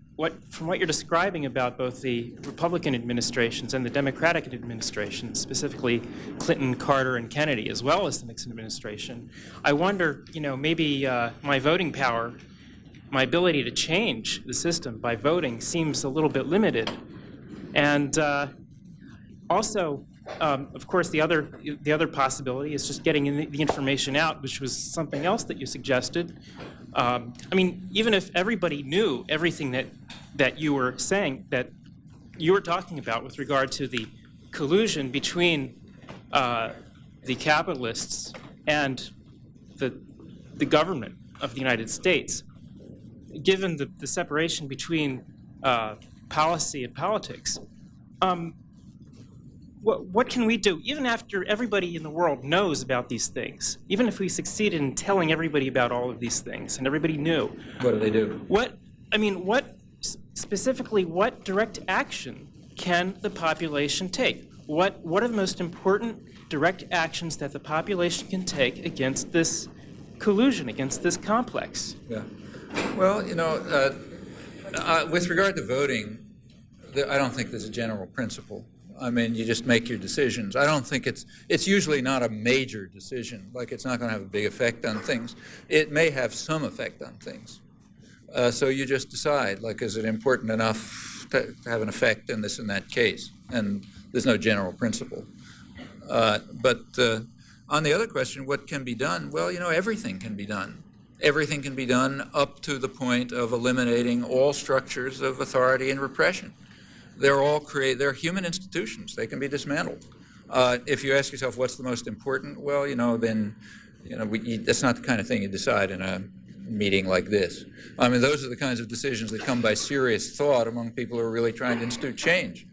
from what you're describing about both the Republican administrations and the Democratic administrations, specifically Clinton, Carter, and Kennedy, as well as the Nixon administration, I wonder, maybe my voting power, my ability to change the system by voting seems a little bit limited. And also, of course, the other possibility is just getting the information out, which was something else that you suggested. Even if everybody knew everything that you were saying, that you were talking about with regard to the collusion between the capitalists and the government of the United States, given the separation between policy and politics, what can we do, even after everybody in the world knows about these things, even if we succeeded in telling everybody about all of these things and everybody knew? What do they do? Specifically, what direct action can the population take? What are the most important direct actions that the population can take against this collusion, against this complex? Yeah. Well, with regard to voting, I don't think there's a general principle. I mean, you just make your decisions. I don't think it's usually not a major decision, like it's not going to have a big effect on things. It may have some effect on things. So you just decide, like, is it important enough to have an effect in this and that case? And there's no general principle. But on the other question, what can be done? Well, everything can be done. Everything can be done up to the point of eliminating all structures of authority and repression. They're human institutions. They can be dismantled. If you ask yourself what's the most important, well, then that's not the kind of thing you decide in a meeting like this. I mean, those are the kinds of decisions that come by serious thought among people who are really trying to institute change.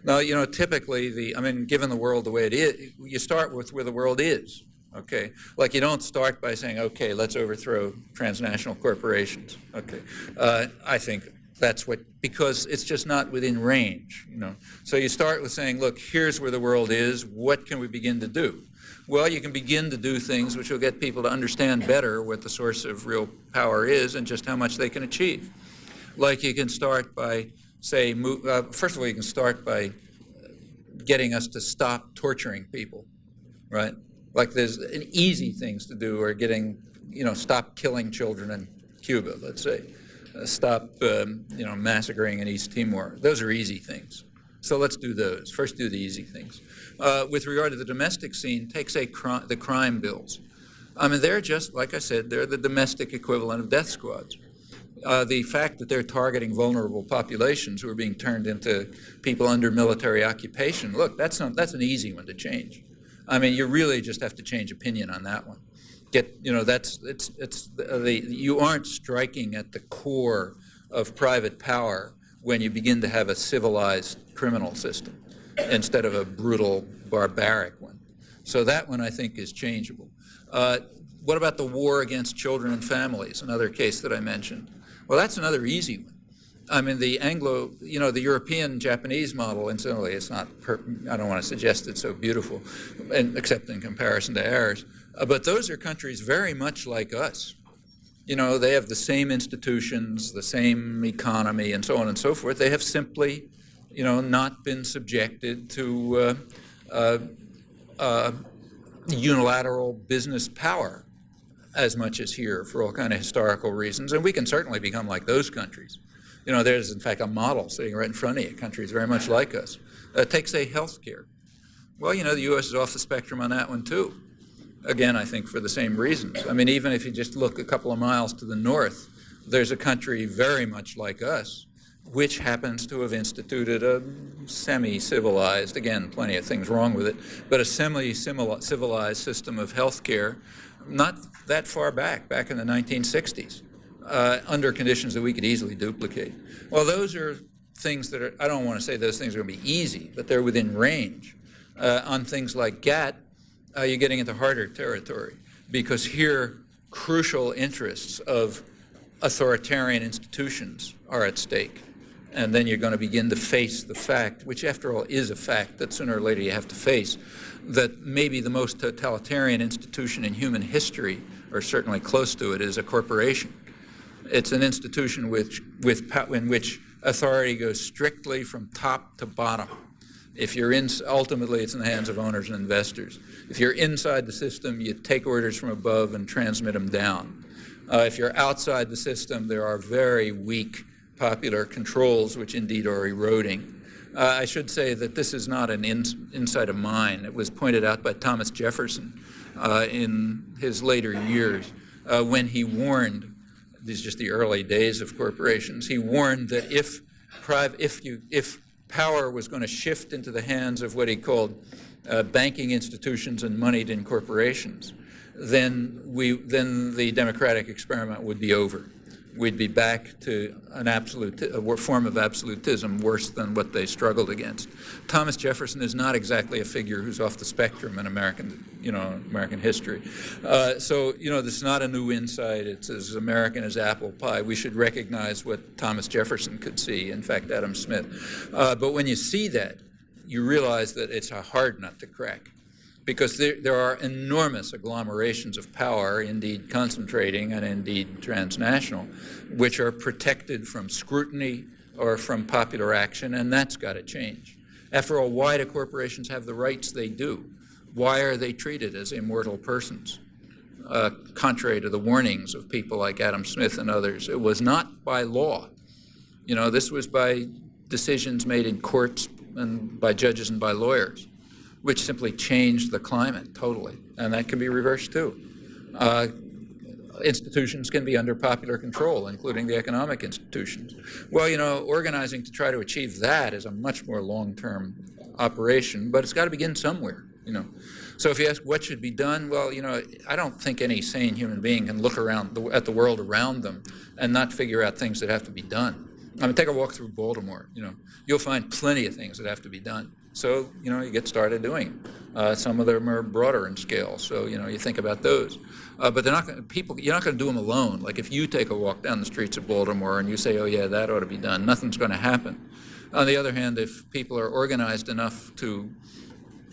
Now, typically, given the world the way it is, you start with where the world is, okay? Like, you don't start by saying, okay, let's overthrow transnational corporations, okay? I think that's because it's just not within range, So you start with saying, look, here's where the world is, what can we begin to do? Well, you can begin to do things which will get people to understand better what the source of real power is and just how much they can achieve. Like, you can start by, say, first of all, you can start by getting us to stop torturing people, right? Like, there's easy things to do, or stop killing children in Cuba, let's say. Stop, massacring in East Timor. Those are easy things. So let's do those. First, do the easy things. With regard to the domestic scene, take, say, the crime bills. I mean, they're just, like I said, they're the domestic equivalent of death squads. The fact that they're targeting vulnerable populations who are being turned into people under military occupation, look, that's an easy one to change. I mean, you really just have to change opinion on that one. You aren't striking at the core of private power when you begin to have a civilized criminal system instead of a brutal, barbaric one. So that one, I think, is changeable. What about the war against children and families, another case that I mentioned? Well, that's another easy one. I mean, the the European-Japanese model, incidentally, it's not, I don't want to suggest it's so beautiful, except in comparison to ours, but those are countries very much like us. They have the same institutions, the same economy, and so on and so forth. They have simply, not been subjected to unilateral business power as much as here for all kind of historical reasons. And we can certainly become like those countries. There's, in fact, a model sitting right in front of you, countries very much like us. Take, say, health care. Well, the U.S. is off the spectrum on that one, too. Again, I think for the same reasons. I mean, even if you just look a couple of miles to the north, there's a country very much like us, which happens to have instituted a semi-civilized, again, plenty of things wrong with it, but a semi-civilized system of health care not that far back in the 1960s, under conditions that we could easily duplicate. Well, those are things that I don't want to say those things are going to be easy, but they're within range. On things like GATT, you're getting into harder territory, because here crucial interests of authoritarian institutions are at stake. And then you're going to begin to face the fact, which after all is a fact that sooner or later you have to face, that maybe the most totalitarian institution in human history, or certainly close to it, is a corporation. It's an institution in which authority goes strictly from top to bottom. Ultimately, it's in the hands of owners and investors. If you're inside the system, you take orders from above and transmit them down. If you're outside the system, there are very weak popular controls, which indeed are eroding. I should say that this is not an insight of mine. It was pointed out by Thomas Jefferson in his later years when he warned, these are just the early days of corporations, he warned that if power was going to shift into the hands of what he called banking institutions and moneyed-in corporations, then the democratic experiment would be over. We'd be back to a form of absolutism worse than what they struggled against. Thomas Jefferson is not exactly a figure who's off the spectrum in American history. So this is not a new insight. It's as American as apple pie. We should recognize what Thomas Jefferson could see, in fact, Adam Smith. But when you see that, you realize that it's a hard nut to crack, because there are enormous agglomerations of power, indeed concentrating and indeed transnational, which are protected from scrutiny or from popular action, and that's got to change. After all, why do corporations have the rights they do? Why are they treated as immortal persons? Contrary to the warnings of people like Adam Smith and others, it was not by law. This was by decisions made in courts and by judges and by lawyers, which simply changed the climate totally, and that can be reversed too. Institutions can be under popular control, including the economic institutions. Well, organizing to try to achieve that is a much more long-term operation, but it's got to begin somewhere, So if you ask what should be done, well, I don't think any sane human being can look around at the world around them and not figure out things that have to be done. I mean, take a walk through Baltimore, you'll find plenty of things that have to be done. So, you get started doing it. Some of them are broader in scale, so, you think about those. But you're not going to do them alone. Like if you take a walk down the streets of Baltimore and you say, oh yeah, that ought to be done, nothing's going to happen. On the other hand, if people are organized enough to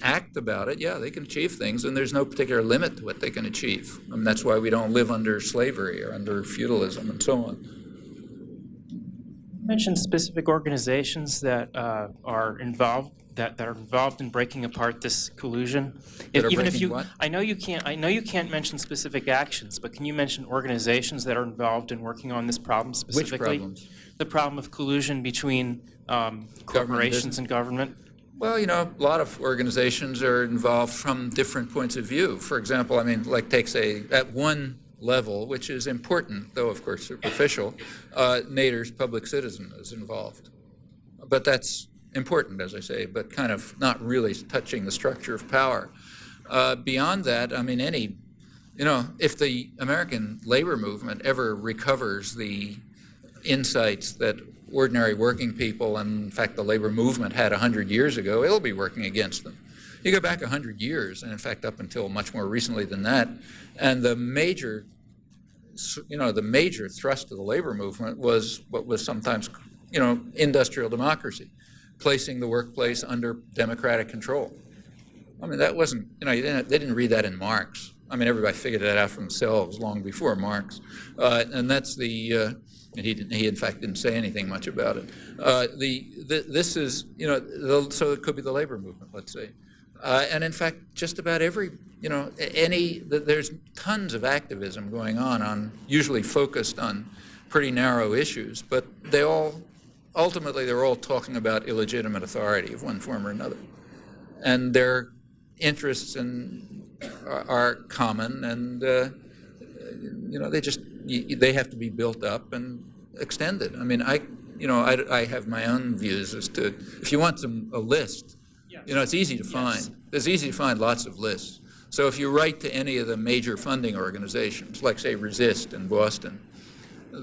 act about it, yeah, they can achieve things, and there's no particular limit to what they can achieve. I mean, that's why we don't live under slavery or under feudalism and so on. You mentioned specific organizations that are involved in breaking apart this collusion. What? I know you can't mention specific actions, but can you mention organizations that are involved in working on this problem specifically? Which problems? The problem of collusion between corporations and government. Well, a lot of organizations are involved from different points of view. For example, at one level, which is important, though of course superficial, Nader's Public Citizen is involved. But that's important, as I say, but kind of not really touching the structure of power. Beyond that, if the American labor movement ever recovers the insights that ordinary working people, and in fact the labor movement had 100 years ago, it'll be working against them. You go back 100 years, and in fact up until much more recently than that, and the major thrust of the labor movement was what was sometimes, industrial democracy, placing the workplace under democratic control. I mean, that wasn't, they didn't read that in Marx. I mean, everybody figured that out for themselves long before Marx. And that's he in fact didn't say anything much about it. This is, so it could be the labor movement, let's say. And in fact, just about there's tons of activism going on usually focused on pretty narrow issues, but ultimately they're all talking about illegitimate authority of one form or another. And their interests are common, and they have to be built up and extended. I mean, I have my own views as to, if you want a list, it's easy to find. Yes. It's easy to find lots of lists. So if you write to any of the major funding organizations, like say Resist in Boston,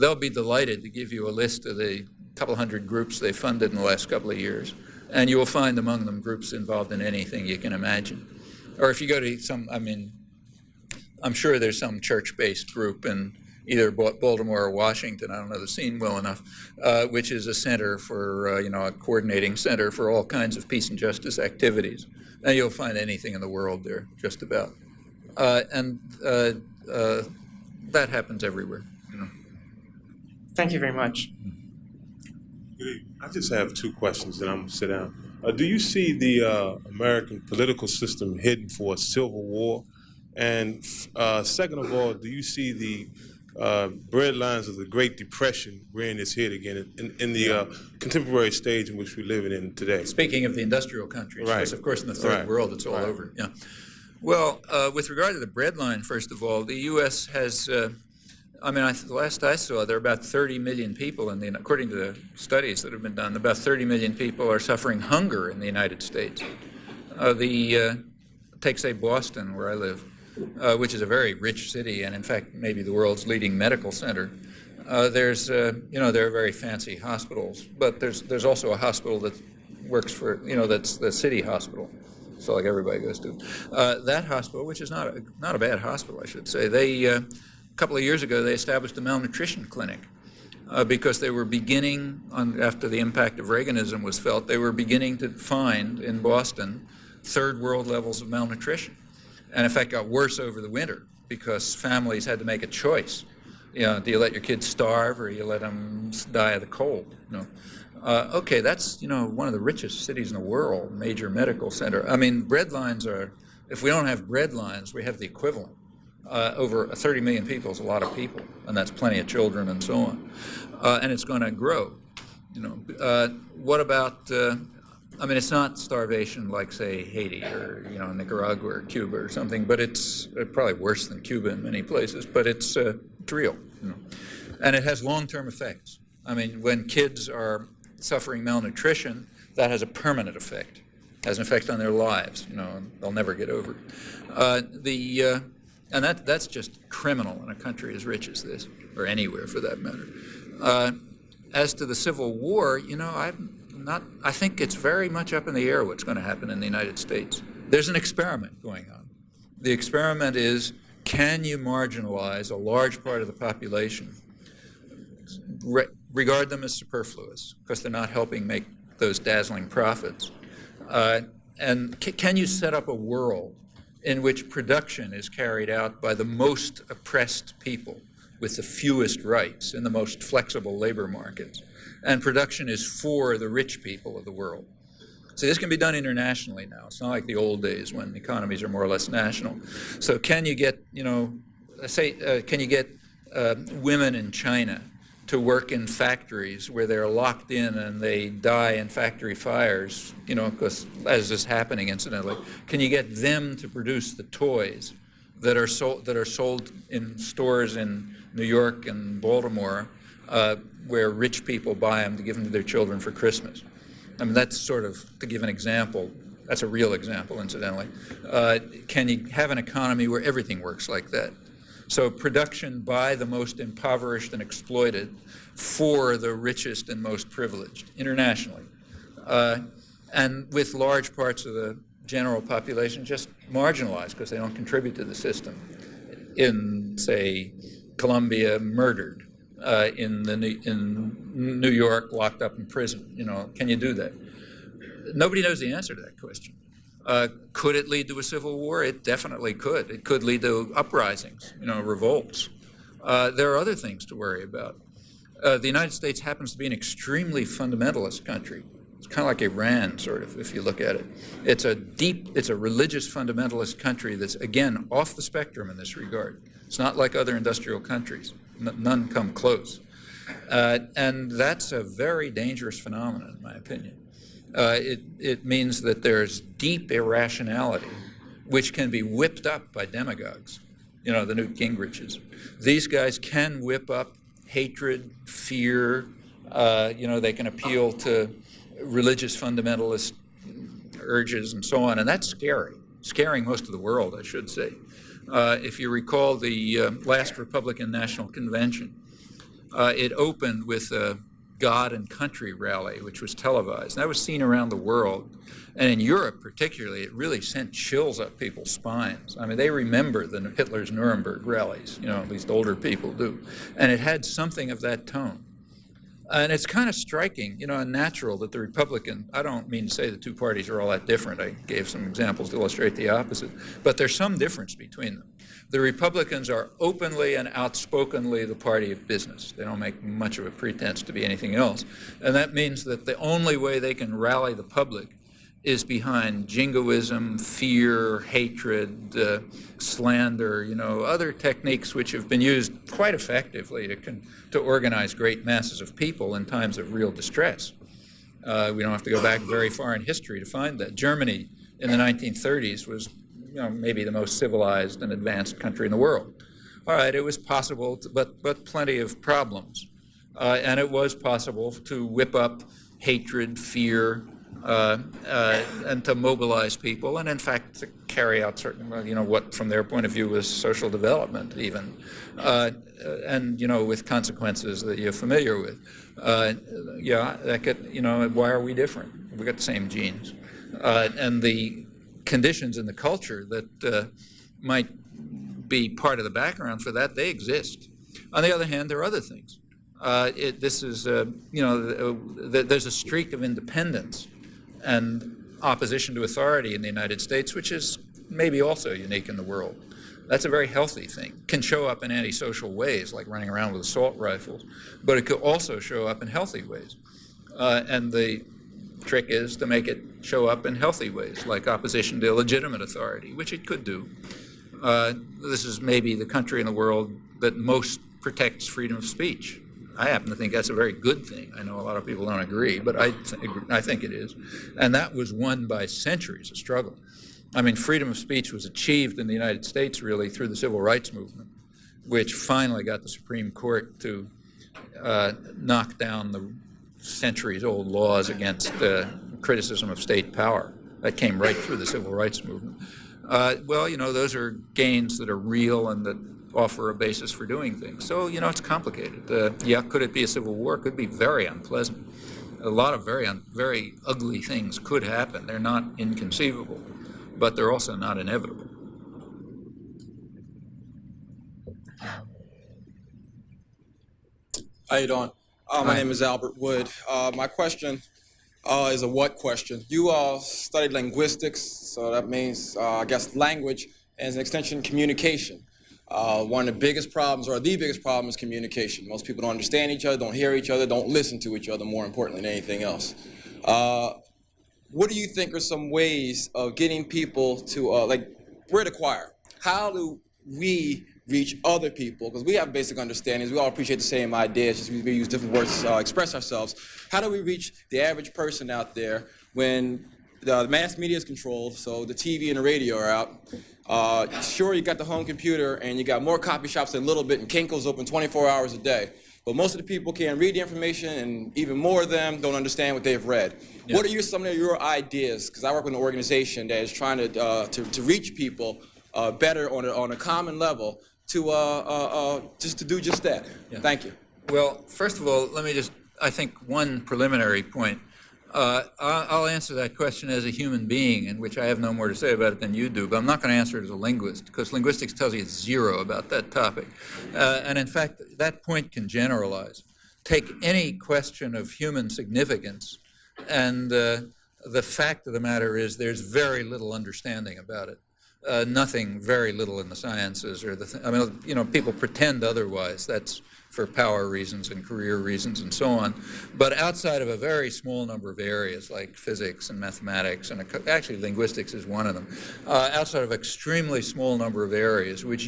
they'll be delighted to give you a list of the couple hundred groups they funded in the last couple of years. And you will find among them groups involved in anything you can imagine. Or if you go to I'm sure there's some church-based group in either Baltimore or Washington, I don't know the scene well enough, which is a center for, a coordinating center for all kinds of peace and justice activities. And you'll find anything in the world there, just about. That happens everywhere. Thank you very much. I just have two questions, and I'm going to sit down. Do you see the American political system heading for a civil war? And second of all, do you see the bread lines of the Great Depression rearing its head again in the contemporary stage in which we're living in today? Speaking of the industrial countries, right. Because of course in the third world it's all over. Yeah. Well, with regard to the bread line, first of all, the U.S. has, the last I saw, there are about 30 million people, according to the studies that have been done, about 30 million people are suffering hunger in the United States. Take, say, Boston, where I live, which is a very rich city and, in fact, maybe the world's leading medical center. There are very fancy hospitals, but there's also a hospital that works for, that's the city hospital. So like everybody goes to. That hospital, which is not a bad hospital, I should say, a couple of years ago, they established a malnutrition clinic because they were beginning, after the impact of Reaganism was felt, they were beginning to find in Boston third world levels of malnutrition. And in fact, got worse over the winter because families had to make a choice. Do you let your kids starve or you let them die of the cold? Okay, that's, one of the richest cities in the world, major medical center. I mean, bread lines are, if we don't have bread lines, we have the equivalent. Over 30 million people is a lot of people, and that's plenty of children and so on. And it's going to grow. What about, it's not starvation like, say, Haiti or, Nicaragua or Cuba or something, but it's probably worse than Cuba in many places, but it's real. And it has long-term effects. I mean, when kids are suffering malnutrition, that has a permanent effect, has an effect on their lives, and they'll never get over it. And that's just criminal in a country as rich as this, or anywhere for that matter. As to the Civil War, I think it's very much up in the air what's going to happen in the United States. There's an experiment going on. The experiment is, can you marginalize a large part of the population, regard them as superfluous, because they're not helping make those dazzling profits, and can you set up a world in which production is carried out by the most oppressed people with the fewest rights in the most flexible labor markets, and production is for the rich people of the world. So this can be done internationally now. It's not like the old days when economies are more or less national. So can you get, can you get women in China to work in factories where they're locked in and they die in factory fires, because as is happening incidentally, can you get them to produce the toys that are sold in stores in New York and Baltimore, where rich people buy them to give them to their children for Christmas? I mean, that's sort of, to give an example, that's a real example, incidentally. Can you have an economy where everything works like that? So production by the most impoverished and exploited for the richest and most privileged internationally. And with large parts of the general population just marginalized because they don't contribute to the system. In, say, Colombia, murdered. In New York, locked up in prison. Can you do that? Nobody knows the answer to that question. Could it lead to a civil war? It definitely could. It could lead to uprisings, revolts. There are other things to worry about. The United States happens to be an extremely fundamentalist country. It's kind of like Iran, sort of, if you look at it. It's a religious fundamentalist country that's, again, off the spectrum in this regard. It's not like other industrial countries. None come close. And that's a very dangerous phenomenon, in my opinion. It means that there's deep irrationality, which can be whipped up by demagogues, the Newt Gingriches. These guys can whip up hatred, fear, they can appeal to religious fundamentalist urges and so on, and that's scary, scaring most of the world, I should say. If you recall the last Republican National Convention, it opened with a God and Country rally, which was televised. And that was seen around the world. And in Europe particularly, it really sent chills up people's spines. I mean, they remember Hitler's Nuremberg rallies, at least older people do. And it had something of that tone. And it's kind of striking, and natural that the Republican, I don't mean to say the two parties are all that different. I gave some examples to illustrate the opposite. But there's some difference between them. The Republicans are openly and outspokenly the party of business. They don't make much of a pretense to be anything else. And that means that the only way they can rally the public is behind jingoism, fear, hatred, slander, other techniques which have been used quite effectively to organize great masses of people in times of real distress. We don't have to go back very far in history to find that. Germany in the 1930s was maybe the most civilized and advanced country in the world. All right, it was possible, but plenty of problems. And it was possible to whip up hatred, fear, and to mobilize people, and in fact to carry out certain, what from their point of view was social development even, and with consequences that you're familiar with. That could, why are we different? We got the same genes, and the conditions in the culture that might be part of the background for that, they exist. On the other hand, there are other things. There's a streak of independence and opposition to authority in the United States, which is maybe also unique in the world. That's a very healthy thing. Can show up in antisocial ways, like running around with assault rifles, but it could also show up in healthy ways. And the trick is to make it show up in healthy ways, like opposition to illegitimate authority, which it could do. This is maybe the country in the world that most protects freedom of speech. I happen to think that's a very good thing. I know a lot of people don't agree, but I think it is. And that was won by centuries of struggle. I mean, freedom of speech was achieved in the United States really through the civil rights movement, which finally got the Supreme Court to knock down the centuries-old laws against criticism of state power. That came right through the civil rights movement. Well, you know, those are gains that are real and that offer a basis for doing things. So, you know, it's complicated. Yeah, could it be a civil war? It could be very unpleasant. A lot of very ugly things could happen. They're not inconceivable, but they're also not inevitable. How you doing? My name is Albert Wood. My question is a what question. You studied linguistics, so that means, I guess, language as an extension communication. One of the biggest problems, or the biggest problem, is communication. Most people don't understand each other, don't hear each other, don't listen to each other, more importantly than anything else. What do you think are some ways of getting people to, like, we're the choir. How do we reach other people? Because we have basic understandings. We all appreciate the same ideas, just we use different words to express ourselves. How do we reach the average person out there when the mass media is controlled, so the TV and the radio are out? Sure, you got the home computer and you got more copy shops than Little Bit, and Kinko's open 24 hours a day. But most of the people can't read the information, and even more of them don't understand what they've read. Yeah. What are some of your ideas? Because I work with an organization that is trying to reach people better on a common level to just to do just that. Yeah. Thank you. Well, first of all, I think one preliminary point. I'll answer that question as a human being, in which I have no more to say about it than you do, but I'm not going to answer it as a linguist, because linguistics tells you it's zero about that topic. And in fact, that point can generalize. Take any question of human significance, and the fact of the matter is there's very little understanding about it. Very little in the sciences, I mean, you know, people pretend otherwise. That's for power reasons and career reasons and so on. But outside of a very small number of areas like physics and mathematics, and actually linguistics is one of them, outside of extremely small number of areas, which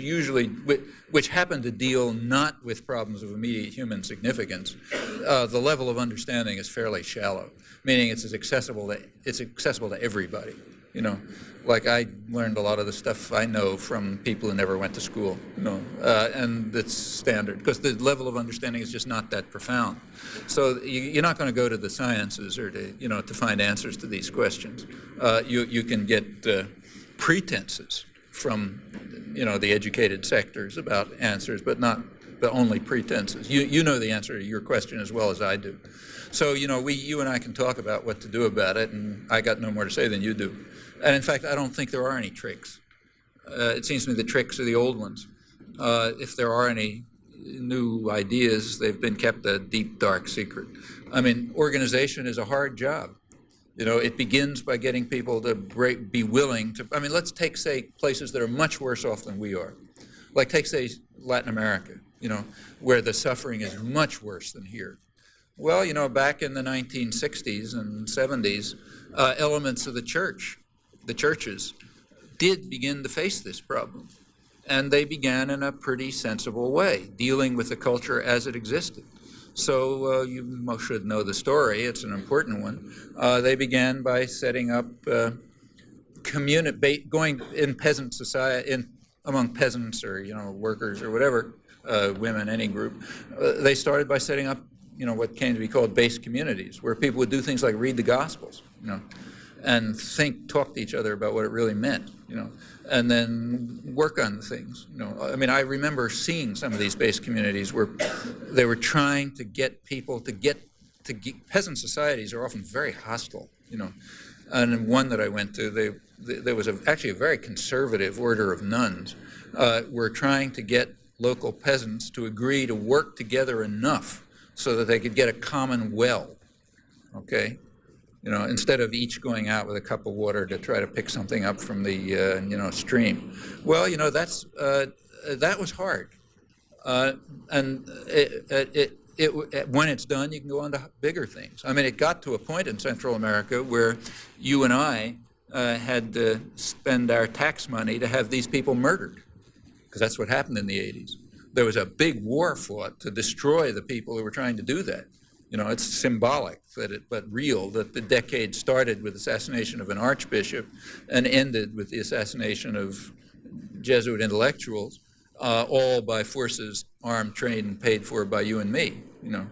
happen to deal not with problems of immediate human significance, the level of understanding is fairly shallow, meaning it's accessible to everybody. You know, like I learned a lot of the stuff I know from people who never went to school, you know, and it's standard because the level of understanding is just not that profound. So you're not going to go to the sciences or to find answers to these questions. You can get pretenses from the educated sectors about answers, but only pretenses. You know the answer to your question as well as I do. So you and I can talk about what to do about it, and I got no more to say than you do. And in fact, I don't think there are any tricks. It seems to me the tricks are the old ones. If there are any new ideas, they've been kept a deep, dark secret. I mean, organization is a hard job. It begins by getting people to be willing to, I mean, let's take, say, places that are much worse off than we are. Like take, say, Latin America, where the suffering is much worse than here. Well, back in the 1960s and 70s, elements of the churches, did begin to face this problem. And they began in a pretty sensible way, dealing with the culture as it existed. So you should know the story. It's an important one. They began by setting up going in peasant society, among peasants or workers or whatever, women, any group. They started by setting up what came to be called base communities, where people would do things like read the Gospels, and talk to each other about what it really meant, and then work on things. I mean, I remember seeing some of these base communities where they were trying to get people to get peasant societies are often very hostile, And in one that I went to, there was actually a very conservative order of nuns were trying to get local peasants to agree to work together enough so that they could get a common well, okay? Instead of each going out with a cup of water to try to pick something up from the, stream. Well, that was hard. And when it's done, you can go on to bigger things. I mean, it got to a point in Central America where you and I had to spend our tax money to have these people murdered, because that's what happened in the 80s. There was a big war fought to destroy the people who were trying to do that. You know, it's symbolic, but real, that the decade started with the assassination of an archbishop and ended with the assassination of Jesuit intellectuals, all by forces armed, trained, and paid for by you and me. You know,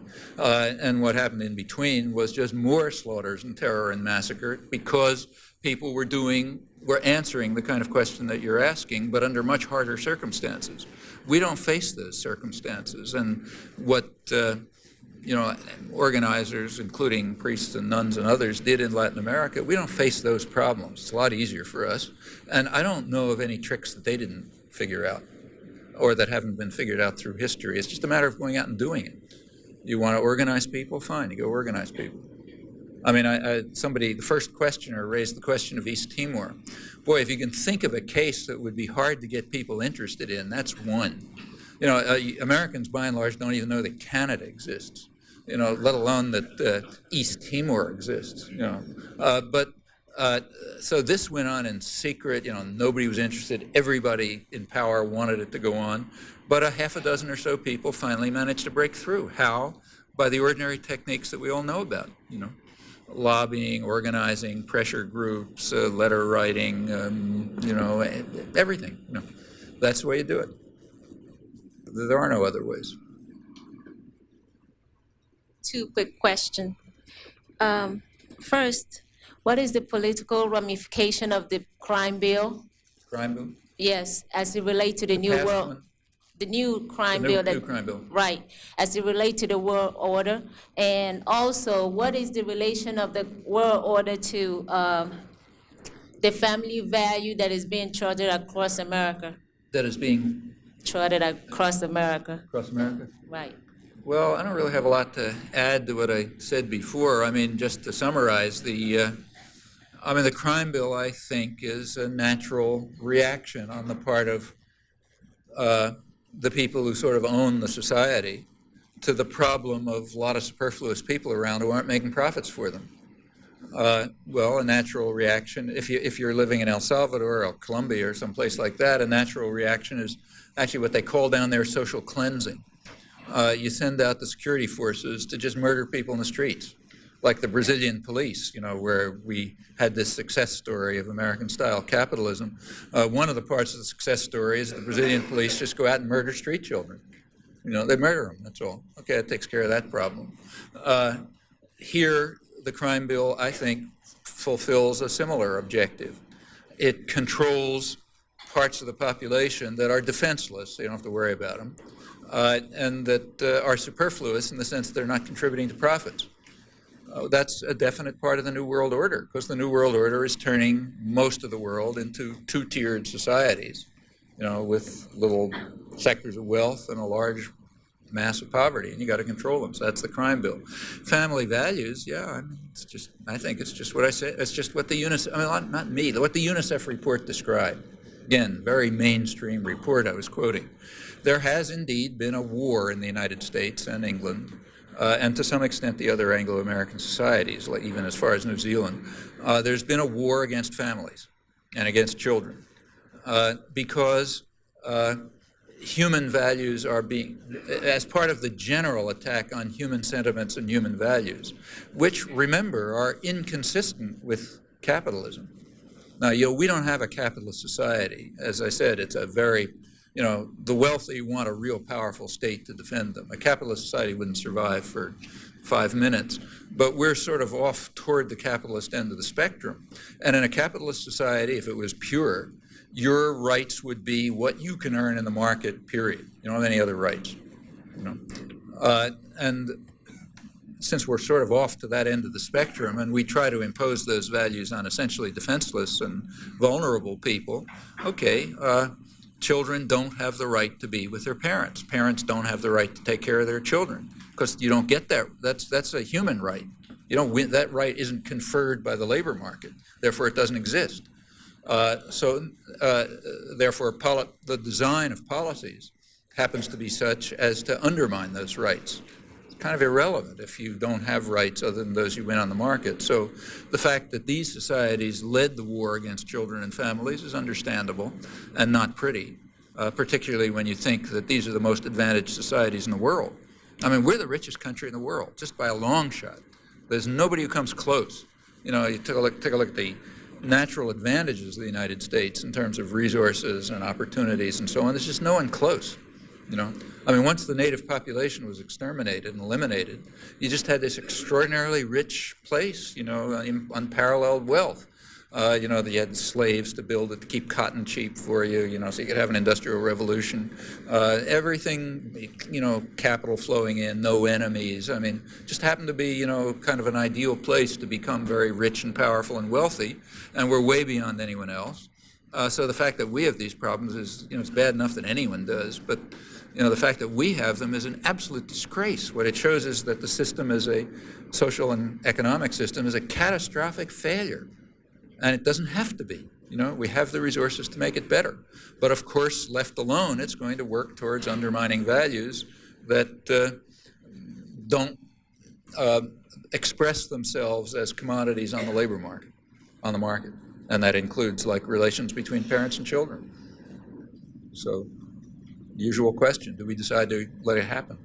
and what happened in between was just more slaughters and terror and massacre, because people were answering the kind of question that you're asking, but under much harder circumstances. We don't face those circumstances, and what organizers, including priests and nuns and others, did in Latin America, we don't face those problems. It's a lot easier for us, and I don't know of any tricks that they didn't figure out, or that haven't been figured out through history. It's just a matter of going out and doing it. You want to organize people? Fine, you go organize people. I mean, the first questioner raised the question of East Timor. Boy, if you can think of a case that would be hard to get people interested in, that's one. You know, Americans by and large don't even know that Canada exists, you know, let alone that East Timor exists, you know. So this went on in secret, you know, nobody was interested. Everybody in power wanted it to go on. But a half a dozen or so people finally managed to break through. How? By the ordinary techniques that we all know about, you know. Lobbying, organizing, pressure groups, letter writing, you know, everything. You know. That's the way you do it. There are no other ways. Two quick questions. First, what is the political ramification of the crime bill? Crime bill? Yes, as it relates to the new past world. one? The new crime The bill. new crime bill. Right, as it relates to the world order. And also, what is the relation of the world order to the family value that is being charted across America? That is being Charted across America. across America? Right. Well, I don't really have a lot to add to what I said before. I mean, just to summarize, the crime bill, I think, is a natural reaction on the part of the people who sort of own the society to the problem of a lot of superfluous people around who aren't making profits for them. Well, a natural reaction, if you're living in El Salvador or Colombia or someplace like that, a natural reaction is actually what they call down there social cleansing. You send out the security forces to just murder people in the streets, like the Brazilian police, you know, where we had this success story of American-style capitalism. One of the parts of the success story is the Brazilian police just go out and murder street children. You know, they murder them, that's all. Okay, that takes care of that problem. Here, the crime bill, I think, fulfills a similar objective. It controls parts of the population that are defenseless, so you don't have to worry about them, and that are superfluous in the sense that they're not contributing to profits. That's a definite part of the New World Order, because the New World Order is turning most of the world into two-tiered societies, you know, with little sectors of wealth and a large mass of poverty, and you got to control them. So that's the crime bill. Family values, yeah, I mean, I think it's just what I say. It's just what the UNICEF, I mean, not me, what the UNICEF report described. Again, very mainstream report I was quoting. There has indeed been a war in the United States and England, and to some extent the other Anglo-American societies, like even as far as New Zealand. There's been a war against families and against children because human values are being, as part of the general attack on human sentiments and human values, which, remember, are inconsistent with capitalism. Now, we don't have a capitalist society. As I said, it's a very, the wealthy want a real powerful state to defend them. A capitalist society wouldn't survive for 5 minutes. But we're sort of off toward the capitalist end of the spectrum. And in a capitalist society, if it was pure, your rights would be what you can earn in the market, period. You don't have any other rights. And since we're sort of off to that end of the spectrum and we try to impose those values on essentially defenseless and vulnerable people, okay, children don't have the right to be with their parents. Parents don't have the right to take care of their children because you don't get that. That's a human right. You don't win. That right isn't conferred by the labor market. Therefore, it doesn't exist. Therefore, the design of policies happens to be such as to undermine those rights. kind of irrelevant if you don't have rights other than those you win on the market. So the fact that these societies led the war against children and families is understandable and not pretty, particularly when you think that these are the most advantaged societies in the world. I mean, we're the richest country in the world, just by a long shot. There's nobody who comes close. You know, you take a look at the natural advantages of the United States in terms of resources and opportunities and so on. There's just no one close. You know, I mean, once the native population was exterminated and eliminated, you just had this extraordinarily rich place, you know, unparalleled wealth. You know, you had slaves to build it, to keep cotton cheap for you, you know, so you could have an industrial revolution. Everything, you know, capital flowing in, no enemies. I mean, just happened to be, you know, kind of an ideal place to become very rich and powerful and wealthy, and we're way beyond anyone else. So the fact that we have these problems is, you know, it's bad enough that anyone does, but you know, the fact that we have them is an absolute disgrace. What it shows is that the system is a social and economic system is a catastrophic failure. And it doesn't have to be. You know, we have the resources to make it better. But of course, left alone, it's going to work towards undermining values that don't express themselves as commodities on the labor market, on the market. And that includes like relations between parents and children. So, usual question, do we decide to let it happen?